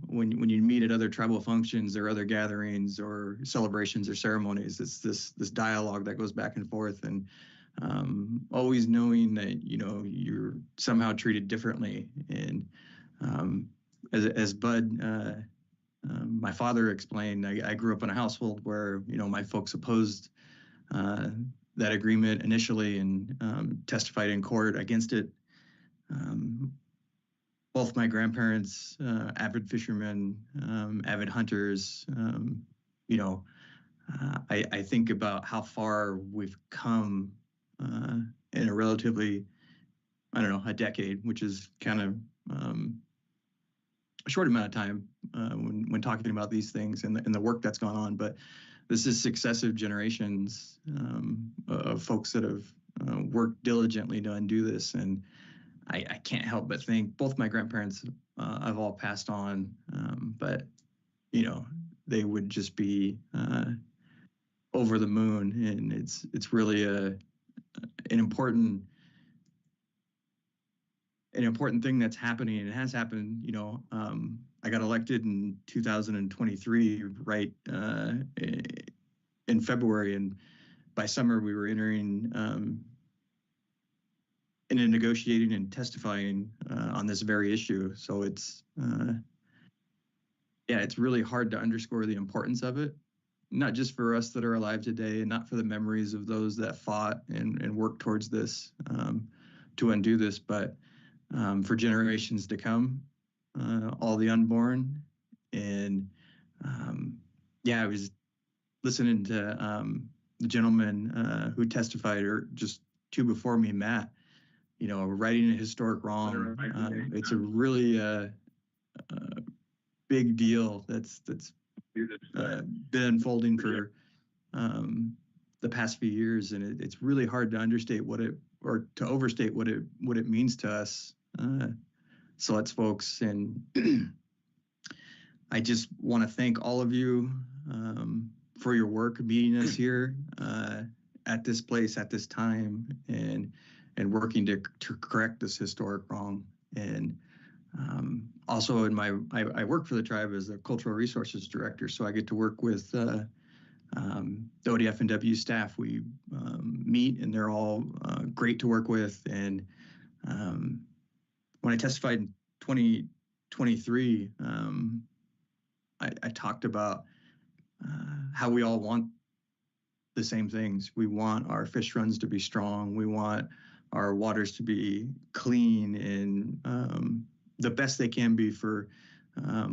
when you meet at other tribal functions or other gatherings or celebrations or ceremonies, it's this dialogue that goes back and forth, and always knowing that, you're somehow treated differently. And as Bud, my father explained, I grew up in a household where, my folks opposed that agreement initially and testified in court against it. Both my grandparents, avid fishermen, avid hunters. I think about how far we've come in a relatively, a decade, which is kind of a short amount of time when talking about these things and the work that's gone on. But this is successive generations of folks that have worked diligently to undo this. And I can't help but think both my grandparents have all passed on, but they would just be over the moon, and it's really an important thing that's happening, and it has happened. I got elected in 2023, right in February, and by summer we were entering in negotiating and testifying on this very issue. So it's really hard to underscore the importance of it, not just for us that are alive today, and not for the memories of those that fought and worked towards this to undo this, but for generations to come, all the unborn. And I was listening to the gentleman who testified, or just two before me, Matt, righting a historic wrong. It's a really big deal that's been unfolding for the past few years, and it's really hard to understate or to overstate what it means to us, Selet's folks. And I just want to thank all of you for your work meeting us here at this place at this time, and working to correct this historic wrong. And also I work for the tribe as the Cultural Resources Director, so I get to work with the ODF and W staff. We meet, and they're all great to work with. And when I testified in 2023, I talked about how we all want the same things. We want our fish runs to be strong. We want our waters to be clean and the best they can be for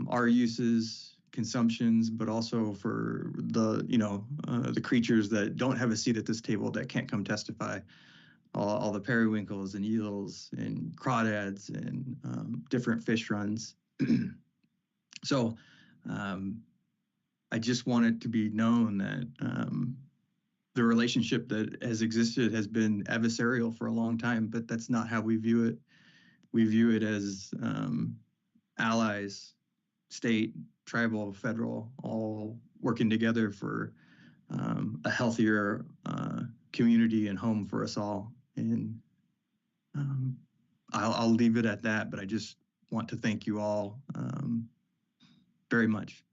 our uses, consumptions, but also for the creatures that don't have a seat at this table that can't come testify. All the periwinkles and eels and crawdads and different fish runs. So I just want it to be known that the relationship that has existed has been adversarial for a long time, but that's not how we view it. We view it as allies, state, tribal, federal, all working together for a healthier community and home for us all. And I'll leave it at that, but I just want to thank you all very much.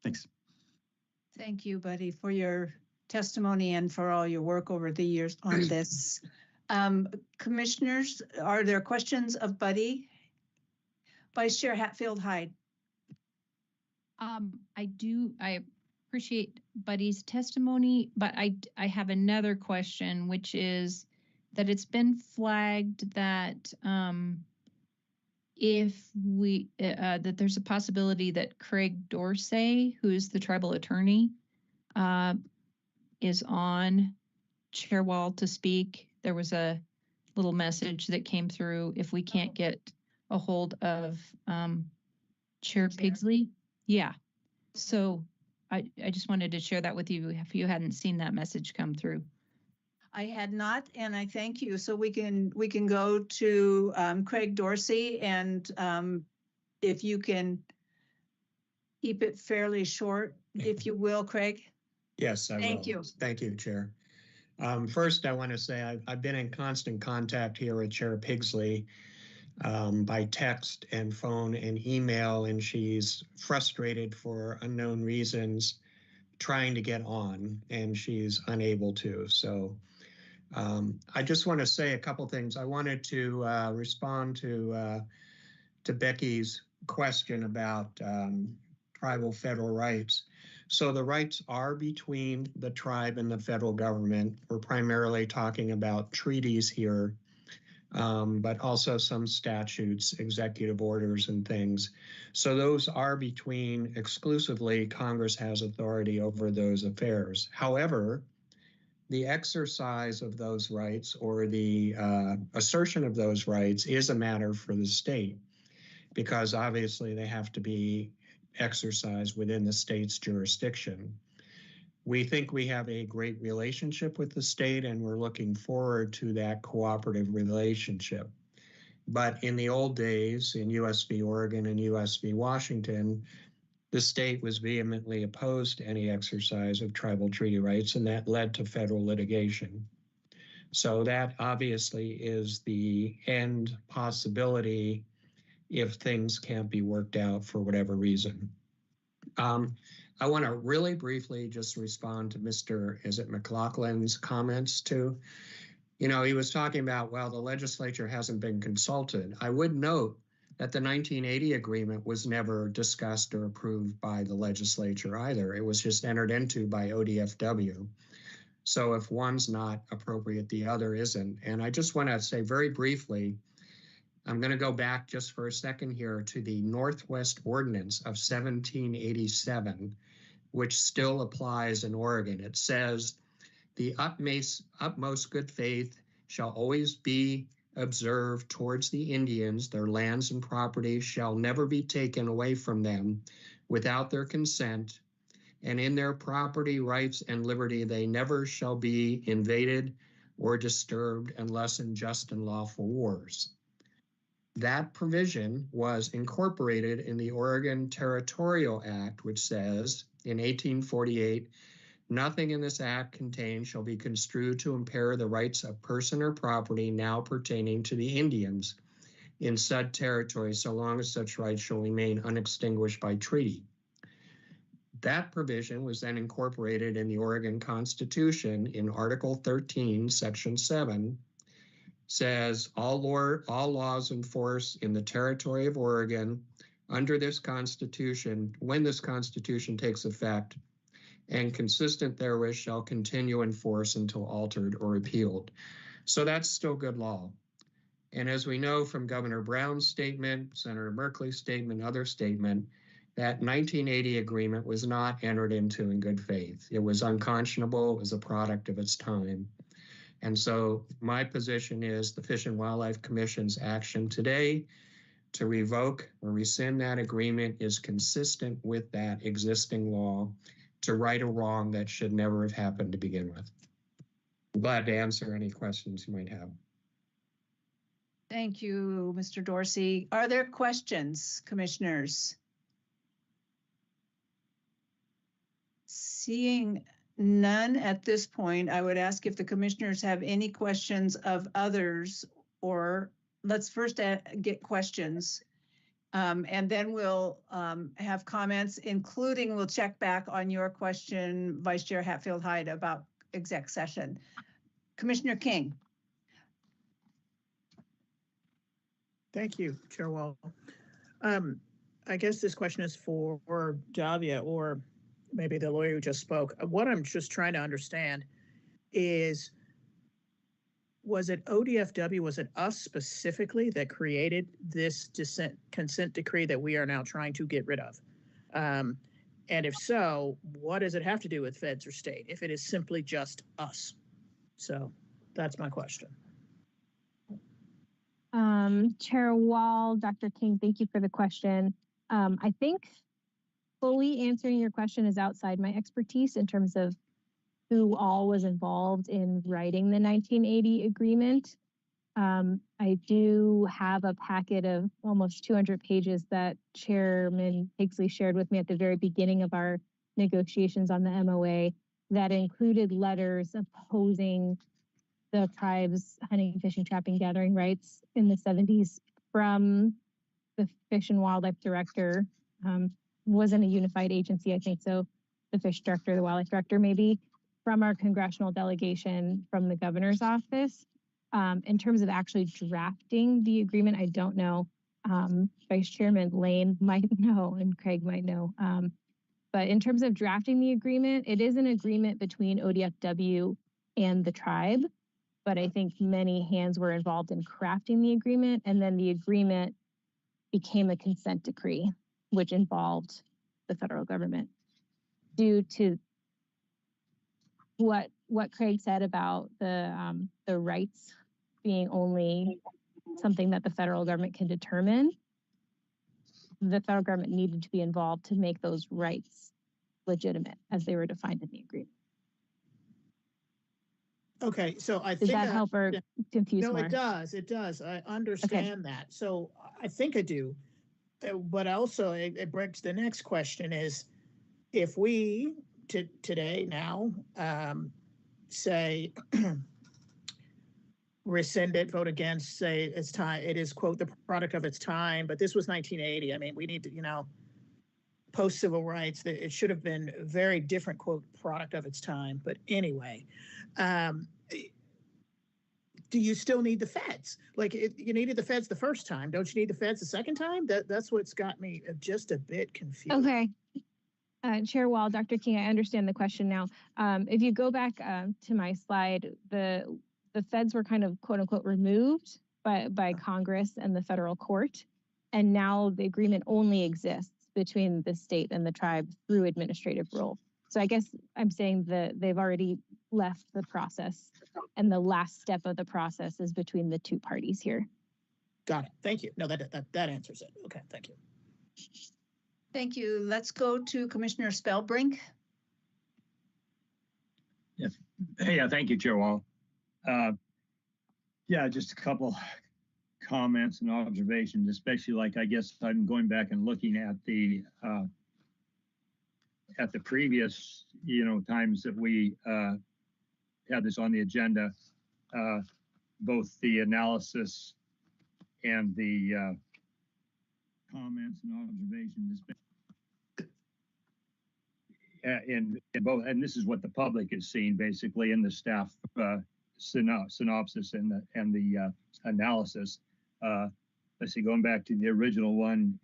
Thanks. Thank you, Buddy, for your testimony and for all your work over the years on this. Commissioners, are there questions of Buddy? Vice Chair Hatfield-Hyde. I appreciate Buddy's testimony, but I have another question, which is that it's been flagged that that there's a possibility that Craig Dorsey, who is the tribal attorney, is on Chair Wall to speak. There was a little message that came through if we can't get a hold of Chair Pigsley. Yeah. So I just wanted to share that with you if you hadn't seen that message come through. I had not, and I thank you. So we can go to Craig Dorsey, and if you can keep it fairly short, if you will, Craig. Yes, I will. Thank you. Thank you, Chair. First, I want to say I've been in constant contact here with Chair Pigsley by text and phone and email, and she's frustrated for unknown reasons trying to get on, and she's unable to. So I just want to say a couple things. I wanted to respond to Becky's question about tribal federal rights. So the rights are between the tribe and the federal government. We're primarily talking about treaties here, but also some statutes, executive orders and things. So those are between exclusively, Congress has authority over those affairs. However, the exercise of those rights or the assertion of those rights is a matter for the state, because obviously they have to be exercised within the state's jurisdiction. We think we have a great relationship with the state, and we're looking forward to that cooperative relationship. But in the old days, in US v. Oregon and US v. Washington, the state was vehemently opposed to any exercise of tribal treaty rights, and that led to federal litigation. So that obviously is the end possibility if things can't be worked out for whatever reason. I want to really briefly just respond to Mr. McLaughlin's comments too. He was talking about, well, the legislature hasn't been consulted. I would note that the 1980 agreement was never discussed or approved by the legislature either. It was just entered into by ODFW. So if one's not appropriate, the other isn't. And I just want to say very briefly, I'm going to go back just for a second here to the Northwest Ordinance of 1787, which still applies in Oregon. It says, the utmost good faith shall always be observed towards the Indians. Their lands and property shall never be taken away from them without their consent, and in their property, rights, and liberty they never shall be invaded or disturbed unless in just and lawful wars. That provision was incorporated in the Oregon Territorial Act, which says in 1848, nothing in this act contained shall be construed to impair the rights of person or property now pertaining to the Indians in said territory, so long as such rights shall remain unextinguished by treaty. That provision was then incorporated in the Oregon Constitution in Article 13, Section 7, says all laws in force in the territory of Oregon under this Constitution, when this Constitution takes effect, and consistent therewith shall continue in force until altered or repealed. So that's still good law. And as we know from Governor Brown's statement, Senator Merkley's statement, other statement, that 1980 agreement was not entered into in good faith. It was unconscionable. It was a product of its time. And so my position is the Fish and Wildlife Commission's action today to revoke or rescind that agreement is consistent with that existing law to right a wrong that should never have happened to begin with. I'm glad to answer any questions you might have. Thank you, Mr. Dorsey. Are there questions, commissioners? Seeing none at this point, I would ask if the commissioners have any questions of others, or let's first get questions. And then we'll have comments, including we'll check back on your question, Vice Chair Hatfield-Hyde, about exec session. Commissioner King. Thank you, Chair Wall. I guess this question is for Davia or maybe the lawyer who just spoke. What I'm just trying to understand is, was it ODFW, was it us specifically that created this consent decree that we are now trying to get rid of? And if so, what does it have to do with feds or state if it is simply just us? So that's my question. Chair Wall, Dr. King, thank you for the question. I think fully answering your question is outside my expertise in terms of who all was involved in writing the 1980 agreement. I do have a packet of almost 200 pages that Chairman Pigsley shared with me at the very beginning of our negotiations on the MOA that included letters opposing the tribe's hunting, fishing, trapping, gathering rights in the 70s from the Fish and Wildlife Director. Wasn't a unified agency, I think so. The Fish Director, the Wildlife Director, maybe, from our congressional delegation from the governor's office. In terms of actually drafting the agreement, I don't know. Vice Chairman Lane might know and Craig might know. But in terms of drafting the agreement, it is an agreement between ODFW and the tribe. But I think many hands were involved in crafting the agreement, and then the agreement became a consent decree, which involved the federal government. Due to what Craig said about the rights being only something that the federal government can determine, the federal government needed to be involved to make those rights legitimate as they were defined in the agreement. Okay, so I Does think that help or confuse no, more? it does. It does. I understand that. So I think I do. But also it brings the next question is, if we today now say rescind it, vote against, say it's time, it is quote the product of its time, but this was 1980. I mean, we need to, post civil rights, that it should have been a very different quote product of its time. But anyway, do you still need the feds? Like you needed the feds the first time. Don't you need the feds the second time? That's what's got me just a bit confused. Okay. Chair Wall, Dr. King, I understand the question now. If you go back to my slide, the feds were kind of quote unquote removed by Congress and the federal court. And now the agreement only exists between the state and the tribe through administrative rule. So I guess I'm saying that they've already left the process, and the last step of the process is between the two parties here. Got it. Thank you. No, that answers it. Okay, thank you. Thank you. Let's go to Commissioner Spellbrink. Yes. Yeah, thank you, Chair Wall. Yeah, just a couple comments and observations, especially like I guess I'm going back and looking at the previous times that we had this on the agenda, both the analysis and the comments and observations in both, and this is what the public is seeing basically in the staff synopsis and the analysis. Let's see, going back to the original one,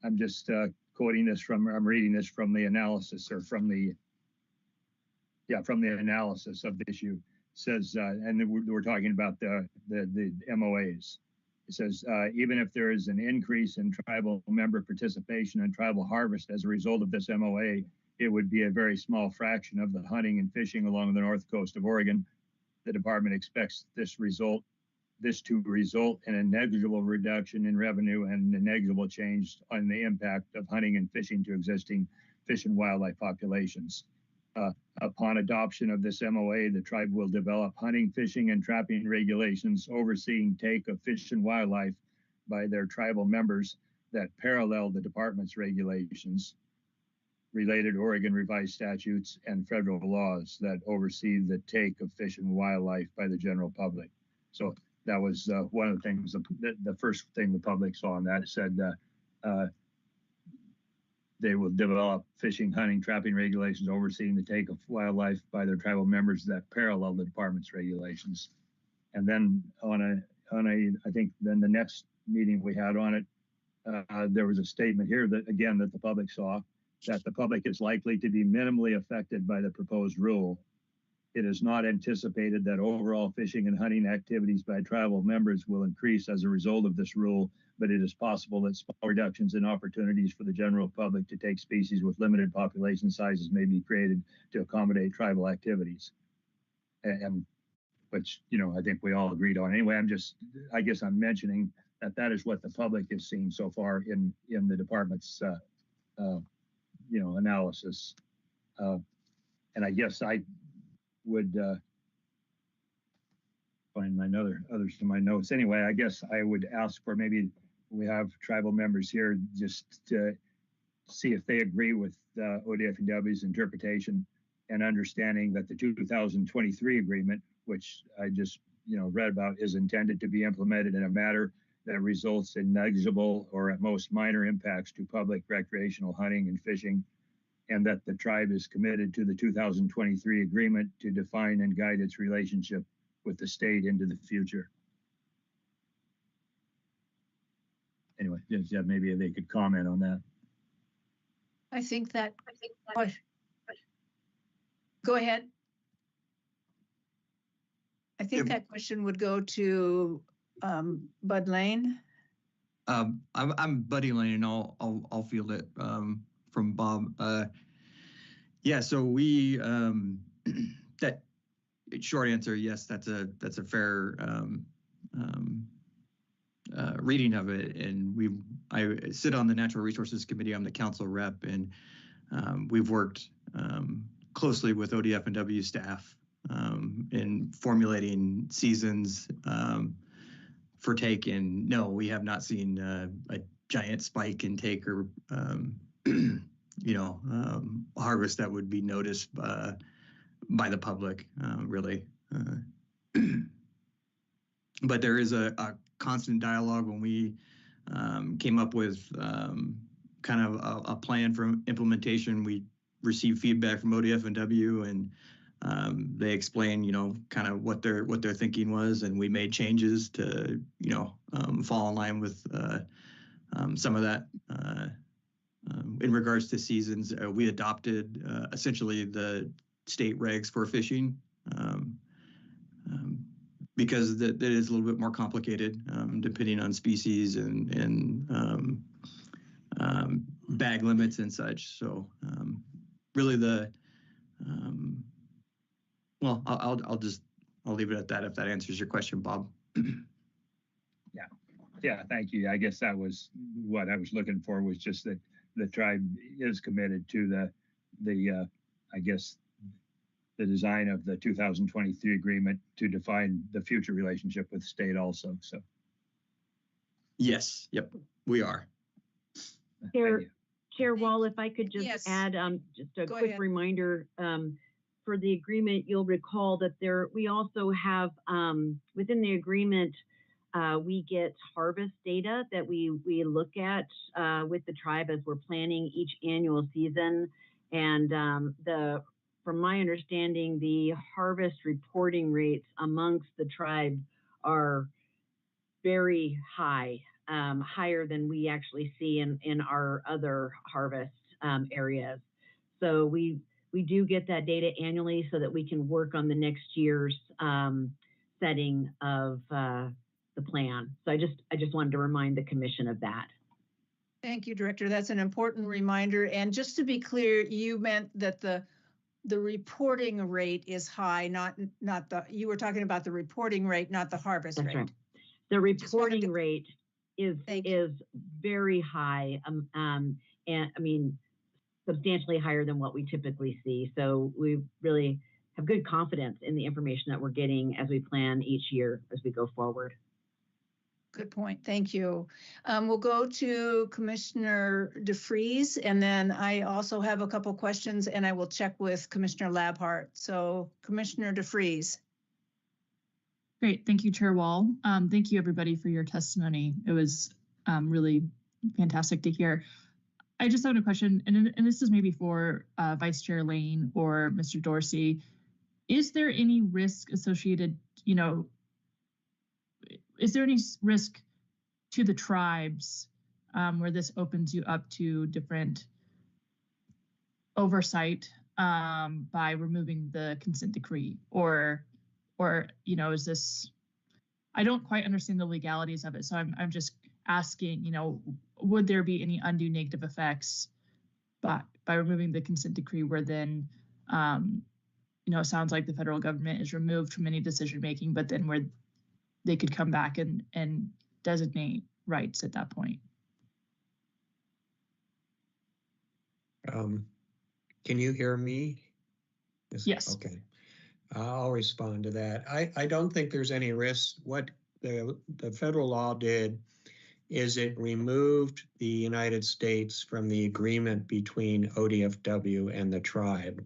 I'm just quoting this from, I'm reading this from the analysis, or from the analysis of the issue. It says, and we're talking about the MOAs. It says, even if there is an increase in tribal member participation and tribal harvest as a result of this MOA, it would be a very small fraction of the hunting and fishing along the north coast of Oregon. The department expects this to result in a negligible reduction in revenue and a negligible change on the impact of hunting and fishing to existing fish and wildlife populations. Upon adoption of this MOA, the tribe will develop hunting, fishing, and trapping regulations overseeing take of fish and wildlife by their tribal members that parallel the department's regulations, related Oregon revised statutes, and federal laws that oversee the take of fish and wildlife by the general public. So that was one of the things, the first thing the public saw on that. It said they will develop fishing, hunting, trapping regulations overseeing the take of wildlife by their tribal members that parallel the department's regulations. And then I think then the next meeting we had on it, there was a statement here that, again, that the public saw, that the public is likely to be minimally affected by the proposed rule. It is not anticipated that overall fishing and hunting activities by tribal members will increase as a result of this rule, but it is possible that small reductions in opportunities for the general public to take species with limited population sizes may be created to accommodate tribal activities. And which, you know, I think we all agreed on. Anyway, I guess I'm mentioning that is what the public has seen so far in the department's, analysis. And I guess I would find others to my notes. Anyway, I guess I would ask for, maybe we have tribal members here, just to see if they agree with ODF&W's interpretation and understanding that the 2023 agreement, which I just read about, is intended to be implemented in a manner that results in negligible or at most minor impacts to public recreational hunting and fishing, and that the tribe is committed to the 2023 agreement to define and guide its relationship with the state into the future. Anyway, yeah, maybe they could comment on that. I think that, go ahead. I think that question would go to Bud Lane. I'm Buddy Lane, and I'll field it from Bob. Yeah, so we that short answer, yes, that's a fair reading of it. And I sit on the Natural Resources Committee. I'm the council rep, and we've worked closely with ODF&W staff in formulating seasons for take. And no, we have not seen a giant spike in take or harvest that would be noticed by the public, really. But there is a constant dialogue. When we came up with kind of a plan for implementation, we received feedback from ODF&W, and they explained, kind of what their thinking was, and we made changes to, fall in line with some of that. In regards to seasons, we adopted essentially the state regs for fishing, because that is a little bit more complicated, depending on species and bag limits and such. So really I'll leave it at that, if that answers your question, Bob. Yeah, thank you. I guess that was what I was looking for, was just that the tribe is committed to the design of the 2023 agreement to define the future relationship with the state also. So yes, yep, we are. Chair Wall, if I could just add just a quick reminder, for the agreement, you'll recall that we also have within the agreement, we get harvest data that we look at with the tribe as we're planning each annual season. And from my understanding, the harvest reporting rates amongst the tribe are very high, higher than we actually see in our other harvest areas. So we do get that data annually so that we can work on the next year's setting of the plan. So I just wanted to remind the commission of that. Thank you, Director. That's an important reminder. And just to be clear, you meant that the reporting rate is high, not the, you were talking about the reporting rate, not the harvest rate. Right. The reporting rate is very high, and I mean, substantially higher than what we typically see. So we really have good confidence in the information that we're getting as we plan each year as we go forward. Good point. Thank you. We'll go to Commissioner DeFries, and then I also have a couple questions, and I will check with Commissioner Labhart. So Commissioner DeFries. Great. Thank you, Chair Wall. Thank you, everybody, for your testimony. It was really fantastic to hear. I just have a question, and this is maybe for Vice Chair Lane or Mr. Dorsey. Is there any risk associated, is there any risk to the tribes where this opens you up to different oversight by removing the consent decree? Or is this, I don't quite understand the legalities of it. So I'm just asking, would there be any undue negative effects by removing the consent decree where then, it sounds like the federal government is removed from any decision making, but then where they could come back and designate rights at that point? Can you hear me? Yes. Okay. I'll respond to that. I don't think there's any risk. What the federal law did is it removed the United States from the agreement between ODFW and the tribe,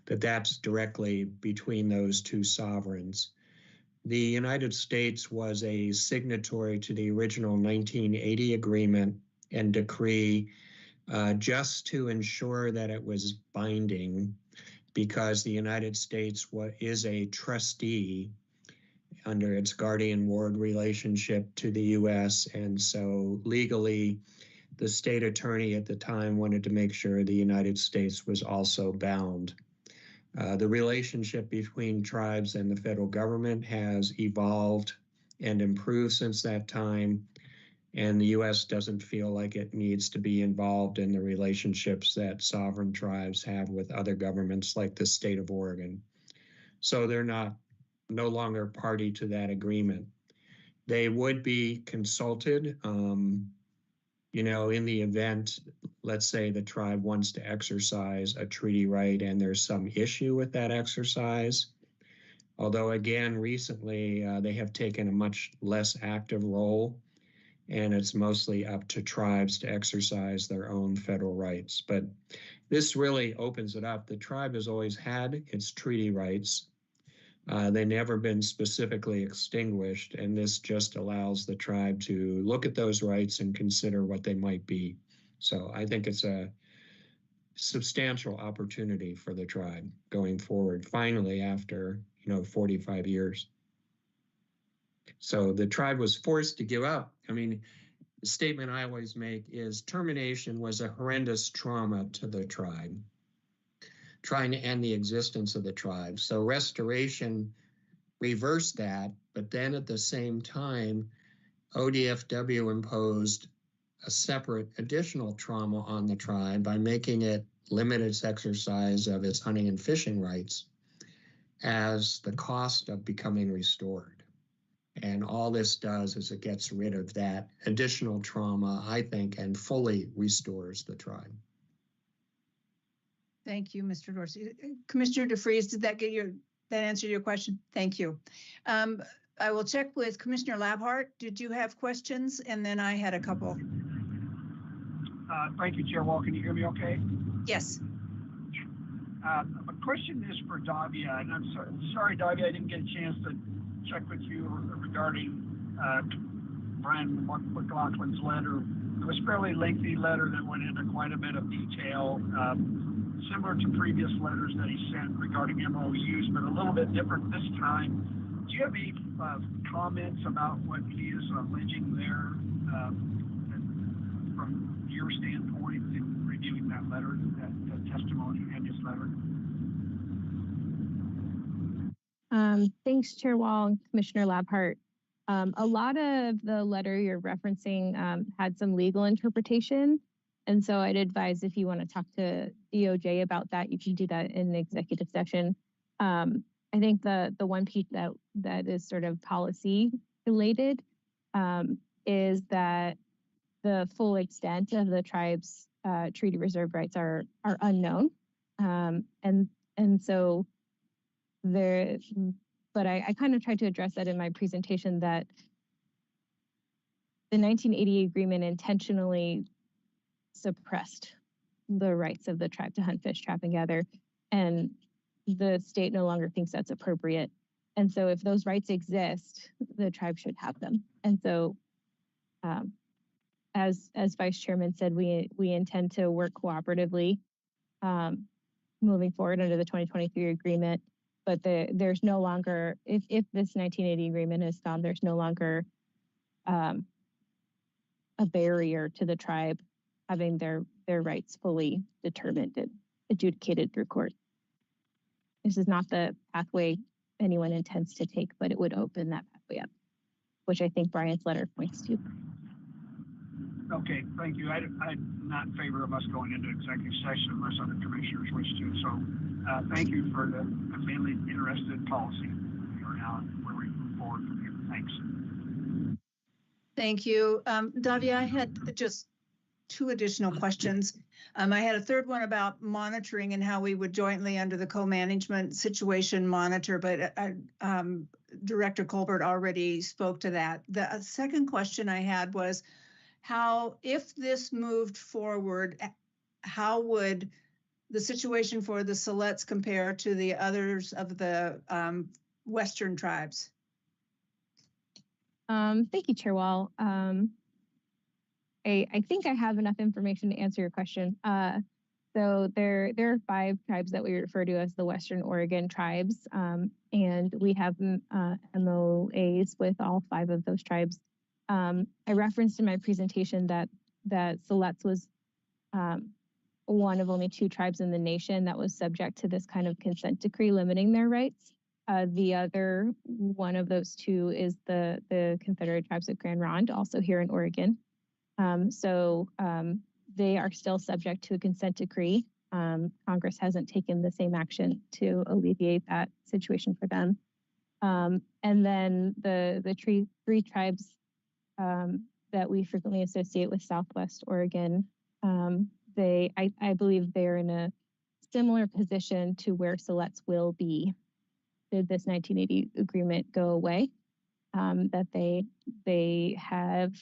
that's directly between those two sovereigns. The United States was a signatory to the original 1980 agreement and decree just to ensure that it was binding, because the United States is a trustee under its guardian ward relationship to the U.S. And so legally, the state attorney at the time wanted to make sure the United States was also bound. The relationship between tribes and the federal government has evolved and improved since that time, and the U.S. doesn't feel like it needs to be involved in the relationships that sovereign tribes have with other governments like the state of Oregon. So they're no longer party to that agreement. They would be consulted, in the event, let's say the tribe wants to exercise a treaty right and there's some issue with that exercise. Although again, recently they have taken a much less active role, and it's mostly up to tribes to exercise their own federal rights. But this really opens it up. The tribe has always had its treaty rights. They've never been specifically extinguished, and this just allows the tribe to look at those rights and consider what they might be. So I think it's a substantial opportunity for the tribe going forward, finally, after 45 years. So the tribe was forced to give up. I mean, the statement I always make is termination was a horrendous trauma to the tribe, trying to end the existence of the tribe. So restoration reversed that, but then at the same time, ODFW imposed a separate additional trauma on the tribe by making it limit its exercise of its hunting and fishing rights as the cost of becoming restored. And all this does is it gets rid of that additional trauma, I think, and fully restores the tribe. Thank you, Mr. Dorsey. Commissioner DeFries, did that answer your question? Thank you. I will check with Commissioner Labhart. Did you have questions? And then I had a couple. Thank you, Chair Wall. Can you hear me okay? Yes. My question is for Davia, and I'm sorry, Davia, I didn't get a chance to check with you regarding Brian McLaughlin's letter. It was a fairly lengthy letter that went into quite a bit of detail. similar to previous letters that he sent regarding MOUs, but a little bit different this time. Do you have any comments about what he is alleging there from your standpoint in reviewing that letter, that testimony and his letter? Thanks, Chair Wall and Commissioner Labhart. A lot of the letter you're referencing had some legal interpretation. And so I'd advise if you want to talk to DOJ about that, you can do that in the executive session. I think the one piece that is sort of policy related is that the full extent of the tribe's treaty reserve rights are unknown. And so there, but I kind of tried to address that in my presentation, that the 1980 agreement intentionally suppressed the rights of the tribe to hunt, fish, trap, and gather, and the state no longer thinks that's appropriate. And so if those rights exist, the tribe should have them. And so as Vice Chairman said, we intend to work cooperatively moving forward under the 2023 agreement. But there's no longer, if this 1980 agreement is gone, there's no longer a barrier to the tribe having their rights fully determined and adjudicated through court. This is not the pathway anyone intends to take, but it would open that pathway up, which I think Brian's letter points to. Okay, thank you. I'm not in favor of us going into executive session unless other commissioners wish to. So thank you for the family interested policy around where we move forward from here. Thanks. Thank you. Davia, I had just 2 additional questions. I had a third one about monitoring and how we would jointly under the co-management situation monitor, but Director Colbert already spoke to that. The second question I had was how, if this moved forward, how would the situation for the Selets compare to the others of the Western tribes? Thank you, Chair Wall. I think I have enough information to answer your question. So there are 5 tribes that we refer to as the Western Oregon tribes, and we have MOAs with all 5 of those tribes. I referenced in my presentation that Selets was one of only 2 tribes in the nation that was subject to this kind of consent decree limiting their rights. The other one of those 2 is the Confederated Tribes of Grand Ronde, also here in Oregon. So they are still subject to a consent decree. Congress hasn't taken the same action to alleviate that situation for them. And then the 3 tribes that we frequently associate with Southwest Oregon, I believe they're in a similar position to where Selets will be did this 1980 agreement go away, that they have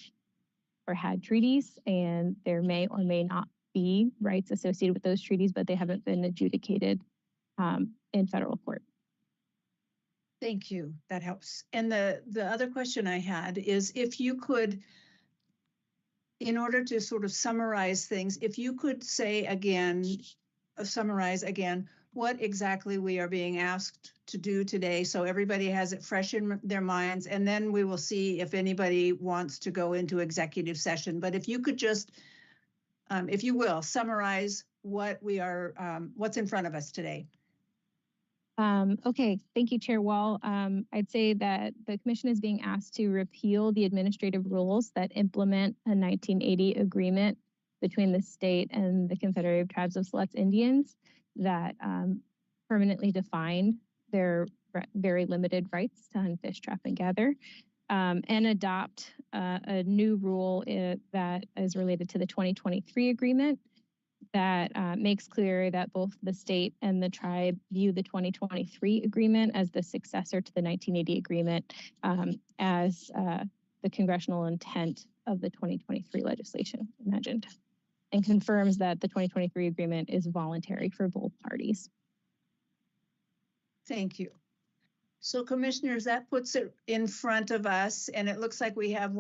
or had treaties, and there may or may not be rights associated with those treaties, but they haven't been adjudicated in federal court. Thank you. That helps. And the other question I had is, if you could, in order to sort of summarize things, if you could say again, summarize again, what exactly we are being asked to do today, so everybody has it fresh in their minds, and then we will see if anybody wants to go into executive session. But if you could just, if you will, summarize what we are, what's in front of us today. Okay, thank you, Chair Wall. I'd say that the Commission is being asked to repeal the administrative rules that implement a 1980 agreement between the state and the Confederated Tribes of Selets Indians that permanently defined their very limited rights to hunt, fish, trap, and gather, and adopt a new rule that is related to the 2023 agreement that makes clear that both the state and the tribe view the 2023 agreement as the successor to the 1980 agreement, as the congressional intent of the 2023 legislation imagined, and confirms that the 2023 agreement is voluntary for both parties. Thank you. So commissioners, that puts it in front of us, and it looks like we have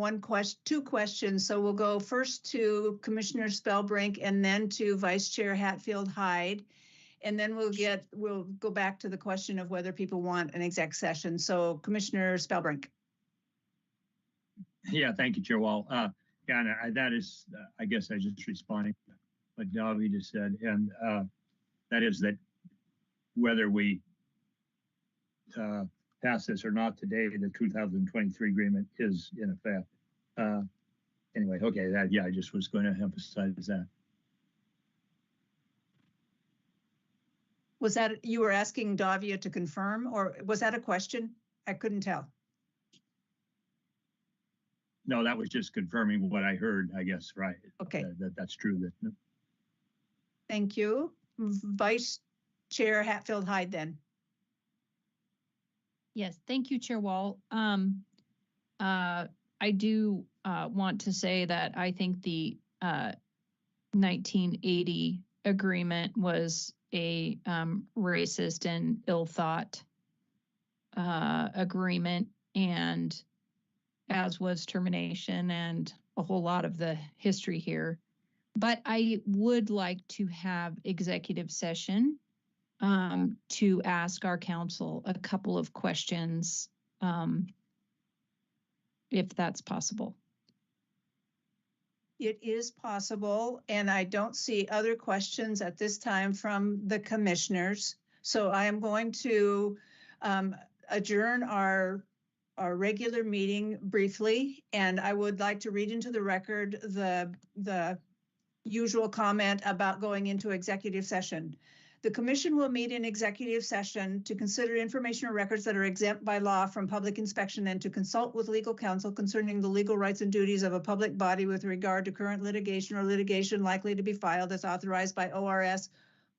two questions. So we'll go first to Commissioner Spellbrink and then to Vice Chair Hatfield Hyde. And then we'll go back to the question of whether people want an exec session. So Commissioner Spellbrink. Yeah, thank you, Chair Wall. Yeah, and that is, I guess I just responding to what Davi just said, and that is that whether we pass this or not today, the 2023 agreement is in effect. Anyway, okay, I just was going to emphasize that. Was that, you were asking Davia to confirm, or was that a question? I couldn't tell. No, that was just confirming what I heard, I guess, right? Okay. That's true. Thank you. Vice Chair Hatfield-Hyde then. Yes, thank you, Chair Wall. I do want to say that I think the 1980 agreement was a racist and ill-thought agreement, and as was termination and a whole lot of the history here. But I would like to have executive session to ask our council a couple of questions, if that's possible. It is possible, and I don't see other questions at this time from the commissioners. So I am going to adjourn our regular meeting briefly, and I would like to read into the record the usual comment about going into executive session. The commission will meet in executive session to consider information or records that are exempt by law from public inspection and to consult with legal counsel concerning the legal rights and duties of a public body with regard to current litigation or litigation likely to be filed as authorized by ORS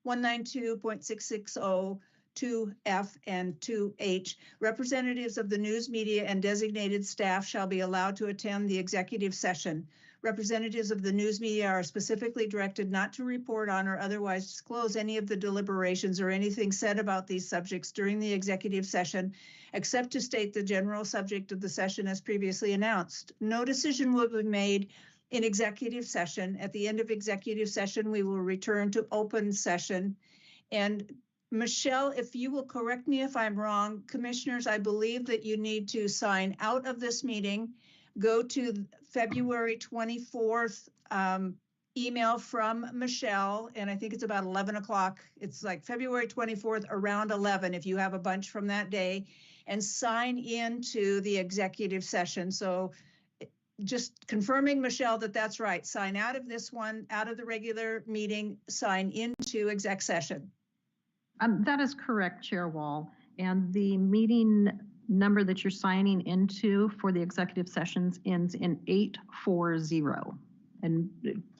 192.660 2F and 2H. Representatives of the news media and designated staff shall be allowed to attend the executive session. Representatives of the news media are specifically directed not to report on or otherwise disclose any of the deliberations or anything said about these subjects during the executive session, except to state the general subject of the session as previously announced. No decision will be made in executive session. At the end of executive session, we will return to open session. And Michelle, if you will correct me if I'm wrong, commissioners, I believe that you need to sign out of this meeting, go to February 24th email from Michelle, and I think it's about 11 o'clock. It's like February 24th around 11 if you have a bunch from that day, and sign into the executive session. So just confirming, Michelle, that that's right. Sign out of this one, out of the regular meeting, sign into exec session. That is correct, Chair Wall. And the meeting number that you're signing into for the executive sessions ends in 840. And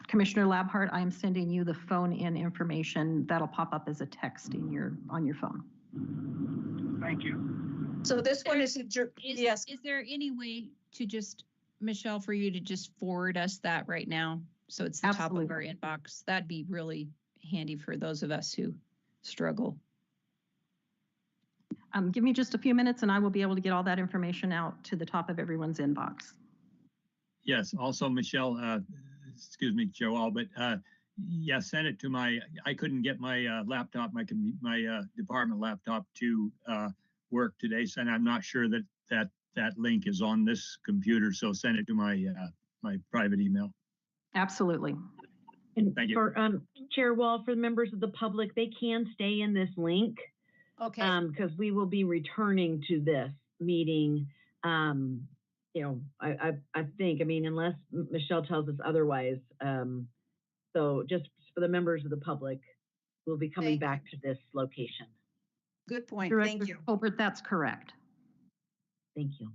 Commissioner Labhart, I am sending you the phone-in information that'll pop up as a text in on your phone. Thank you. So this one is yes. Is there any way to just, Michelle, for you to just forward us that right now? So it's the Absolutely. top of our inbox. That'd be really handy for those of us who struggle. Give me just a few minutes and I will be able to get all that information out to the top of everyone's inbox. Yes, also, Michelle, excuse me, Joel, but yeah, send it to I couldn't get my laptop, my department laptop to work today, so I'm not sure that link is on this computer, so send it to my private email. Absolutely. And thank you. For Chair Wall, for the members of the public, they can stay in this link. Okay. Because we will be returning to this meeting. You know, I think, I mean, unless Michelle tells us otherwise. So just for the members of the public, we'll be coming back to this location. Good point. Director Thank you. Colbert, that's correct. Thank you.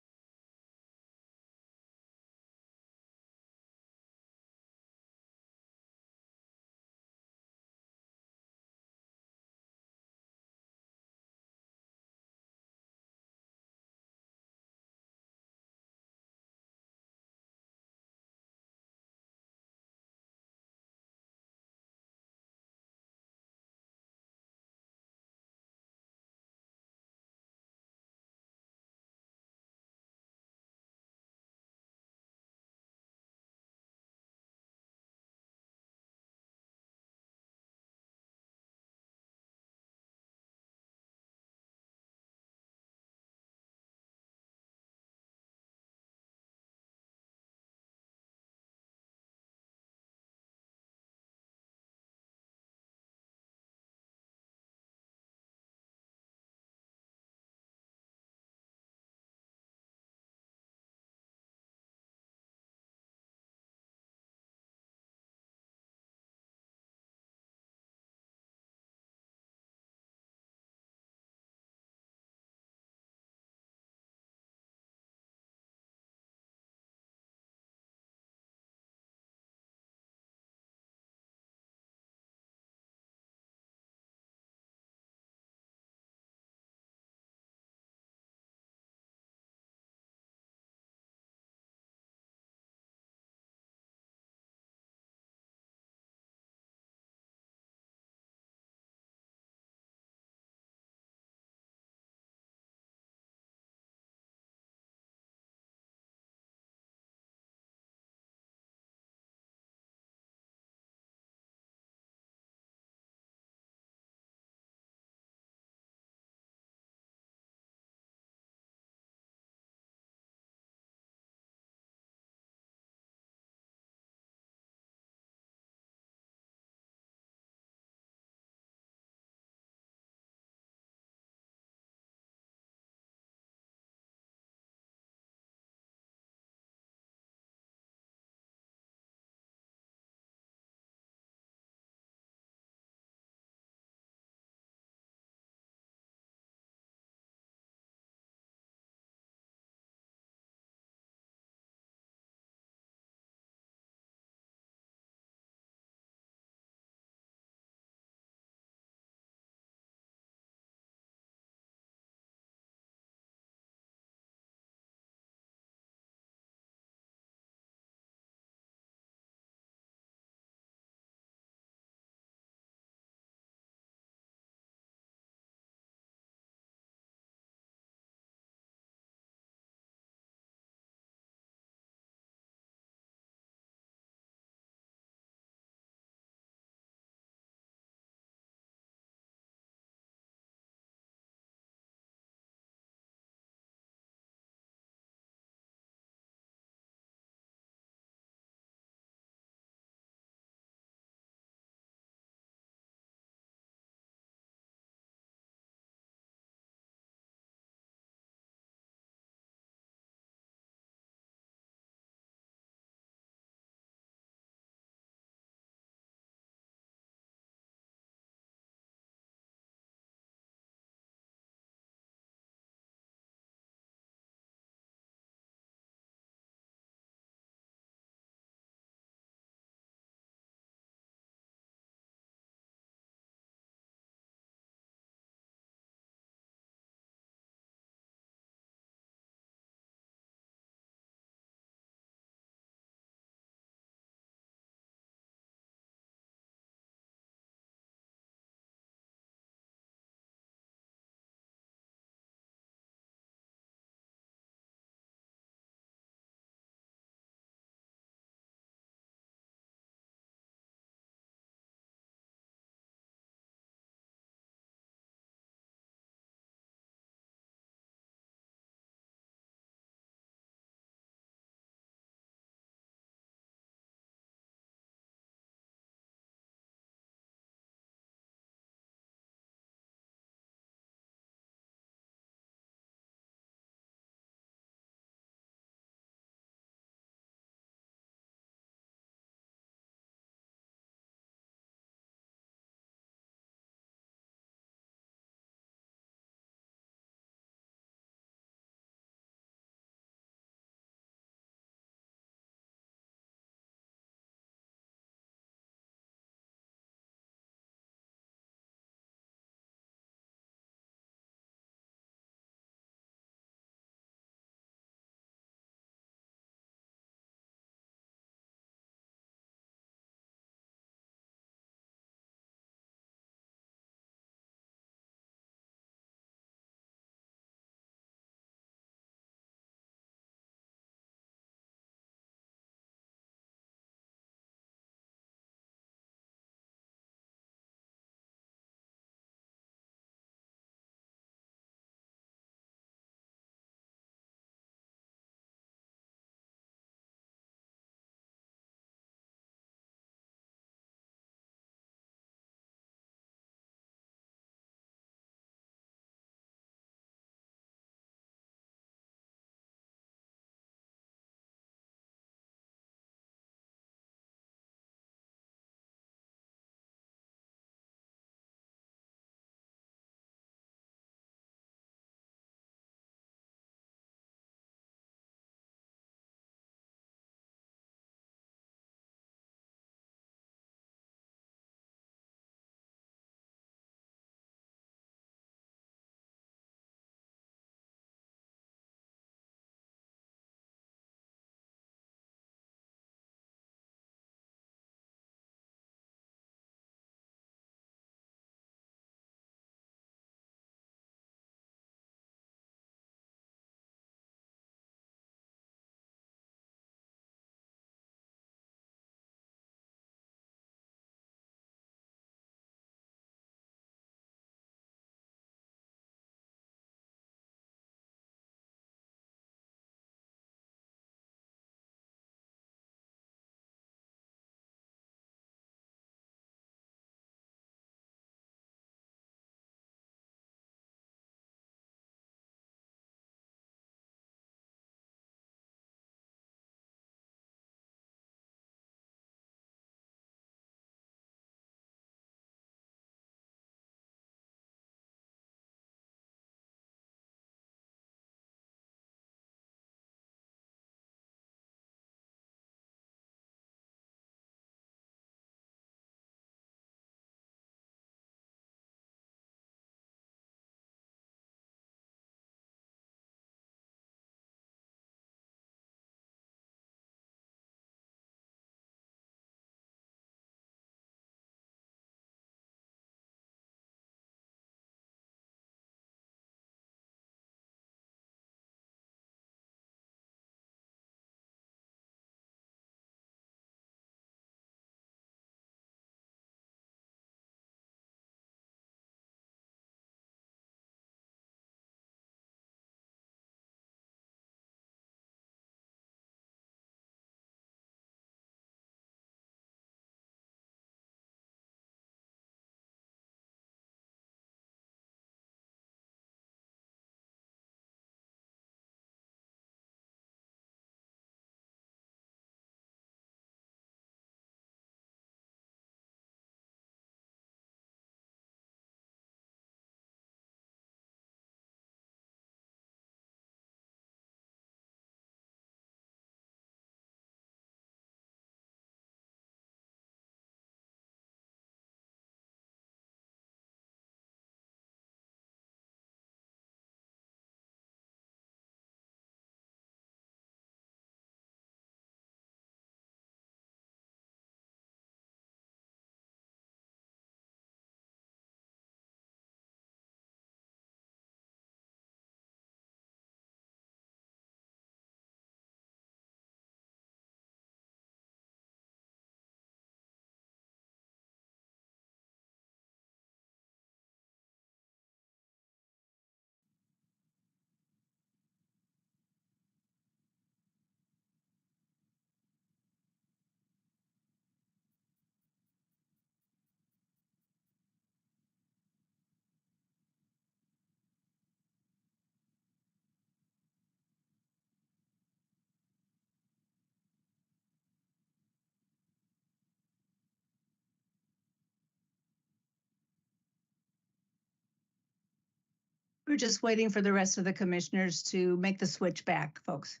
We're just waiting for the rest of the commissioners to make the switch back, folks.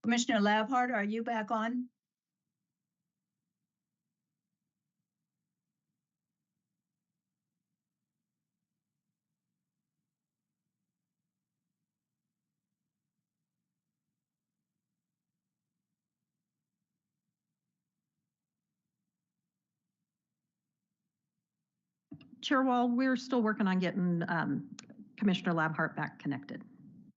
Commissioner Labhart, are you back on? Chair Wall, we're still working on getting Commissioner Labhart back connected.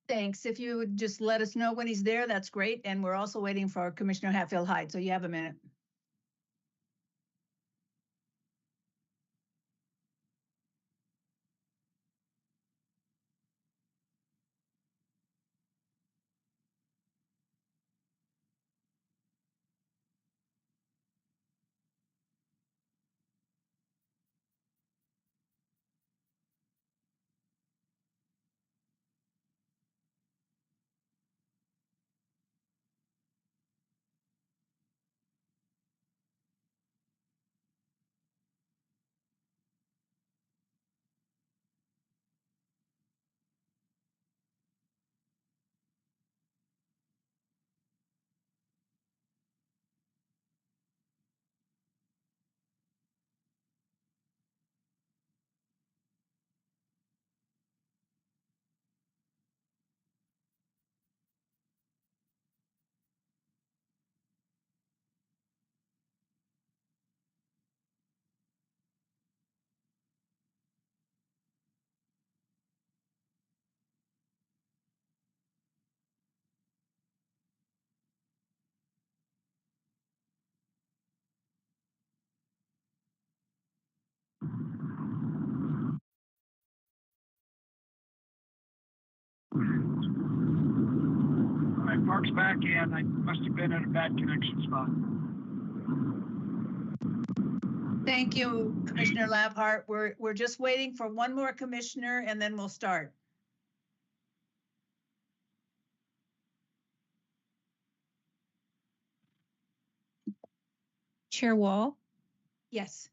Thanks. If you would just let us know when he's there, that's great. And we're also waiting for Commissioner Hatfield-Hyde, so you have a minute. All right, Mark's back in. I must have been in a bad connection spot. Thank you, Commissioner Labhart. We're just waiting for one more commissioner and then we'll start. Chair Wall, Yes.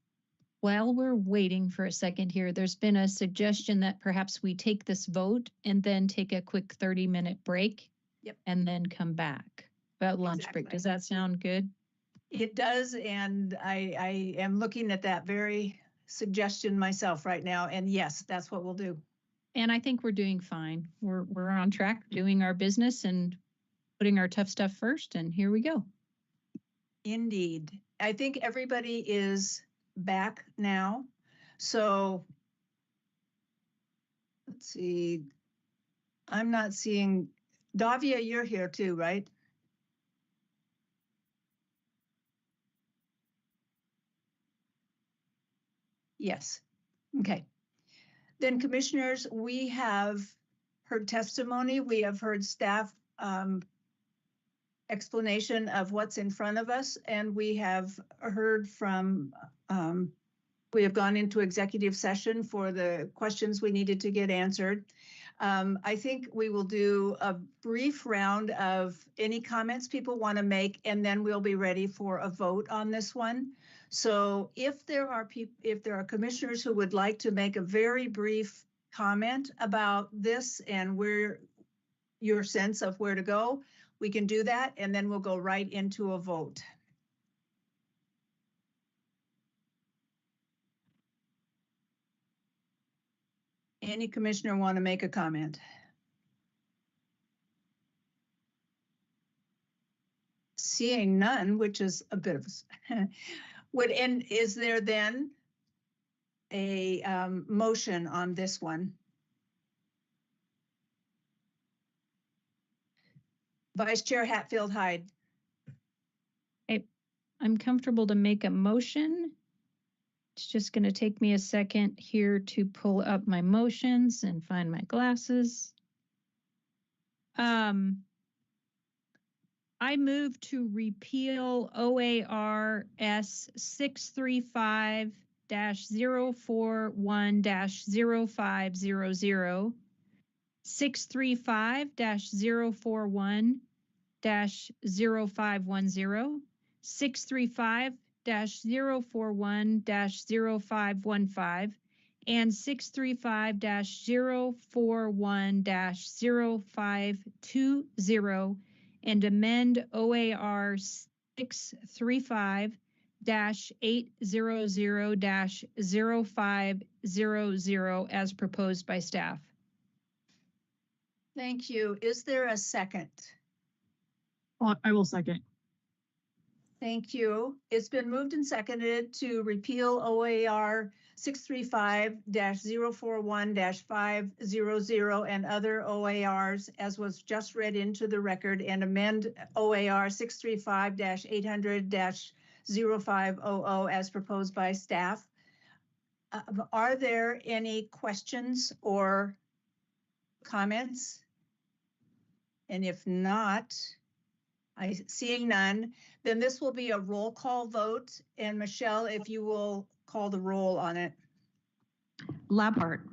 while we're waiting for a second here, there's been a suggestion that perhaps we take this vote and then take a quick 30-minute break. Yep. And then come back. About lunch break. Exactly. Does that sound good? It does, and I am looking at that very suggestion myself right now, and yes, that's what we'll do. And I think we're doing fine. We're on track, doing our business and putting our tough stuff first, and here we go. Indeed. I think everybody is back now. So let's see. I'm not seeing, Davia, you're here too, right? Yes. Okay. Then commissioners, we have heard testimony. We have heard staff explanation of what's in front of us, and we have heard from, we have gone into executive session for the questions we needed to get answered. I think we will do a brief round of any comments people want to make, and then we'll be ready for a vote on this one. So if there are commissioners who would like to make a very brief comment about this and where your sense of where to go, we can do that, and then we'll go right into a vote. Any commissioner want to make a comment? Seeing none, which is a bit of is there then a motion on this one? Vice Chair Hatfield-Hyde. I'm comfortable to make a motion. It's just going to take me a second here to pull up my motions and find my glasses. I move to repeal OARS 635-041-0500, 635-041-0510, 635-041-0515, and 635-041-0520, and amend OAR 635-800-0500 as proposed by staff. Thank you. Is there a second? I will second. Thank you. It's been moved and seconded to repeal OAR 635-041-500 and other OARs as was just read into the record, and amend OAR 635-800-0500 as proposed by staff. Are there any questions or comments? And if not, seeing none, then this will be a roll call vote. And Michelle, if you will call the roll on it. Labhart.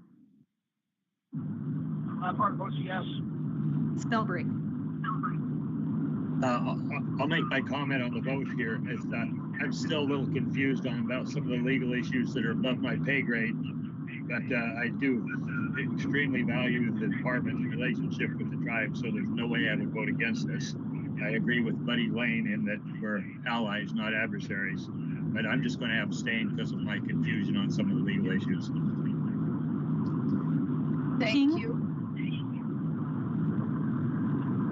Labhart votes yes. Spellbrick. I'll make my comment on the vote here. I'm still a little confused about some of the legal issues that are above my pay grade, but I do extremely value the department's relationship with the tribe, so there's no way I would vote against this. I agree with Buddy Lane in that we're allies, not adversaries, but I'm just going to abstain because of my confusion on some of the legal issues. Thank you.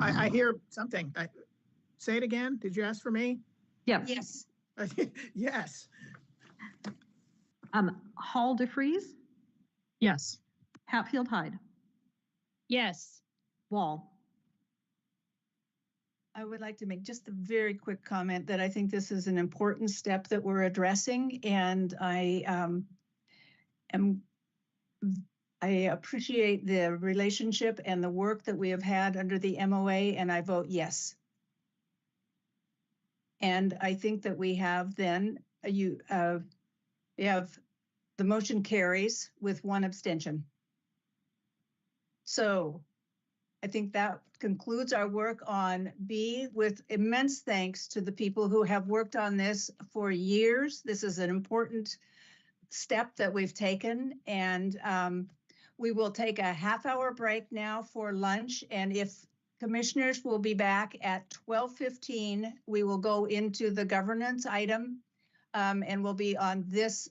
I hear something. Say it again. Did you ask for me? Yes. Yes. Yes. Hall DeFries. Yes. Hatfield Hyde. Yes. Wall. I would like to make just a very quick comment that I think this is an important step that we're addressing, and I appreciate the relationship and the work that we have had under the MOA, and I vote yes. And I think that we have then we have the motion carries with one abstention. So I think that concludes our work on B, with immense thanks to the people who have worked on this for years. This is an important step that we've taken, and we will take a half-hour break now for lunch. And if commissioners will be back at 12:15, we will go into the governance item, and we'll be on this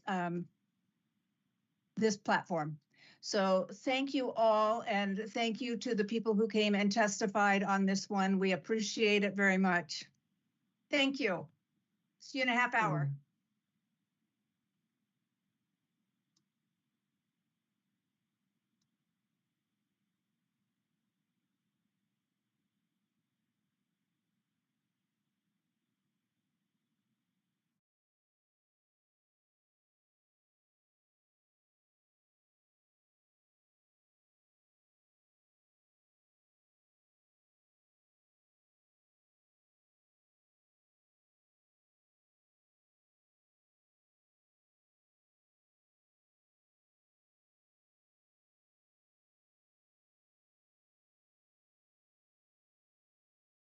this platform. So thank you all, and thank you to the people who came and testified on this one. We appreciate it very much. Thank you. See you in a half hour.